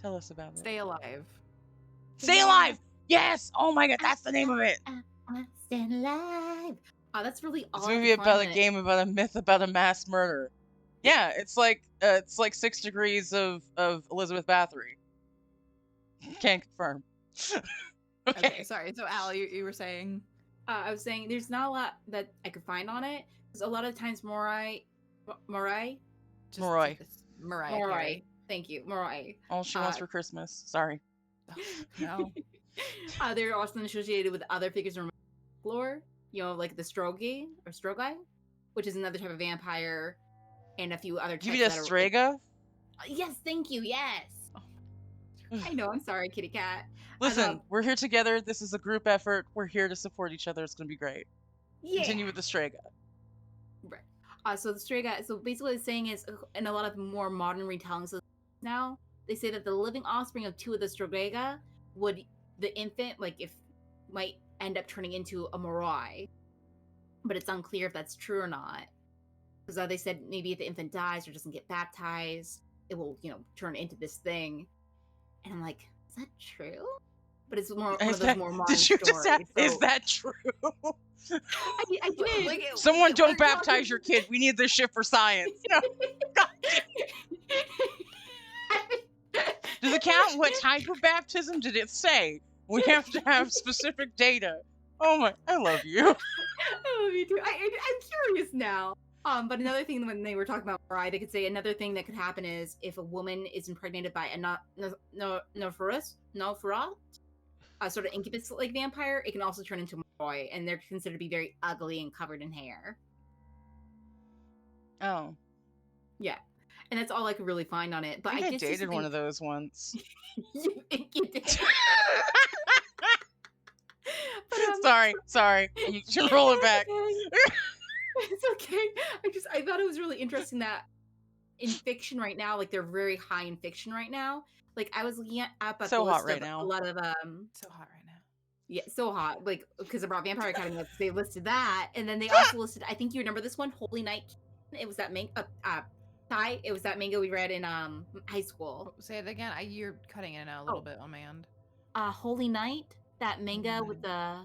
Tell us about it. Stay Alive. Stay Alive! Yes! Oh my god, that's the name of it! Stand alive. Oh, that's really It's all a movie about a game about a myth about a mass murder. Yeah, it's like 6 degrees of Elizabeth Bathory. Can't confirm. Okay, sorry. So Al, you were saying? I was saying there's not a lot that I could find on it. Because a lot of times Moroi. Mariah. Thank you, Moroi. All she wants for Christmas. Sorry. No. They're often associated with other figures from folklore. You know, like the Strogi or Strogai, which is another type of vampire, and a few other types. Give you a Strega? Yes, thank you. Yes. I know. I'm sorry, kitty cat. Listen, we're here together. This is a group effort. We're here to support each other. It's gonna be great. Yeah. Continue with the Strega. Right. So the Strega. So basically, what it's saying is, in a lot of more modern retellings now, they say that the living offspring of two of the Strega would, the infant, like if, might end up turning into a Moroi, but it's unclear if that's true or not. Because they said maybe if the infant dies or doesn't get baptized, it will, turn into this thing. And I'm like, is that true? But it's more one of those more modern stories. Just ask, so... is that true? I did. Like, someone don't baptize your kid. We need this shit for science. Does it count? What type of baptism did it say? We have to have specific data. Oh my, I love you. I love you too. I'm curious now. But another thing when they were talking about Mariah, they could say another thing that could happen is if a woman is impregnated by a Nofurus, sort of incubus-like vampire, it can also turn into a boy, and they're considered to be very ugly and covered in hair. Oh. Yeah. And that's all I could really find on it. But I dated one of those once. You think you did? But, sorry. You should roll it back. It's okay. I thought it was really interesting that in fiction right now, like they're very high in fiction right now. Like I was looking up so hot right now. A lot of so hot right now. Yeah, so hot. Like because about Vampire Academy, they listed that, and then they also listed. I think you remember this one, Holy Night. It was that manga. It was that manga we read in high school. Say it again. You're cutting in and out a little bit on my end. Holy Night, that manga with the.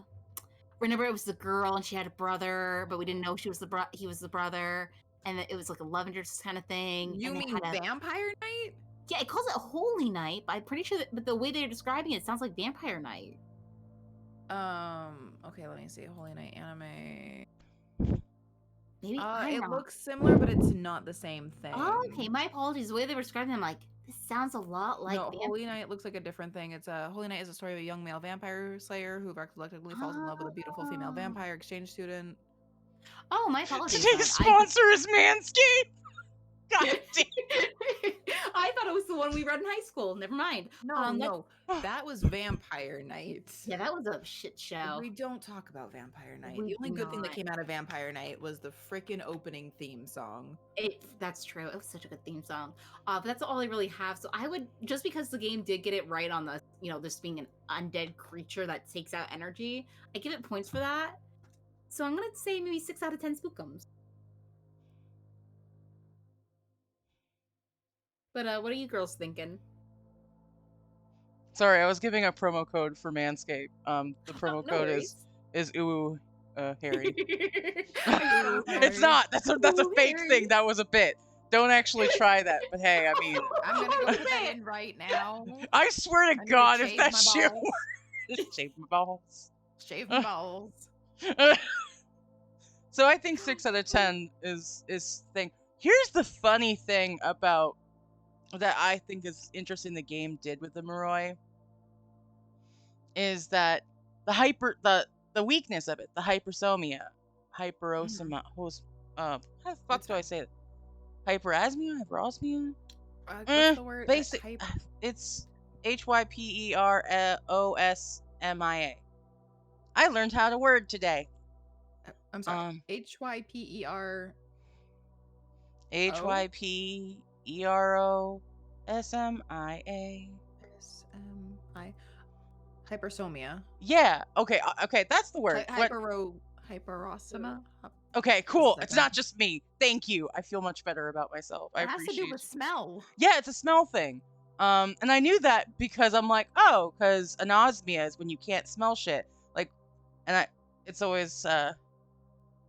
Remember, it was the girl and she had a brother, but we didn't know he was the brother, and it was like a love interest kind of thing. You mean Vampire Night? Yeah, it calls it Holy Night, but I'm pretty sure but the way they're describing it sounds like Vampire Night. Okay, let me see. Holy Night anime. Maybe it looks similar, but it's not the same thing. Oh, okay. My apologies. The way they were describing it, I'm like, this sounds a lot like. No, Holy Night looks like a different thing. It's Holy Night is a story of a young male vampire slayer who reluctantly falls in love with a beautiful female vampire exchange student. Oh, my apologies. Today's sponsor is Manscaped. God damn. I thought it was the one we read in high school. Never mind. No, that was Vampire Night. Yeah, that was a shit show. We don't talk about Vampire Night. The only good thing that came out of Vampire Night was the freaking opening theme song. That's true. It was such a good theme song. But that's all I really have. So I would, just because the game did get it right on the, this being an undead creature that takes out energy, I give it points for that. So I'm gonna say maybe 6 out of 10 spookums. But what are you girls thinking? Sorry, I was giving a promo code for Manscaped. The promo No code worries. is ooh, Harry. So It's Harry. not. That's a Ooh, fake Harry. thing. That was a bit. Don't actually try that. But hey, I mean, I'm gonna go put that in right now. I swear to I need to God, if shave that my shit balls. were shave my balls. Shave my balls. So I think 6 out of 10 is thing. Here's the funny thing about that I think is interesting the game did with the Moroi is that the weakness of it, the hypersomia, hyperosma, how the fuck It's do I fine. say it? Hyperasmia, hyperosmia. What's the word? Basic. It's HYPEROSMIA. I learned how to word today. I'm sorry. HYPER. HYPEROSMIA. SMI. Hypersomia. Yeah. Okay. Okay. That's the word. Hyperosma. Okay. Cool. This It's is not just me. Thank you. I feel much better about myself. I It has to appreciate do with you. smell. Yeah, it's a smell thing. And I knew that because I'm like, oh, because anosmia is when you can't smell shit. Like, it's always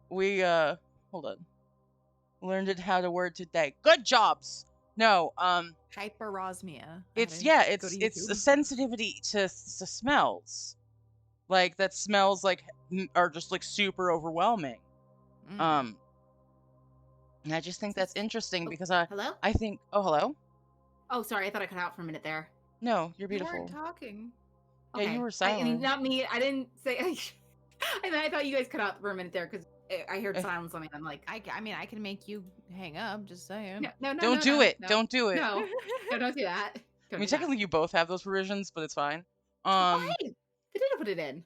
hold on. Learned it how to word today. Good jobs. No, Hyperosmia. it's Go to it's a YouTube. sensitivity to smells. Like that smells like are just like super overwhelming. And I just think that's interesting because Hello? I think hello? Oh, sorry. I thought I cut out for a minute there. No, you're You beautiful. weren't talking. Yeah, you Okay. were I silent. mean, not me. I didn't say. I thought you guys cut out for a minute there because I heard silence on me. I'm like, I mean, I can make you hang up. Just saying. no, Don't do it. no, Don't do it. no, don't do that. I Don't mean, do that. technically you both have those provisions, but it's fine. Oh, hey, they didn't put it in.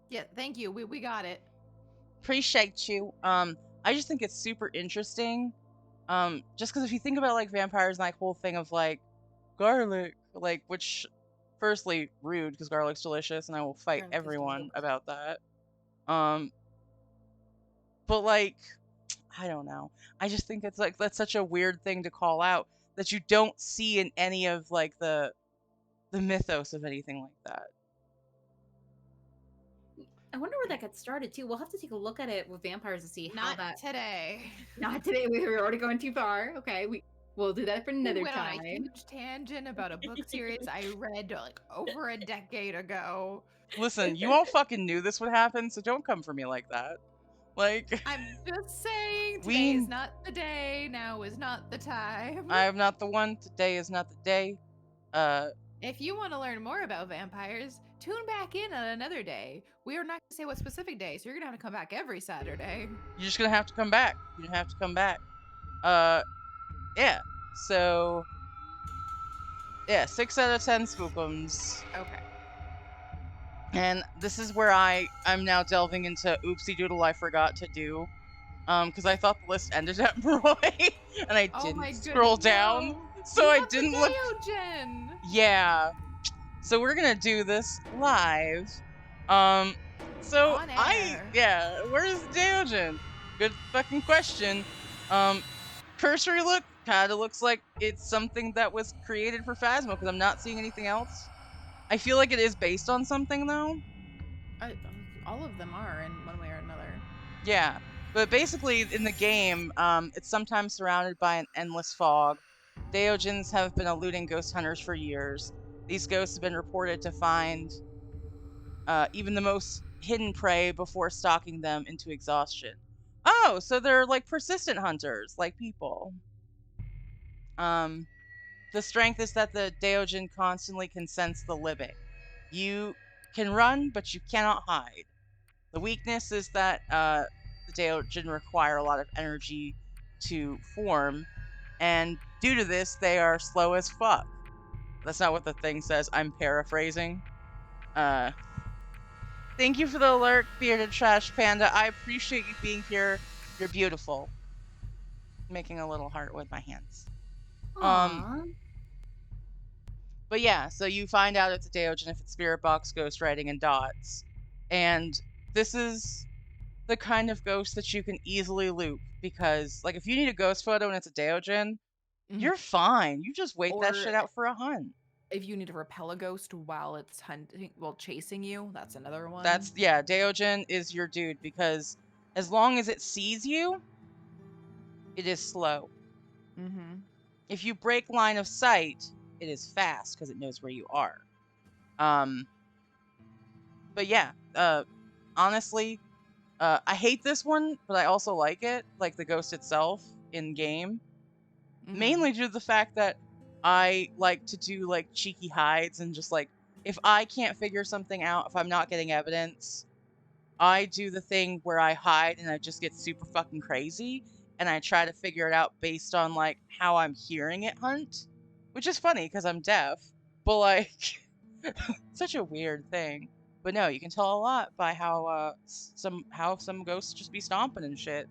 Yeah, thank you. We got it. Appreciate you. I just think it's super interesting. Just because if you think about like vampires and like whole thing of like garlic, like which, firstly, rude because garlic's delicious and I will fight Garlic is everyone delicious. about that. But like, I don't know. I just think it's like that's such a weird thing to call out that you don't see in any of like the mythos of anything like that. I wonder where that got started too. We'll have to take a look at it with vampires to see how Not that. today. Not today. We were already going too far. Okay, we'll do that for another Went time. on a huge tangent about a book series I read like over a decade ago. Listen, you all fucking knew this would happen, so don't come for me like that. Like, I'm just saying, today is not the day. Now is not the time. I am not the one. Today is not the day. If you want to learn more about vampires, tune back in on another day. We are not going to say what specific day, so you're going to have to come back every Saturday. You're just gonna have to come back. You're gonna have to come back. Yeah. So, yeah, 6 out of 10 spookums. Okay. And this is where I'm now delving into oopsie doodle I forgot to do. Because I thought the list ended at Moroi, and I didn't scroll down. No. So You I have didn't the look. Deogen. Yeah. So we're gonna do this live. So On air. where's Deogen? Good fucking question. Cursory look kind of looks like it's something that was created for Phasmo because I'm not seeing anything else. I feel like it is based on something though. All of them are in one way or another. Yeah, but basically in the game, it's sometimes surrounded by an endless fog. Deogens have been eluding ghost hunters for years. These ghosts have been reported to find even the most hidden prey before stalking them into exhaustion. Oh, so they're like persistent hunters, like people. The strength is that the Deogen constantly can sense the living. You can run, but you cannot hide. The weakness is that the Deogen require a lot of energy to form, and due to this, they are slow as fuck. That's not what the thing says. I'm paraphrasing. Thank you for the alert, Bearded Trash Panda. I appreciate you being here. You're beautiful. Making a little heart with my hands. Aww. But yeah, so you find out it's a Deogen if it's Spirit Box, Ghost Writing, and Dots. And this is the kind of ghost that you can easily loop because, like, if you need a ghost photo and it's a Deogen, you're fine. You just wait that shit out for a hunt. if you need to repel a ghost while it's chasing you, that's another one. Deogen is your dude because as long as it sees you, it is slow. Mm-hmm. If you break line of sight, it is fast because it knows where you are. But yeah, honestly, I hate this one, but I also like it, like the ghost itself in game. Mm-hmm. Mainly due to the fact that I like to do like cheeky hides and just like if I can't figure something out, if I'm not getting evidence, I do the thing where I hide and I just get super fucking crazy and I try to figure it out based on like how I'm hearing it hunt, which is funny because I'm deaf, but like such a weird thing. But no, you can tell a lot by how some ghosts just be stomping and shit.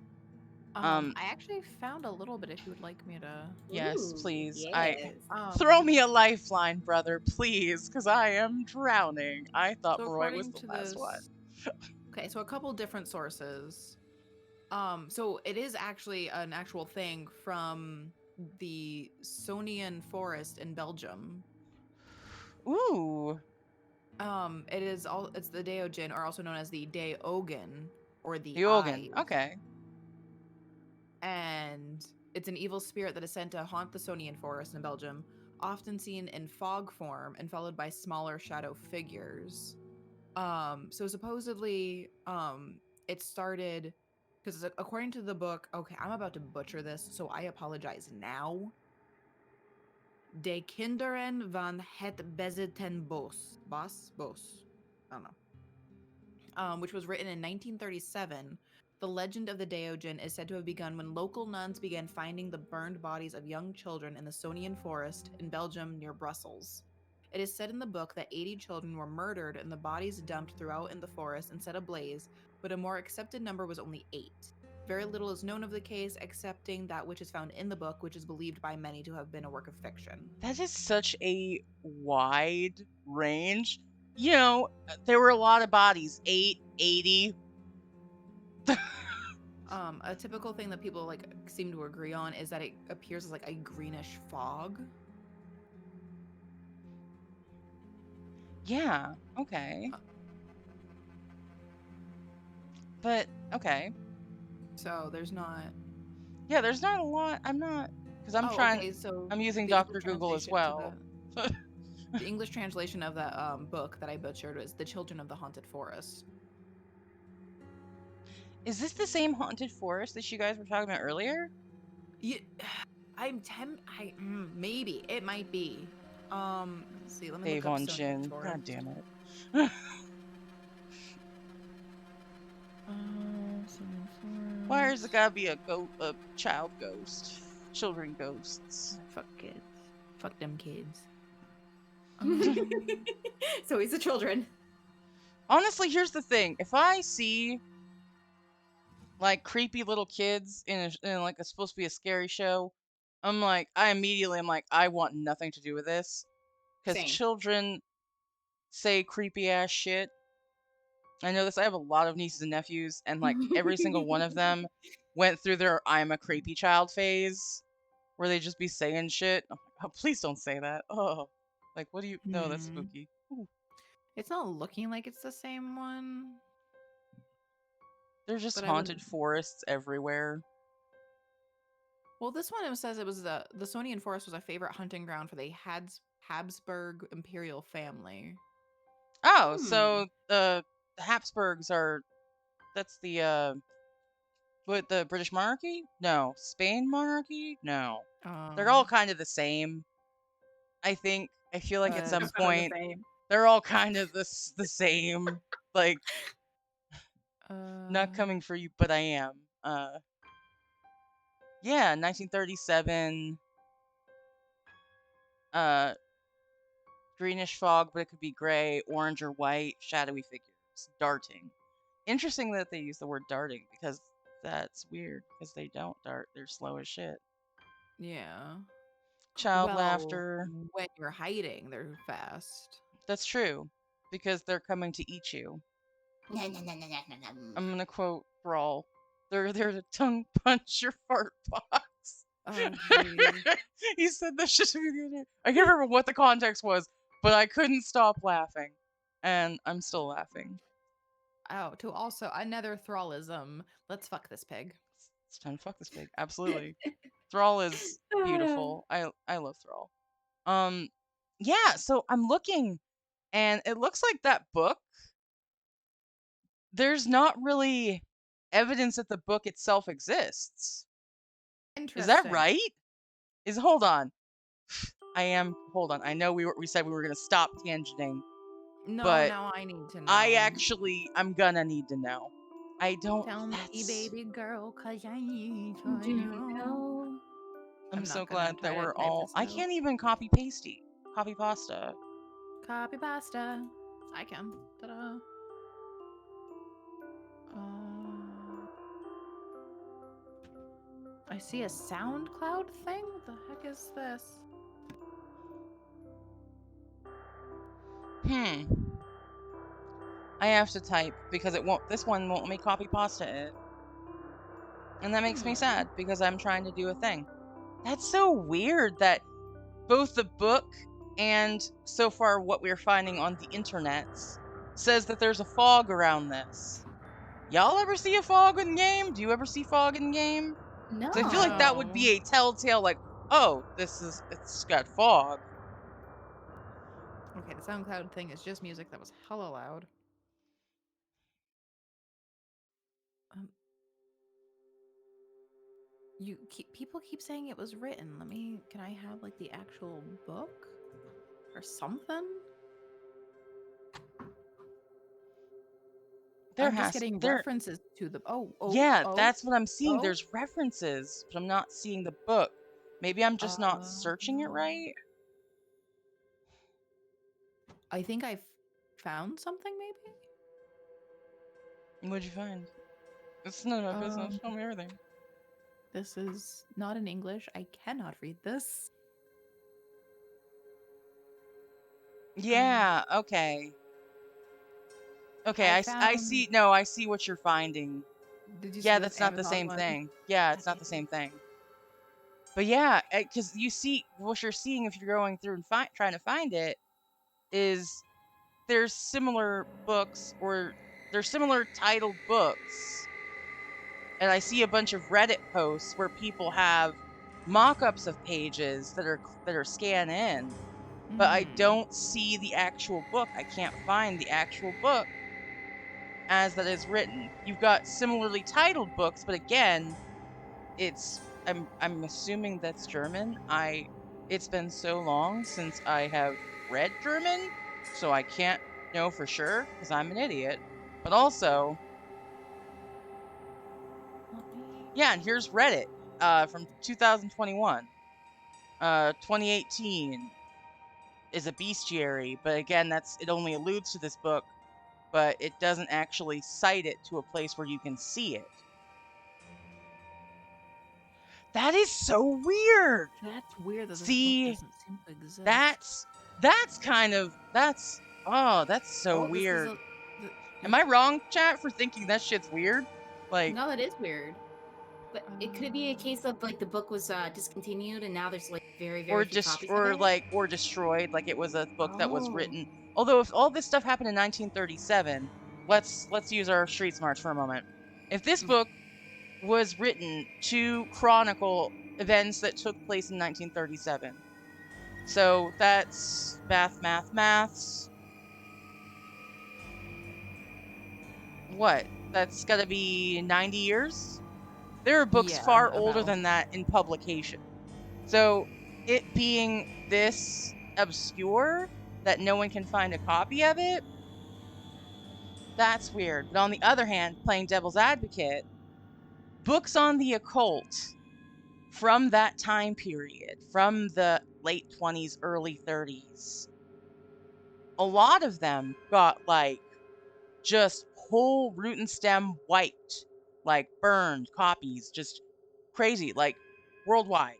I actually found a little bit if you would like me to. Yes, Ooh, please. I yes. throw me a lifeline, brother, please, because I am drowning. I thought So Roy was according the to last one. this, okay, so a couple different sources. So it is actually an actual thing from the Sonian forest in Belgium. Ooh, It's the Deogen, or also known as the Daogen, or the the organ. Eyes. Okay. And it's an evil spirit that is sent to haunt the Sonian forest in Belgium, often seen in fog form and followed by smaller shadow figures. So supposedly, it started because according to the book, okay, I'm about to butcher this, so I apologize now. De Kinderen van het Bezettenbos. Bos? I don't know. Which was written in 1937. The legend of the Deogen is said to have begun when local nuns began finding the burned bodies of young children in the Sonian forest in Belgium near Brussels. It is said in the book that 80 children were murdered and the bodies dumped throughout in the forest and set ablaze, but a more accepted number was only 8. Very little is known of the case, excepting that which is found in the book, which is believed by many to have been a work of fiction. That is such a wide range. You know, there were a lot of bodies. 8, 80. A typical thing that people like seem to agree on is that it appears as like a greenish fog. Yeah, okay. But, okay. So there's not. Yeah, there's not a lot. I'm not. Because I'm Oh, trying. okay. So I'm using the English Dr. Google as translation to well. the English translation of that book that I butchered was "The Children of the Haunted Forest." Is this the same haunted forest that you guys were talking about earlier? Yeah, maybe it might be. Let's see. Let me look up Avon Sonian Chin. Forest. God damn it. Sonian Forest. Why is it gotta be a child ghost? Children ghosts. Fuck kids. Fuck them kids. So he's the children. Honestly, here's the thing. If I see like creepy little kids in like a supposed to be a scary show, I immediately am like, I want nothing to do with this. Because Same. children say creepy ass shit. I know this. I have a lot of nieces and nephews, and like every single one of them went through their I'm a creepy child phase where they just be saying shit. I'm like, oh, please don't say that. Oh, like, what do you? No, that's spooky. Ooh. It's not looking like it's the same one. There's just But I haunted wouldn't. forests everywhere. Well, this one it says it was the Sonian Forest was a favorite hunting ground for the Habsburg imperial family. Oh, Hmm. so the Habsburgs are that's the what, the British monarchy? No, Spain monarchy? No, they're all kind of the same. I think. I feel like at But some point they're all kind of the same. Like, not coming for you, but I am. Yeah, 1937. Uh, greenish fog, but it could be gray, orange, or white, shadowy figures darting. Interesting that they use the word darting because that's weird because they don't dart. They're slow as shit. yeah. Child Well, laughter. when you're hiding, they're fast. That's true because they're coming to eat you. I'm gonna quote Brawl. They're there to tongue punch your fart box. Oh, jeez. He said that shit to me the other day. I can't remember what the context was, but I couldn't stop laughing. And I'm still laughing. Oh, to also another thrallism. Let's fuck this pig. It's time to fuck this pig. Absolutely. Thrall is beautiful. I love Thrall. Yeah, so I'm looking and it looks like that book, there's not really evidence that the book itself exists. Is that Interesting. right? Hold on. Hold on. I know we said we were going to stop tangenting, No, but now I need to know. I'm gonna need to know. I don't. Tell me, baby girl, 'cause I need to know. I'm so not gonna glad try that to we're type all. this I out. can't even copy pasta. Copy pasta. I can. Ta-da. I see a SoundCloud thing. What the heck is this? I have to type because it won't. This one won't let me copy pasta it, and that makes me sad because I'm trying to do a thing. That's so weird that both the book and so far what we're finding on the internets says that there's a fog around this. Y'all ever see a fog in game? Do you ever see fog in game? No. So I feel like that would be a telltale, like, oh, it's got fog. Okay, the SoundCloud thing is just music that was hella loud. People keep saying it was written. Can I have like the actual book or something? I'm just getting references to the. That's what I'm seeing. There's references, but I'm not seeing the book. Maybe I'm just not searching it right. I think I found something. Maybe. What'd you find? It's none of my business. Tell me everything. This is not in English. I cannot read this. Yeah. Okay. Okay. I see. No, I see what you're finding. Did you see Yeah, this that's not the Amazon same one? thing. Yeah, it's not the same thing. But yeah, because you see what you're seeing if you're going through and trying to find it is there's similar books or there's similar titled books, and I see a bunch of Reddit posts where people have mock-ups of pages that are scanned in, but I don't see the actual book. I can't find the actual book as that is written. You've got similarly titled books, but again, I'm assuming that's German. It's been so long since I have read German, so I can't know for sure because I'm an idiot. But also, yeah, and here's Reddit from 2021. 2018 is a bestiary, but again, it only alludes to this book, but it doesn't actually cite it to a place where you can see it. That is so weird. That's weird that this book doesn't seem to exist. That's so weird. Am I wrong, chat, for thinking that shit's weird? Like, no, it is weird. But it could be a case of like the book was discontinued and now there's like very few copies of it. or destroyed, like it was a book that was written. Although if all this stuff happened in 1937, let's use our street smarts for a moment. If this book was written to chronicle events that took place in 1937. So that's maths. What? That's got to be 90 years? There are books far older than that in publication. So it being this obscure that no one can find a copy of it, that's weird. But on the other hand, playing devil's advocate, books on the occult from that time period, from the late 20s, early 30s, a lot of them got like just whole root and stem wiped, like burned copies, just crazy, like worldwide.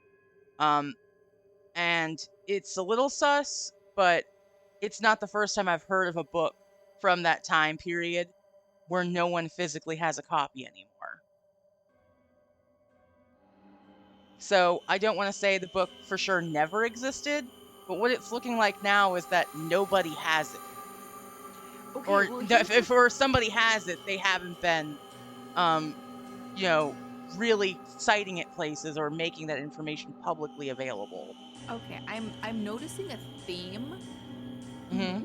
And it's a little sus, but it's not the first time I've heard of a book from that time period where no one physically has a copy anymore. So I don't want to say the book for sure never existed, but what it's looking like now is that nobody has it. Okay, Or well, if or somebody has it, they haven't been, um, you know, really citing it places or making that information publicly available. okay, I'm noticing a theme, Hmm.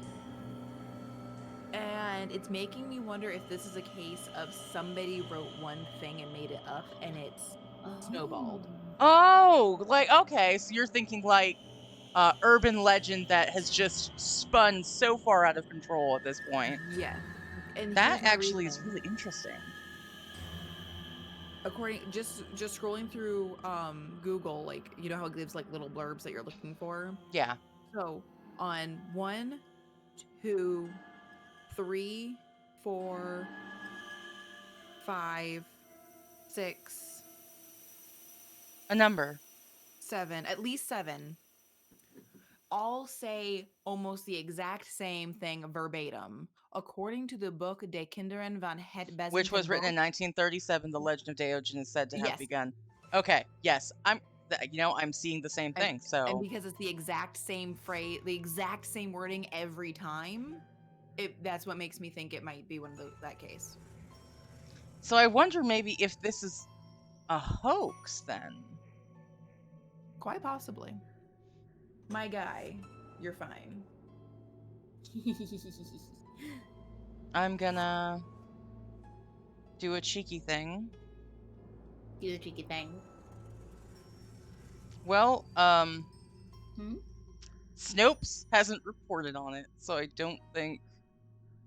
and it's making me wonder if this is a case of somebody wrote one thing and made it up, and it's snowballed. Oh, like, okay, so you're thinking like urban legend that has just spun so far out of control at this point. Yes, and That here's my actually is reason. really interesting. According, just scrolling through Google, like you know how it gives like little blurbs that you're looking for. Yeah. So on 1, 2, 3, 4, 5, 6, A number. 7, at least 7, all say almost the exact same thing verbatim. According to the book De Kinderen van het Which was Bezenten written in Bos. 1937. The legend of Diogen is said to have Yes, begun. Okay, yes, I'm seeing the same and thing. and So, because it's the exact same phrase, the exact same wording every time, that's what makes me think it might be one of that case. so I wonder maybe if this is a hoax then. Quite possibly. My guy, you're fine. I'm gonna do a cheeky thing. Do the cheeky thing. Well, Hmm? Snopes hasn't reported on it, so I don't think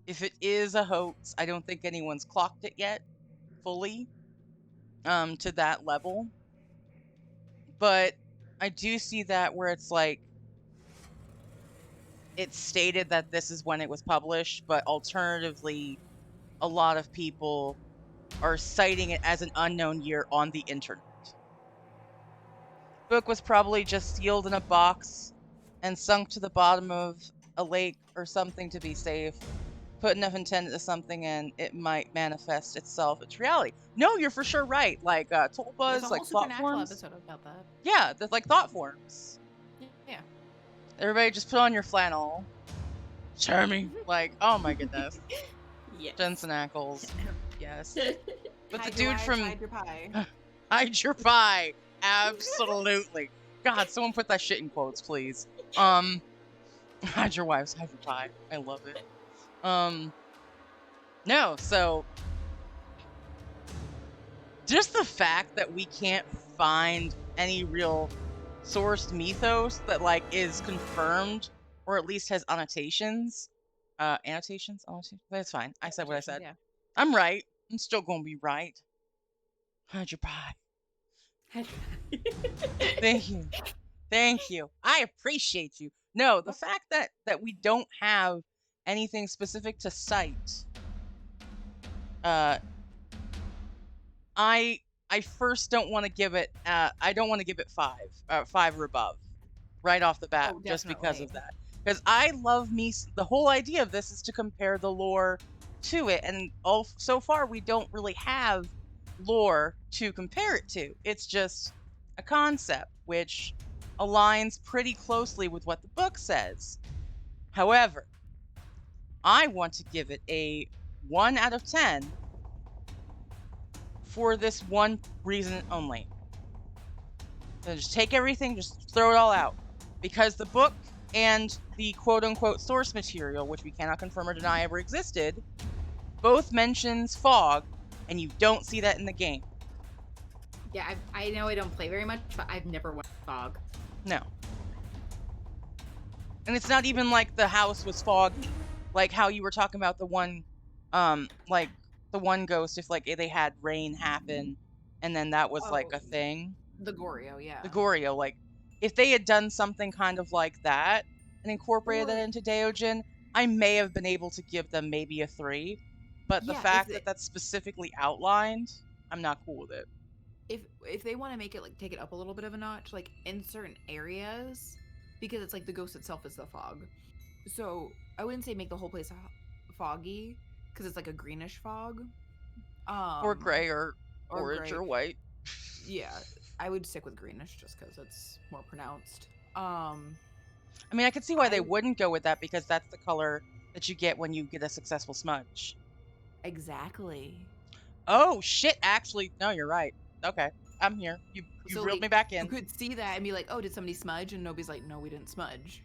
if it is a hoax, I don't think anyone's clocked it yet fully to that level. But I do see that where it's like it's stated that this is when it was published, but alternatively a lot of people are citing it as an unknown year on the internet. Book was probably just sealed in a box and sunk to the bottom of a lake or something to be safe. Put enough intent into something and it might manifest itself. It's reality. No, you're for sure right. Like There's a tulpas, whole like thought supernatural forms. episode about that. Yeah, there's like thought forms. Yeah. Everybody just put on your flannel. Charming. Like, oh my goodness. Yes. Jensen Ackles. Yes. But Hide the your dude wives, from hide your pie. Hide Your Pie. Absolutely. God, someone put that shit in quotes, please. Hide your wives, hide your pie. I love it. No, so just the fact that we can't find any real sourced mythos that like is confirmed or at least has annotations. Annotations? That's fine. I said what I said. Yeah. I'm right. I'm still gonna be right. Hide your pie. Thank you. Thank you. I appreciate you. No, the fact that we don't have anything specific to cite, I first don't want to give it. I don't want to give it 5 or above, right off the bat, Oh, just because definitely. of that. Because I love me. The whole idea of this is to compare the lore to it, and so far we don't really have lore to compare it to. It's just a concept, which aligns pretty closely with what the book says. However, I want to give it a 1 out of 10 for this one reason only. So just take everything, just throw it all out. Because the book and the quote-unquote source material, which we cannot confirm or deny ever existed, both mentions fog, and you don't see that in the game. Yeah, I know I don't play very much, but I've never watched Fog. No. And it's not even like the house was foggy. Like how you were talking about the one, like the one ghost, if like they had rain happen and then that was like a thing. The Goryo, yeah. The Goryo, like if they had done something kind of like that and incorporated that Or- into Daojin, I may have been able to give them maybe a 3. But the Yeah, fact that that's specifically outlined, I'm not cool with it. if they want to make it like take it up a little bit of a notch, like in certain areas, because it's like the ghost itself is the fog. So I wouldn't say make the whole place foggy, because it's like a greenish fog. Or gray or or orange gray. or white. Yeah, I would stick with greenish just because it's more pronounced. I mean, I could see why they I- wouldn't go with that because that's the color that you get when you get a successful smudge. Exactly. Oh shit! Actually, no, you're right. Okay, I'm here. You So reeled like me back you in. could see that and be like, oh, did somebody smudge? And nobody's like, no, we didn't smudge.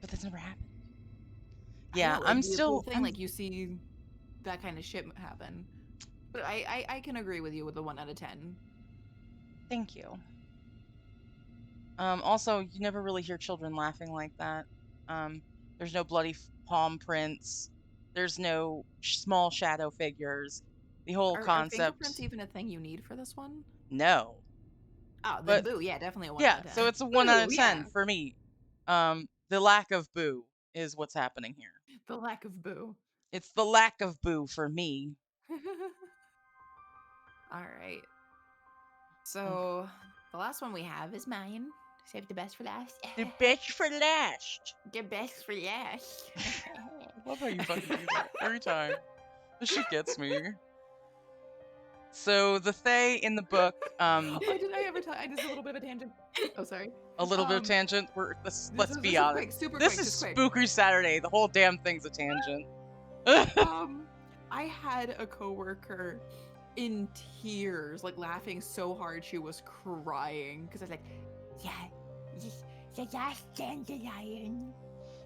But that's never happened. I Yeah, know, I'm it'd be a cool still. thing. Like you see that kind of shit happen. But I can agree with you with the 1 out of 10. Thank you. Also, you never really hear children laughing like that. There's no bloody palm prints. There's no small shadow figures. The whole Are concept. fingerprints even a thing you need for this one? No. Oh, then But boo. Yeah, definitely a 1 out yeah, of 10. so it's a 1 out Boo, of yeah. 10 for me. The lack of boo is what's happening here. The lack of boo. It's the lack of boo for me. All right. So the last one we have is mine. Save the best for last. The bitch for last. The best for last. I love how you fucking do that every time. This shit gets me. So the Fae in the book, Did I ever tell? I just a little bit of a tangent. Oh, sorry. a little bit of tangent. Let's be This is honest. quick, super This quick, is just quick. Spooky Saturday. The whole damn thing's a tangent. I had a coworker in tears, like laughing so hard she was crying because I was like, yeah, the last dandelion.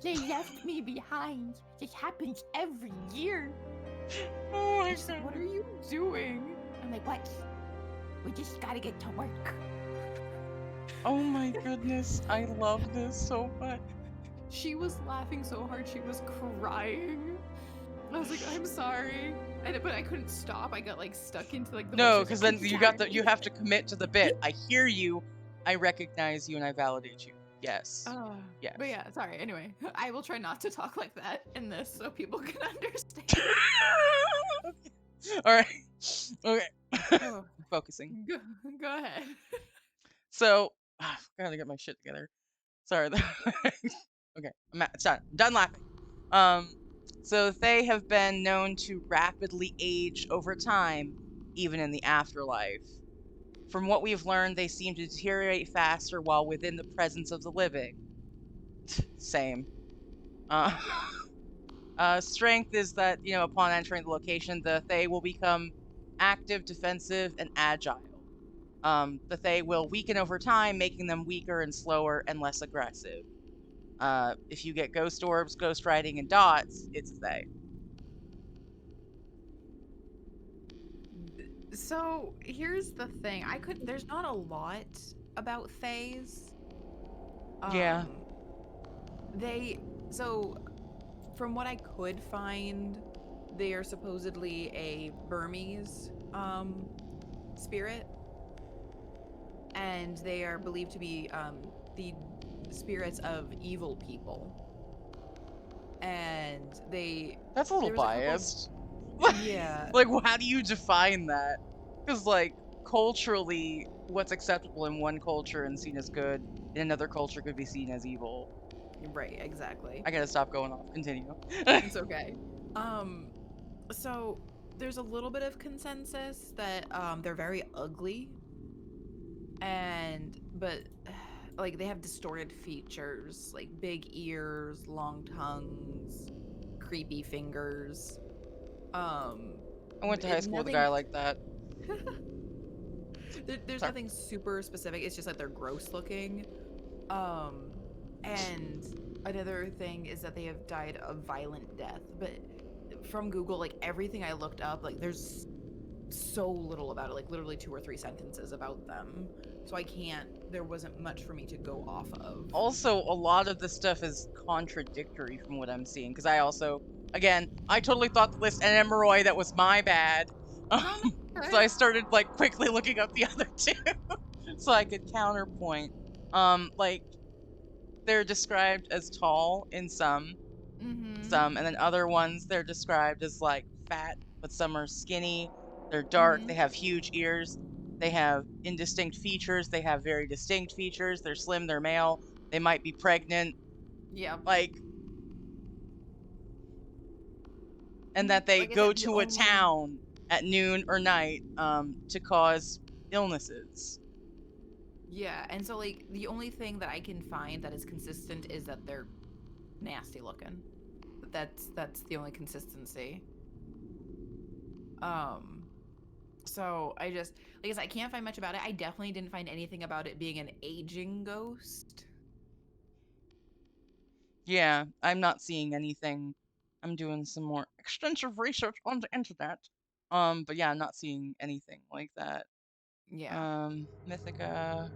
They left me behind. This happens every year. Oh my She's like, what are you doing? I'm like, what? We just gotta get to work. Oh my goodness, I love this so much. She was laughing so hard she was crying. I was like, I'm sorry. But I couldn't stop. I got like stuck into like the No, voice. because She was then like, you have to commit to the bit. I hear you, I recognize you, and I validate you. Yes. Yes. But yeah, sorry. Anyway, I will try not to talk like that in this so people can understand. All right. Okay. Oh, Focusing. go ahead. So, I gotta get my shit together. Sorry. Okay, it's done. I'm done laughing. So they have been known to rapidly age over time, even in the afterlife. From what we've learned, they seem to deteriorate faster while within the presence of the living. Same. Strength is that, upon entering the location, the Fae will become active, defensive, and agile. The Fae will weaken over time, making them weaker and slower and less aggressive. If you get ghost orbs, ghost riding, and dots, it's a Fae. So here's the thing. There's not a lot about Faes. Yeah. So from what I could find, they are supposedly a Burmese spirit. And they are believed to be the spirits of evil people. And That's a little there was a couple- biased. Yeah. Like, how do you define that? Because, like, culturally, what's acceptable in one culture and seen as good in another culture could be seen as evil. Right, exactly. I gotta stop going off. Continue. It's okay. So there's a little bit of consensus that they're very ugly, but like they have distorted features, like big ears, long tongues, creepy fingers. I went to high school with a guy like that. There's Sorry. nothing super specific. It's just that they're gross looking. And another thing is that they have died a violent death. But from Google, like everything I looked up, like there's so little about it, like literally 2 or 3 sentences about them. So there wasn't much for me to go off of. Also, a lot of this stuff is contradictory from what I'm seeing. Because I also, again, I totally thought the list and Emeroy, that was my bad. So I started like quickly looking up the other 2 so I could counterpoint. Like they're described as tall in some, and then other ones they're described as like fat, but some are skinny. They're dark. They have huge ears. They have indistinct features. They have very distinct features. They're slim. They're male. They might be pregnant. Yeah. Like, and that they Like I go said, to a town at noon or night to cause illnesses. Yeah, and so like the only thing that I can find that is consistent is that they're nasty looking. That's the only consistency. So I just, like I said, I can't find much about it. I definitely didn't find anything about it being an aging ghost. Yeah, I'm not seeing anything. I'm doing some more extensive research on the internet. But yeah, I'm not seeing anything like that. Yeah. Mythica.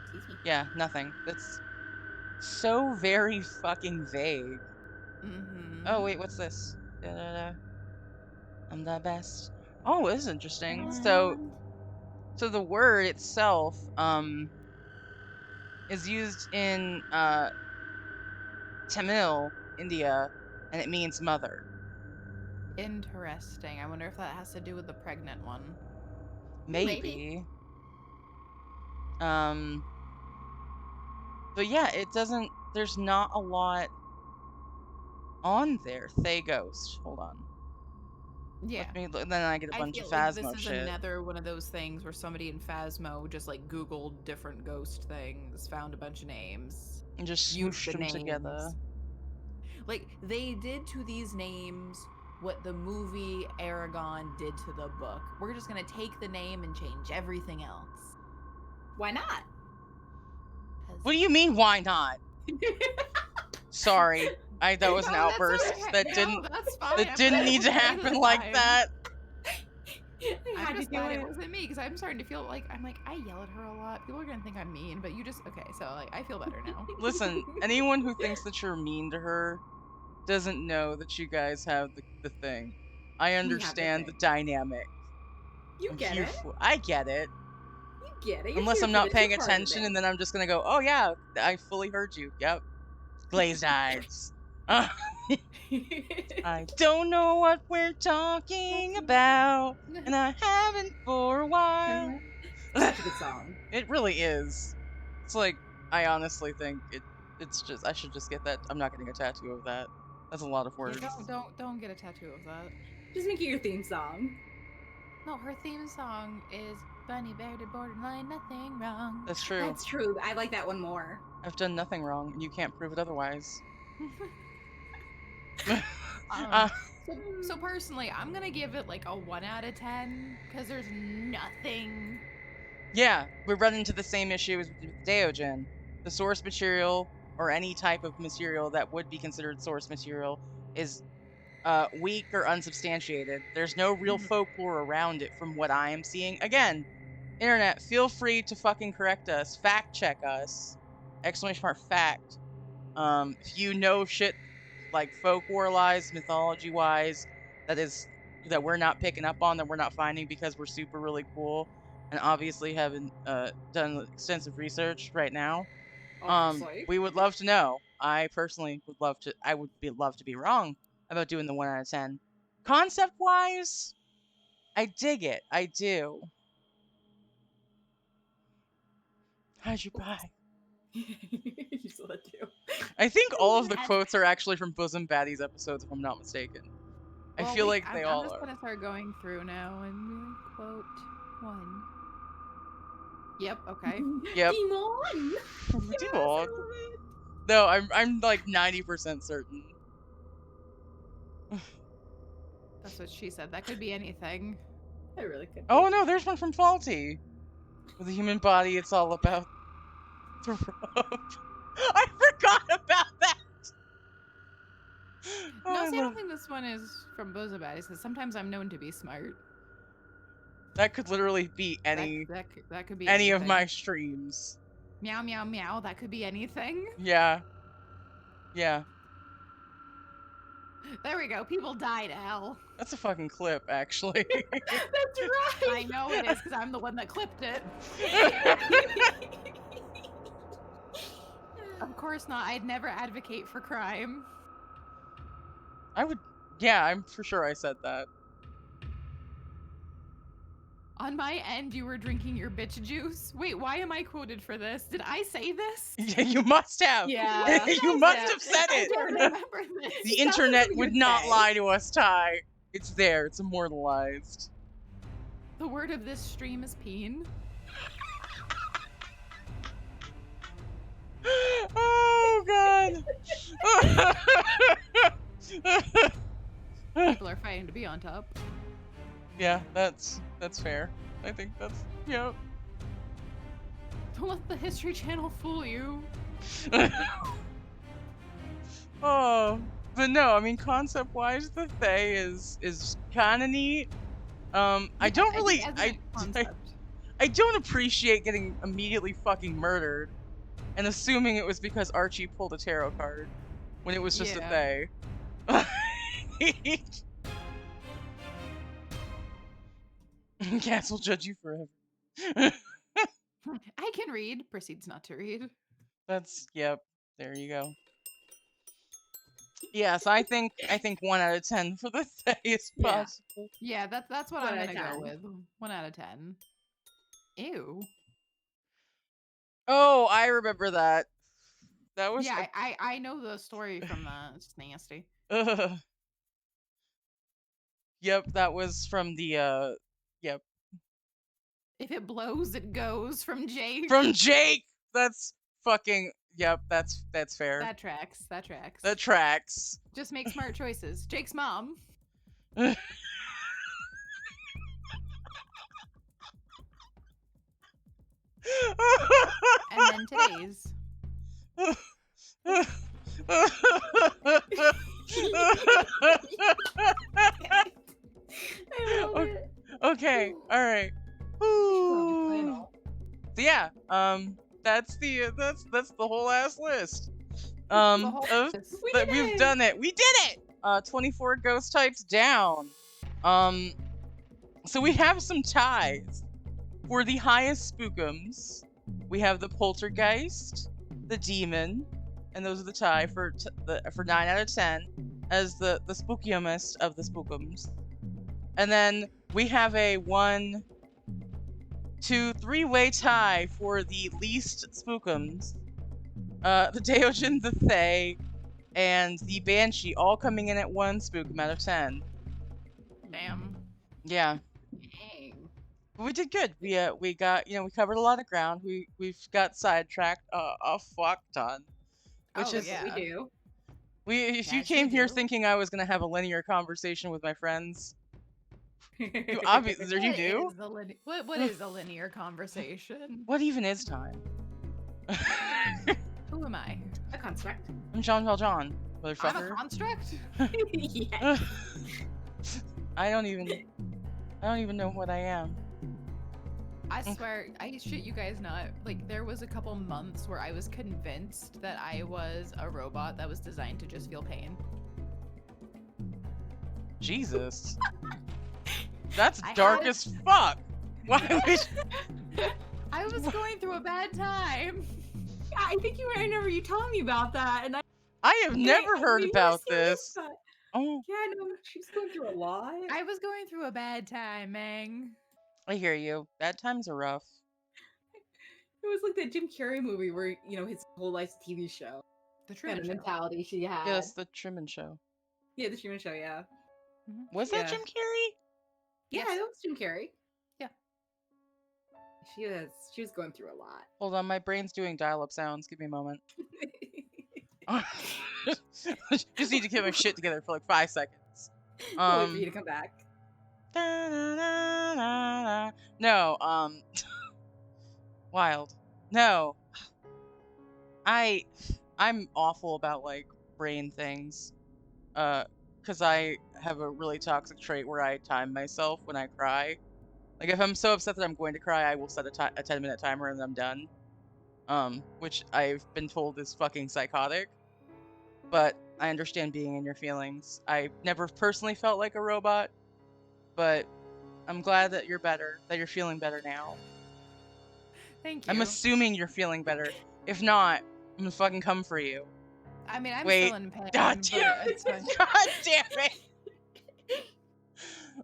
Excuse me. Yeah, nothing. That's so very fucking vague. Mm-hmm. Oh wait, what's this? Da-da-da. I'm the best. Oh, this is interesting. So the word itself is used in Tamil, India, and it means mother. Interesting. I wonder if that has to do with the pregnant one. Maybe. Um but yeah, it doesn't there's not a lot on there. Thay Ghost. Hold on. Yeah. Let me look, then I get a I bunch of feel like this Phasmo is shit. another one of those things where somebody in Phasmo just like Googled different ghost things, found a bunch of names, And just used smooshed the them names. together. Like they did to these names what the movie Aragon did to the book. We're just gonna take the name and change everything else. Why not? What do you mean why not? Sorry. That was an No, that's outburst okay. that No, didn't that's fine. that I'm didn't glad it need to wasn't me happen this like time. that. I I'm had to just do glad it it. wasn't me because I'm starting to feel like I yell at her a lot. People are gonna think I'm mean, but you just okay. So like I feel better now. Listen, anyone who thinks that you're mean to her doesn't know that you guys have the thing. I understand the thing. dynamic. You get it. I get it. You get it. You're Unless here I'm for not this. paying You're part of attention, it. and then I'm just gonna go, oh yeah, I fully heard you. Yep. Glazed eyes. I don't know what we're talking about, and I haven't for a while. Such a good song. It really is. It's like, I honestly think it's just, I should just get that. I'm not getting a tattoo of that. That's a lot of words. Yeah, don't get a tattoo of that. Just make it your theme song. No, her theme song is Bunny Bear to Borderline, nothing wrong. That's true. That's true. I like that one more. I've done nothing wrong, and you can't prove it otherwise. So personally, I'm gonna give it like a 1 out of 10 because there's nothing. Yeah, we run into the same issue as with Deogen. The source material, or any type of material that would be considered source material, is weak or unsubstantiated. There's no real folklore around it from what I am seeing. Again, internet, feel free to fucking correct us, fact check us. Exclamation mark fact. If you know shit like folklore-wise, mythology-wise, that we're not picking up on, that we're not finding because we're super really cool, and obviously haven't done extensive research right now. Obviously. We would love to know. I personally would love to. I would love to be wrong about doing the 1 out of 10. Concept-wise, I dig it. I do. How'd you buy? You saw that too. I think all of the And- quotes are actually from Bosom Baddies episodes, if I'm not mistaken. I feel like they all I'm just are. gonna start going through now and really quote 1. Yep. Okay. Yep. Demon. Yes, I love it. No, I'm like 90% certain. That's what she said. That could be anything. I really could. Oh no, there's one from Faulty. With the human body, it's all about the rub. I forgot about that. No, see, I don't think this one is from Bosom Baddies because sometimes I'm known to be smart. That could literally be any That could be any of anything. my streams. Meow meow meow. That could be anything. Yeah. Yeah. There we go. People die to hell. That's a fucking clip, actually. That's right. I know it is because I'm the one that clipped it. Of course not. I'd never advocate for crime. I would. Yeah, I'm for sure I said that. On my end, you were drinking your bitch juice. Wait, why am I quoted for this? Did I say this? Yeah, you must have. Yeah. You must Yeah. have said I it. don't remember this. The Sounds like internet something would you'd not say. lie to us, Ty. It's there. It's immortalized. The word of this stream is peen. People are fighting to be on top. Yeah, that's fair. I think that's, yeah. Don't let the History Channel fool you. Oh, but no, I mean, concept-wise, the Fae is kind of neat. I don't really, I don't appreciate getting immediately fucking murdered and assuming it was because Archie pulled a tarot card when it was just a Fae. Cats will judge you forever. I can read. Proceeds not to read. That's, yep. There you go. Yes, I think 1 out of 10 for the Fae is possible. Yeah, that's what I'm gonna go with. 1 out of 10. Ew. Oh, I remember that. That was yeah. I know the story from that. It's nasty. Yep, that was from the yep. If it blows, it goes from Jake. From Jake. That's fucking, yep. That's fair. That tracks. That tracks. That tracks. Just make smart choices. Jake's mom. And then today's. Okay, all right. So yeah, that's the whole ass list. We've done it. We did it. 24 ghost types down. So we have some ties. For the highest spookums, we have the poltergeist, the demon, and those are the tie for 9 out of 10 as the spookiest of the spookums. And then we have a 1, 2, 3-way tie for the least spookums. The Deojin, the Fae, and the Banshee all coming in at 1 spookum out of 10. Damn. Yeah. But we did good. We got, we covered a lot of ground. We've got sidetracked a fuck ton. Which is we do. If you came here thinking I was gonna have a linear conversation with my friends, you obviously you do. What is a linear conversation? What even is time? Who am I? A construct. I'm John Valjean, motherfucker. I'm a construct? Yeah. I don't even know what I am. I swear, I shit you guys not. Like, there was a couple months where I was convinced that I was a robot that was designed to just feel pain. Jesus. That's dark as fuck. Why would I was going through a bad time. Yeah, I think I remember you telling me about that, and I have never heard about this. Oh. Yeah, no, she's going through a lot. I was going through a bad time, Mang. I hear you. Bad times are rough. It was like that Jim Carrey movie where, his whole life's a TV show. The Truman Show. Mentality she had. Yes, the Truman Show. Yeah, the Truman Show, yeah. Mm-hmm. Was that Jim Carrey? Yeah, that was Jim Carrey. Yeah. She was going through a lot. Hold on, my brain's doing dial-up sounds. Give me a moment. Just need to get my shit together for like 5 seconds. Wait for you to come back. No, wild. No. I'm awful about like brain things. Cause I have a really toxic trait where I time myself when I cry. Like if I'm so upset that I'm going to cry, I will set a 10-minute timer and I'm done. Which I've been told is fucking psychotic. But I understand being in your feelings. I never personally felt like a robot, but I'm glad that you're better, that you're feeling better now. Thank you. I'm assuming you're feeling better. If not, I'm gonna fucking come for you. I mean, I'm still in pain. God damn it! God damn it!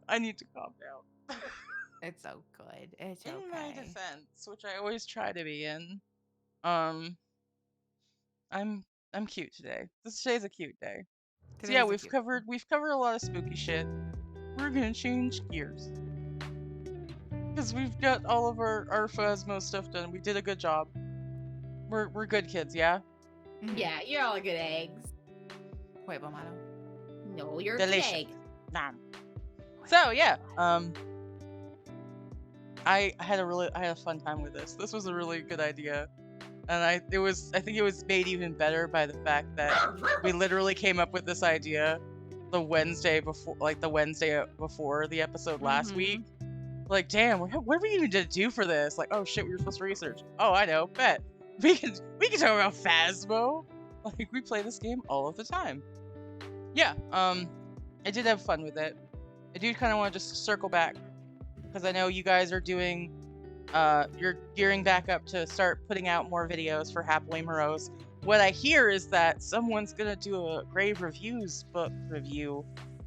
I need to calm down. It's so good. It's okay. In my defense, which I always try to be in, I'm cute today. Today's a cute day. So yeah, we've covered a lot of spooky shit. We're gonna change gears. Because we've got all of our Phasmo stuff done. We did a good job. We're good kids, yeah? Yeah, you're all good eggs. Huevo malo. No, you're Delicious. pig. Nah. So yeah, I had a fun time with this. This was a really good idea, and I think it was made even better by the fact that we literally came up with this idea the Wednesday before the episode last Mhm. week. Like, damn, what are we even gonna do for this? Like, oh shit, we were supposed to research. Oh, I know, bet we can talk about Phasmo. Like, we play this game all of the time. Yeah, I did have fun with it. I do kind of want to just circle back because I know you guys are doing, you're gearing back up to start putting out more videos for Happily Morose. What I hear is that someone's gonna do a Grave Reviews book review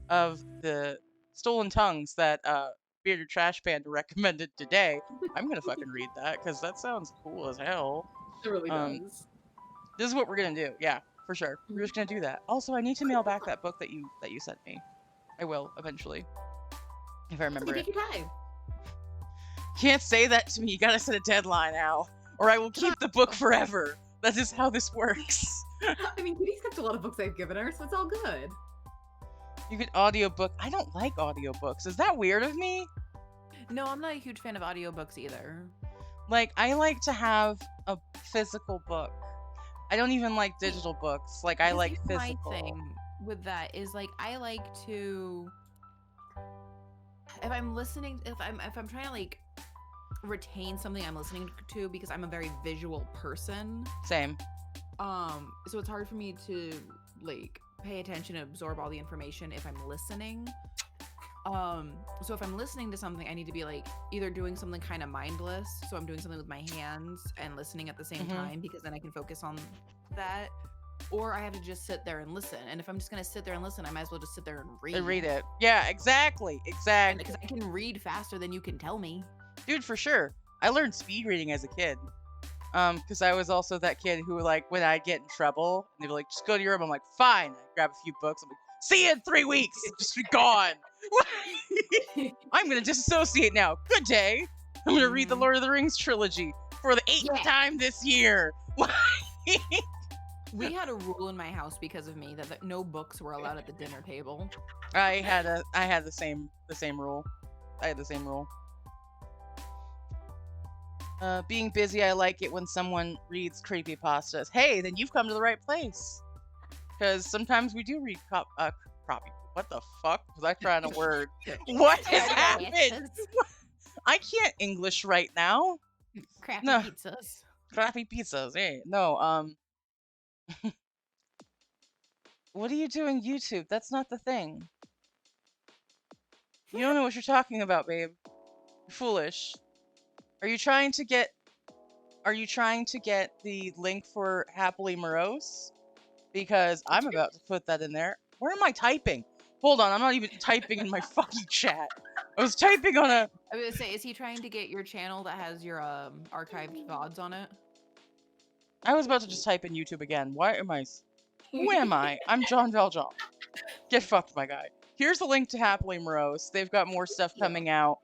of the Stolen Tongues that Bearded Trash Panda recommended today. I'm gonna fucking read that because that sounds cool as hell. It really does. This is what we're gonna do. Yeah, for sure. We're just gonna do that. Also, I need to mail back that book that you sent me. I will eventually, if I remember it. Take your time. Can't say that to me. You gotta set a deadline, Al, or I will keep the book forever. That is how this works. I mean, Kitty's kept a lot of books I've given her, so it's all good. You could audiobook. I don't like audiobooks. Is that weird of me? No, I'm not a huge fan of audiobooks either. Like, I like to have a physical book. I don't even like digital books. Like, I like physical. My thing with that is like I like to, if I'm listening, if I'm trying to like retain something I'm listening to, because I'm a very visual person. Same. So it's hard for me to like pay attention and absorb all the information if I'm listening. So if I'm listening to something, I need to be like either doing something kind of mindless, so I'm doing something with my hands and listening at the same time, because then I can focus on that, or I have to just sit there and listen. And if I'm just gonna sit there and listen, I might as well just sit there and read. And read it. Yeah, exactly. Because I can read faster than you can tell me. Dude, for sure. I learned speed reading as a kid. Because I was also that kid who, like, when I get in trouble, and they'd be like, just go to your room. I'm like, fine. I grab a few books. I'm like, see you in 3 weeks. Just be gone. I'm going to disassociate now. Good day. I'm going to read the Lord of the Rings trilogy for the 8th time this year. We had a rule in my house because of me that no books were allowed at the dinner table. I had the same rule. I had the same rule. Being busy, I like it when someone reads creepypastas. Hey, then you've come to the right place. Because sometimes we do read crappy. What the fuck was I trying to word? What has happened? I can't English right now. Crappy pizzas. Crappy pizzas, eh? No, what are you doing, YouTube? That's not the thing. You don't know what you're talking about, babe. You're foolish. Are you trying to get the link for Happily Morose? Because I'm about to put that in there. Where am I typing? Hold on, I'm not even typing in my fucking chat. I was typing on a... I was gonna say, is he trying to get your channel that has your archived VODs on it? I was about to just type in YouTube again. Why am I... Who am I? I'm John Valjean. Get fucked, my guy. Here's the link to Happily Morose. They've got more stuff coming out.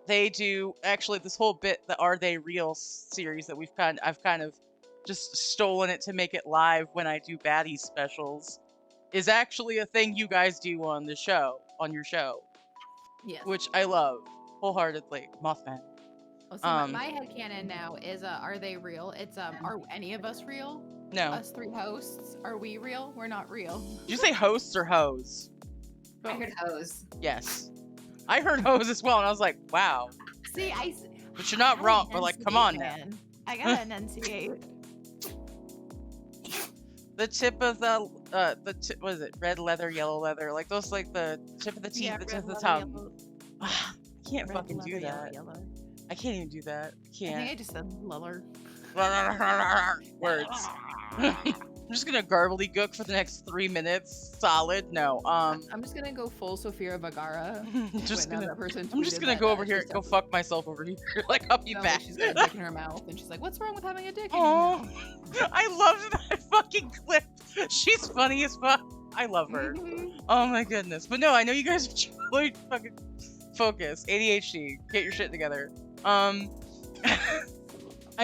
They do actually this whole bit, the Are They Real series that I've kind of just stolen it to make it live when I do Baddies specials, is actually a thing you guys do on your show. Yes. Which I love wholeheartedly. Mothman. Well, so my headcanon now is Are They Real? It's are any of us real? No. Us 3 hosts. Are we real? We're not real. Did you say hosts or hoes? I heard hose. Yes. I heard hose as well, and I was like, wow. See, But you're not wrong. But like, come on now. I gotta enunciate. The tip of what is it? Red leather, yellow leather, like those, like the tip of the teeth, the tip of the tongue. I can't fucking do that. I can't even do that. I can't. I think I just said leather. Words. I'm just gonna gook for the next 3 minutes, solid. No, I'm just gonna go full Sofia Vergara. I'm just gonna go over here and go fuck myself over here. Like, I'll be back. She's got a dick in her mouth, and she's like, "What's wrong with having a dick in your Oh, mouth?" I love that fucking clip. She's funny as fuck. I love her. Oh my goodness. But no, I know you guys are really fucking focused. ADHD. Get your shit together. I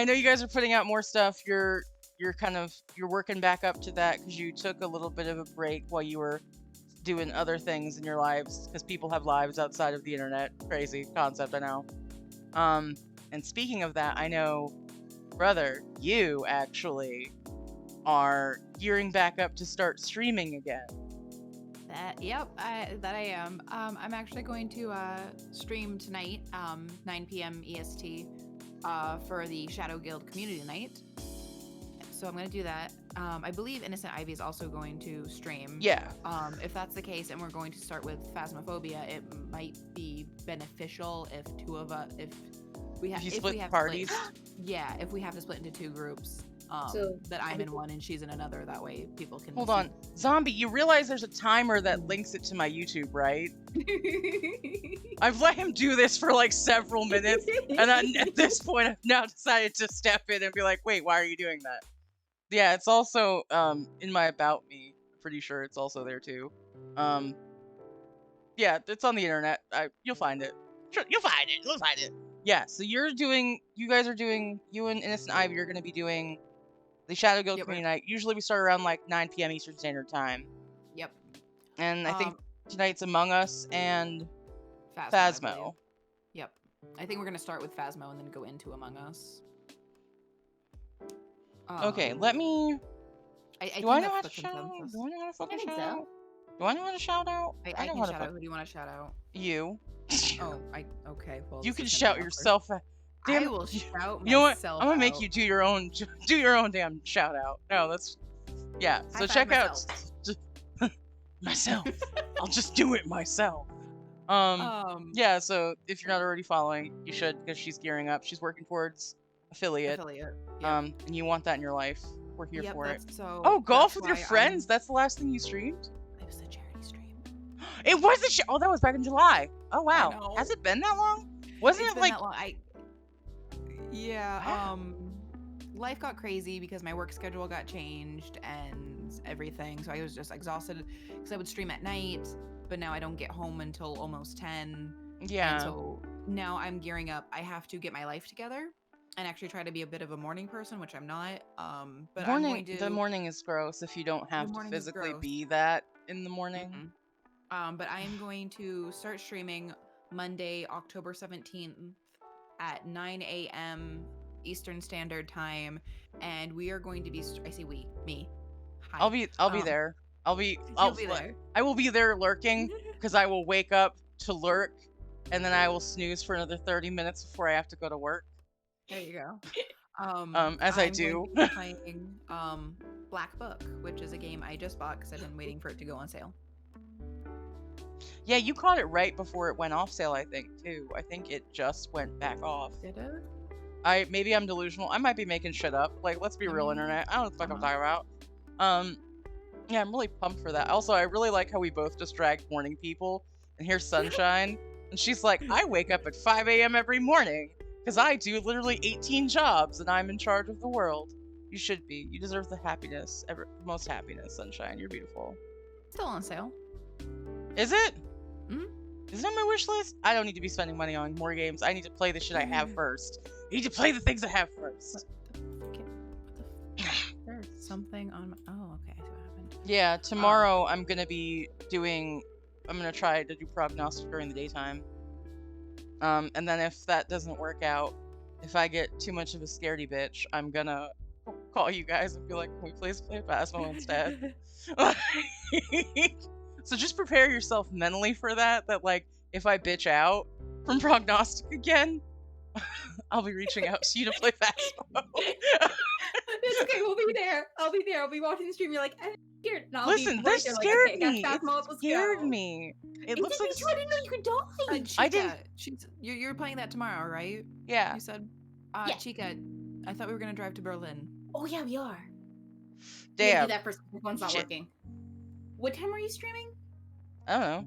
know you guys are putting out more stuff. You're you're working back up to that because you took a little bit of a break while you were doing other things in your lives, because people have lives outside of the internet. Crazy concept, I know. And speaking of that, I know, brother, you actually are gearing back up to start streaming again. Yep, that I am. I'm actually going to stream tonight, 9 p.m. EST, for the Shadow Guild Community Night. So I'm going to do that. I believe Innocent Ivy is also going to stream. Yeah. If that's the case, and we're going to start with Phasmophobia, it might be beneficial if if you split parties. Yeah, if we have to split into two groups. So, that I'm in one and she's in another. That way people can Hold on. Zombie, you realize there's a timer that links it to my YouTube, right? I've let him do this for like several minutes, and at this point I've now decided to step in and be like, wait, why are you doing that? Yeah, it's also in my About Me. Pretty sure it's also there too. Yeah, it's on the internet. You'll find it. Sure, you'll find it. Yeah, so you and Innocent Ivy are going to be doing the Shadow Guild Community Night. Usually we start around like 9 p.m. Eastern Standard Time. Yep. And I think tonight's Among Us and Phasmo. Yep. I think we're going to start with Phasmo and then go into Among Us. Okay, let me... Do I know how to shout out? I think so. Do I know how to shout out? I can shout out. Who do you want to shout out? You. Oh, okay. Well, you can shout yourself out. Damn, I will shout myself. You know what? I'm gonna make you do your own damn shout out. No, that's yeah. So check out myself. I'll just do it myself. Yeah. So if you're not already following, you should, because she's gearing up. She's working towards affiliate. Yep. And you want that in your life. We're here for it. So golf with your friends. That's the last thing you streamed. It was a charity stream. It was a that was back in July. Oh wow. Has it been that long? Wasn't it like that long? Yeah, life got crazy because my work schedule got changed and everything. So I was just exhausted because I would stream at night, but now I don't get home until almost 10. Yeah. And so now I'm gearing up. I have to get my life together and actually try to be a bit of a morning person, which I'm not. But the morning is gross if you don't have to physically be that in the morning. Mm-hmm. But I am going to start streaming Monday, October 17th. At 9 a.m. Eastern Standard Time, and we are going to be. I say we, me. Hi. I'll be there. I'll be there. I will be there lurking because I will wake up to lurk, and then I will snooze for another 30 minutes before I have to go to work. There you go. As I do. I'm playing Black Book, which is a game I just bought because I've been waiting for it to go on sale. Yeah, you caught it right before it went off sale, I think, too. I think it just went back off. Did it? Maybe I'm delusional. I might be making shit up. Like, let's be real, internet. I don't know what the fuck I'm talking about. Yeah, I'm really pumped for that. Also, I really like how we both just dragged morning people. And here's Sunshine. And she's like, I wake up at 5 a.m. every morning. Because I do literally 18 jobs and I'm in charge of the world. You should be. You deserve the happiness. Most happiness, Sunshine. You're beautiful. Still on sale. Is it? Mm-hmm. Is it on my wish list? I don't need to be spending money on more games. I need to play the shit I have first. I need to play the things I have first. There's something on my... Oh, okay. I see what happened. Yeah, tomorrow I'm going to try to do prognostic during the daytime. And then if that doesn't work out, if I get too much of a scaredy bitch, I'm going to call you guys and be like, can we please play Phasmo instead? So just prepare yourself mentally for that, like, if I bitch out from prognostic again, I'll be reaching out to you to play Phasmo. It's okay, we'll be there. I'll be there. I'll be watching the stream. You're like, I'm scared. Listen, this scared me. It scared me. It looks like... I didn't know you could die. Chica, I didn't... You're playing that tomorrow, right? Yeah. You said... Yeah. Chica, I thought we were going to drive to Berlin. Oh, yeah, we are. Damn. Do that first. One's not working. What time are you streaming? I don't know.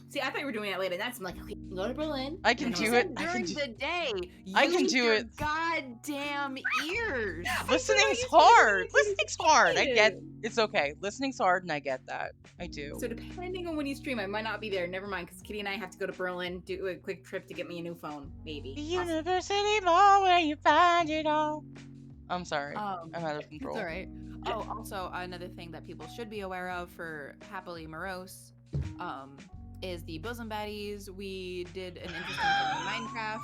See, I thought you were doing it late at night. So I'm like, okay, go to Berlin. I can do it. During the day. I can do it. Goddamn ears. Listening's hard. Listening's hard. I get. It's okay. Listening's hard, and I get that. I do. So depending on when you stream, I might not be there. Never mind, because Kitty and I have to go to Berlin, do a quick trip to get me a new phone. Maybe. The University Mall, where you find it all. I'm sorry. I'm out of It's control. all right. Oh, also another thing that people should be aware of for Happily Morose, is the Bosom Baddies. We did an interesting thing in Minecraft.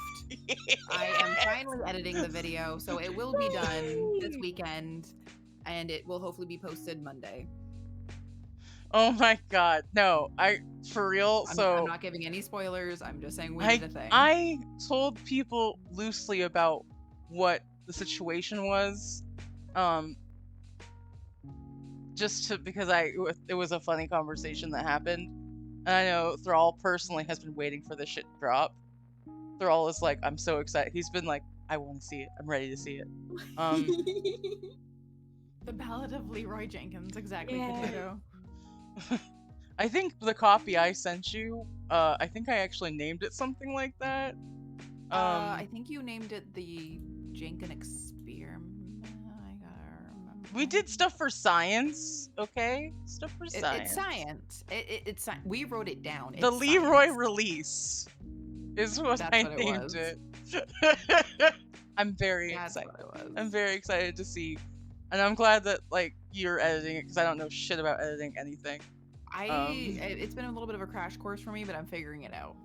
I am finally editing the video, so it will be done this weekend, and it will hopefully be posted Monday. Oh my god. No, for real. I'm not giving any spoilers. I'm just saying we did a thing. I told people loosely about what the situation was. Because it was a funny conversation that happened. And I know Thrall personally has been waiting for this shit to drop. Thrall is like, I'm so excited. He's been like, I want to see it. I'm ready to see it. The Ballad of Leroy Jenkins, exactly. Yeah. I think the copy I sent you, I think I actually named it something like that. I think you named it the Jenkins Experiment. I gotta remember. We did stuff for science, okay? Stuff for science. It's science. It's we wrote it down. The It's Leroy science. release is what That's I what it named was. it. I'm very That's excited. what it was. I'm very excited to see, and I'm glad that like you're editing it because I don't know shit about editing anything. It's been a little bit of a crash course for me, but I'm figuring it out.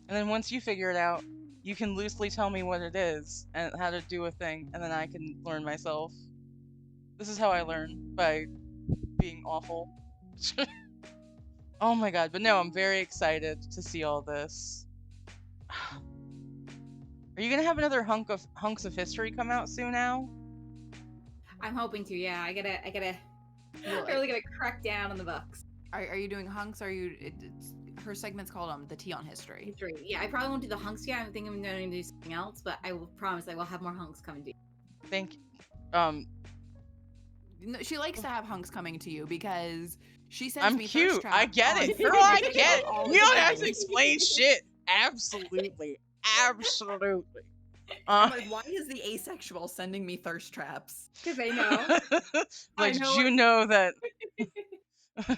And then once you figure it out, you can loosely tell me what it is and how to do a thing, and then I can learn myself. This is how I learn, by being awful. Oh my god, but no, I'm very excited to see all this. Are you gonna have another hunks of history come out soon now? I'm hoping to. Yeah, I gotta. Well, really gotta crack down on the books. Are you doing hunks? Are you? Her segment's called the Tea on History. History. Yeah, I probably won't do the hunks yet. I think I'm going to do something else, but I will promise I will have more hunks coming to you. Thank you. No, she likes to have hunks coming to you because she sends I'm me cute. thirst traps I get on it. Girl, I Facebook get it. all the You don't have to time. explain shit. Absolutely. Absolutely. I'm like, why is the asexual sending me thirst traps? Because I know. Like, know did you what- know that?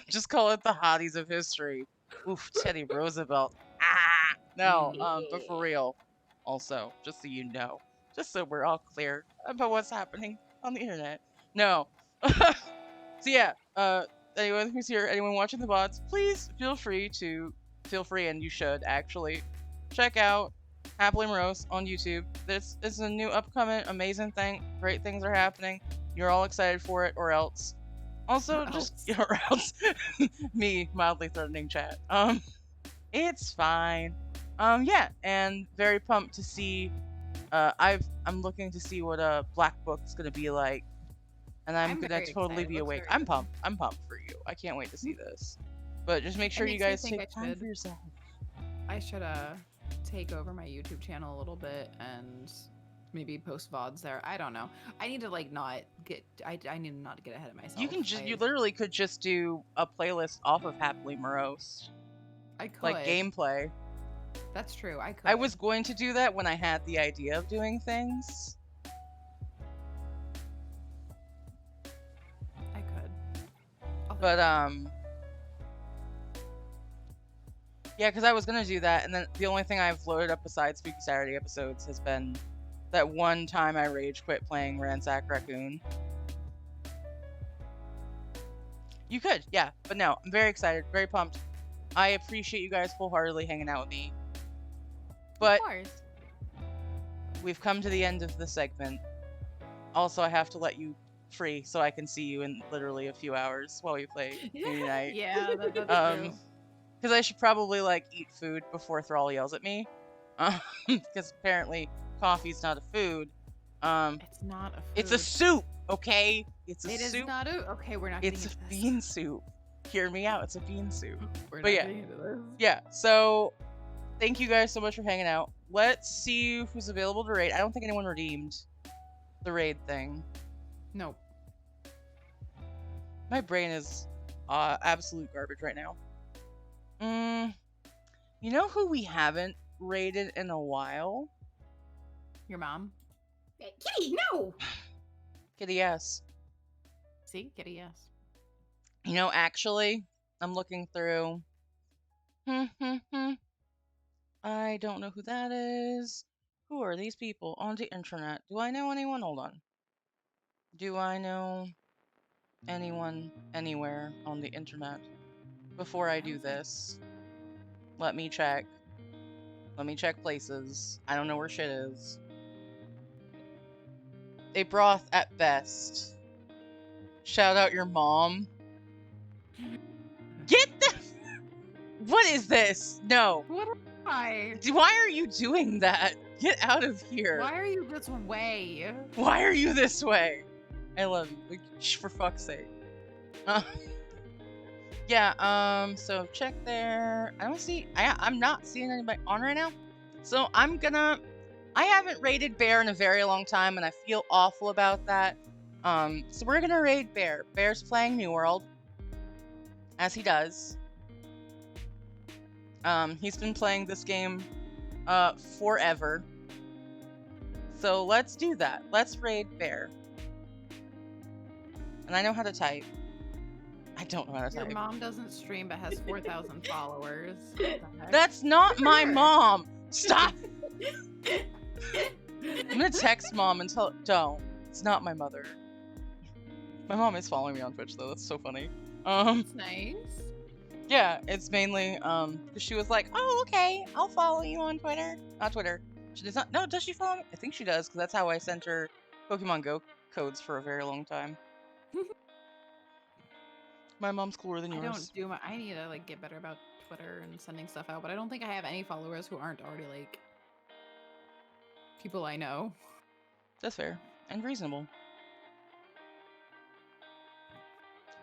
Just call it the hotties of history. Oof, Teddy Roosevelt. Ah, no. But for real, also, just so you know, just so we're all clear about what's happening on the internet. No. So yeah. Anyone who's here, anyone watching the VODs, please feel free, and you should actually check out Happily Morose on YouTube. This is a new upcoming amazing thing. Great things are happening. You're all excited for it, or else. Also, or else me mildly threatening chat. It's fine. Yeah, and very pumped to see. I'm looking to see what a Black Book's gonna be like, and I'm gonna very totally excited. be Looks awake. very I'm good. pumped. I'm pumped for you. I can't wait to see this. But just make sure you makes me guys think take I time should. for yourself. I should take over my YouTube channel a little bit and maybe post VODs there. I don't know. I need to not get. I need to not get ahead of myself. You literally could just do a playlist off of Happily Morose. I could. Like gameplay. That's true. I could. I was going to do that when I had the idea of doing things. I could. But yeah, because I was gonna do that, and then the only thing I've loaded up besides Spooky Saturday episodes has been that one time I rage quit playing Ransack Raccoon. You could, yeah, but no, I'm very excited, very pumped. I appreciate you guys wholeheartedly hanging out with me. But Of course. we've come to the end of the segment. Also, I have to let you free so I can see you in literally a few hours while we play Community Night. Yeah, that's true. Because I should probably eat food before Thrall yells at me. Because apparently coffee's not a food. It's not a food. It's a soup, okay? It's a It soup. is not a. Okay, we're not. It's a getting into this. bean soup. Hear me out. It's a bean soup. We're But not yeah. getting into this. Yeah. So thank you guys so much for hanging out. Let's see who's available to raid. I don't think anyone redeemed the raid thing. Nope. My brain is absolute garbage right now. You know who we haven't raided in a while? Your mom. Kitty, no! Kitty S. See, Kitty, yes. You know, actually, I'm looking through. I don't know who that is. Who are these people on the internet? Do I know anyone? Hold on. Do I know anyone anywhere on the internet? Before I do this, let me check. Let me check places. I don't know where shit is. A broth at best. Shout out your mom. Get the... What is this? No. What am I? Why are you doing that? Get out of here. Why are you this way? Why are you this way? I love you. Like, for fuck's sake. Yeah, so check there. I don't see... I'm not seeing anybody on right now. So I'm gonna... I haven't raided Bear in a very long time, and I feel awful about that. So we're gonna raid Bear. Bear's playing New World, as he does. He's been playing this game, forever. So let's do that. Let's raid Bear. And I know how to type. I don't know how to Your type. mom doesn't stream but has 4,000 followers. What the heck? That's not my mom! Stop! I'm gonna text mom and tell... Don't. It's not my mother. My mom is following me on Twitch, though. That's so funny. That's nice. Yeah, it's mainly, because she was like, oh, okay, I'll follow you on Twitter. Not Twitter. She does not... No, does she follow me? I think she does, because that's how I sent her Pokemon Go codes for a very long time. My mom's cooler than yours. I need to, like, get better about Twitter and sending stuff out, but I don't think I have any followers who aren't already, like, people I know. That's fair. And reasonable.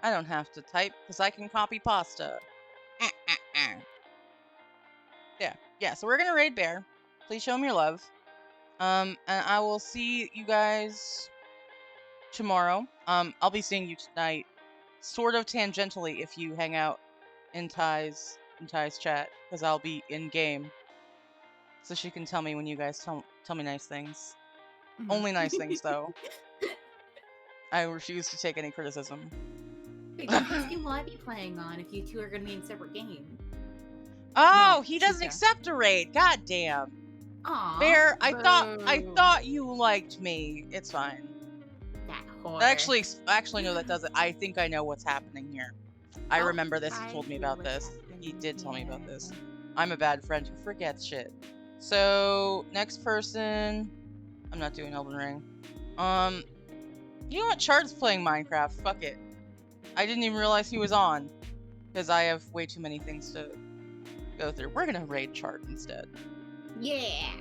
I don't have to type, because I can copy pasta. Yeah, so we're gonna raid Bear. Please show him your love. And I will see you guys tomorrow. I'll be seeing you tonight, sort of tangentially, if you hang out in Ty's chat, because I'll be in game. So she can tell me when you guys tell me nice things. Only nice things, though. I refuse to take any criticism. Wait, what game will I be playing on if you two are going to be in separate games? Oh, No, he doesn't yeah. accept a raid. God damn. Aw. Bear, I Boo. thought you liked me. It's fine. That whore. Actually, no, that doesn't. I think I know what's happening here. I Oh, remember this. He I told me see about what's this. He happening, did tell me about yeah. this. I'm a bad friend who forgets shit. So, next person. I'm not doing Elden Ring. You know what? Chard's playing Minecraft. Fuck it. I didn't even realize he was on. Because I have way too many things to go through. We're gonna raid Chard instead. Yeah.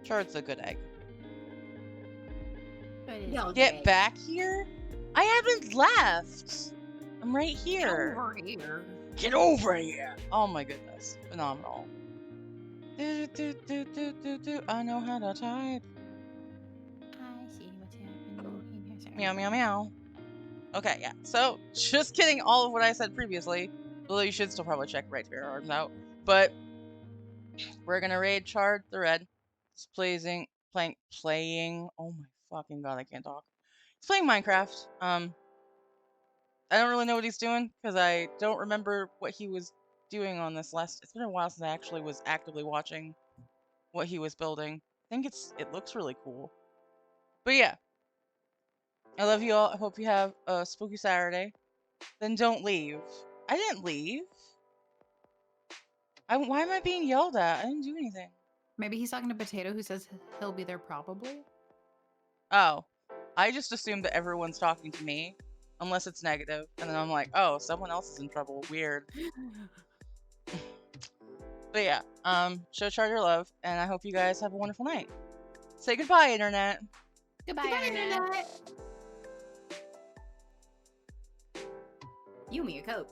Chard's a good egg. Y'all Get gay. back here? I haven't left. I'm right here. Over here. Get over here. Oh my goodness. Phenomenal. Do, do, do, do, do, do. I know how to type. I see what's happening. Meow, meow, meow. Okay, yeah. So, just kidding all of what I said previously. Although you should still probably check right here arms out. But we're gonna raid Chard the Red. He's playing. Oh my fucking god, I can't talk. He's playing Minecraft. I don't really know what he's doing because I don't remember what he was doing on this last. It's been a while since I actually was actively watching what he was building. I think it looks really cool. But yeah, I love you all. I hope you have a spooky Saturday. Then don't leave. I didn't leave. Why am I being yelled at? I didn't do anything. Maybe he's talking to Potato, who says he'll be there probably. Oh, I just assumed that everyone's talking to me, unless it's negative, and then I'm like, oh, someone else is in trouble. Weird. But yeah, show Chard your love, and I hope you guys have a wonderful night. Say goodbye, internet. Goodbye, Internet. You and me a Coke.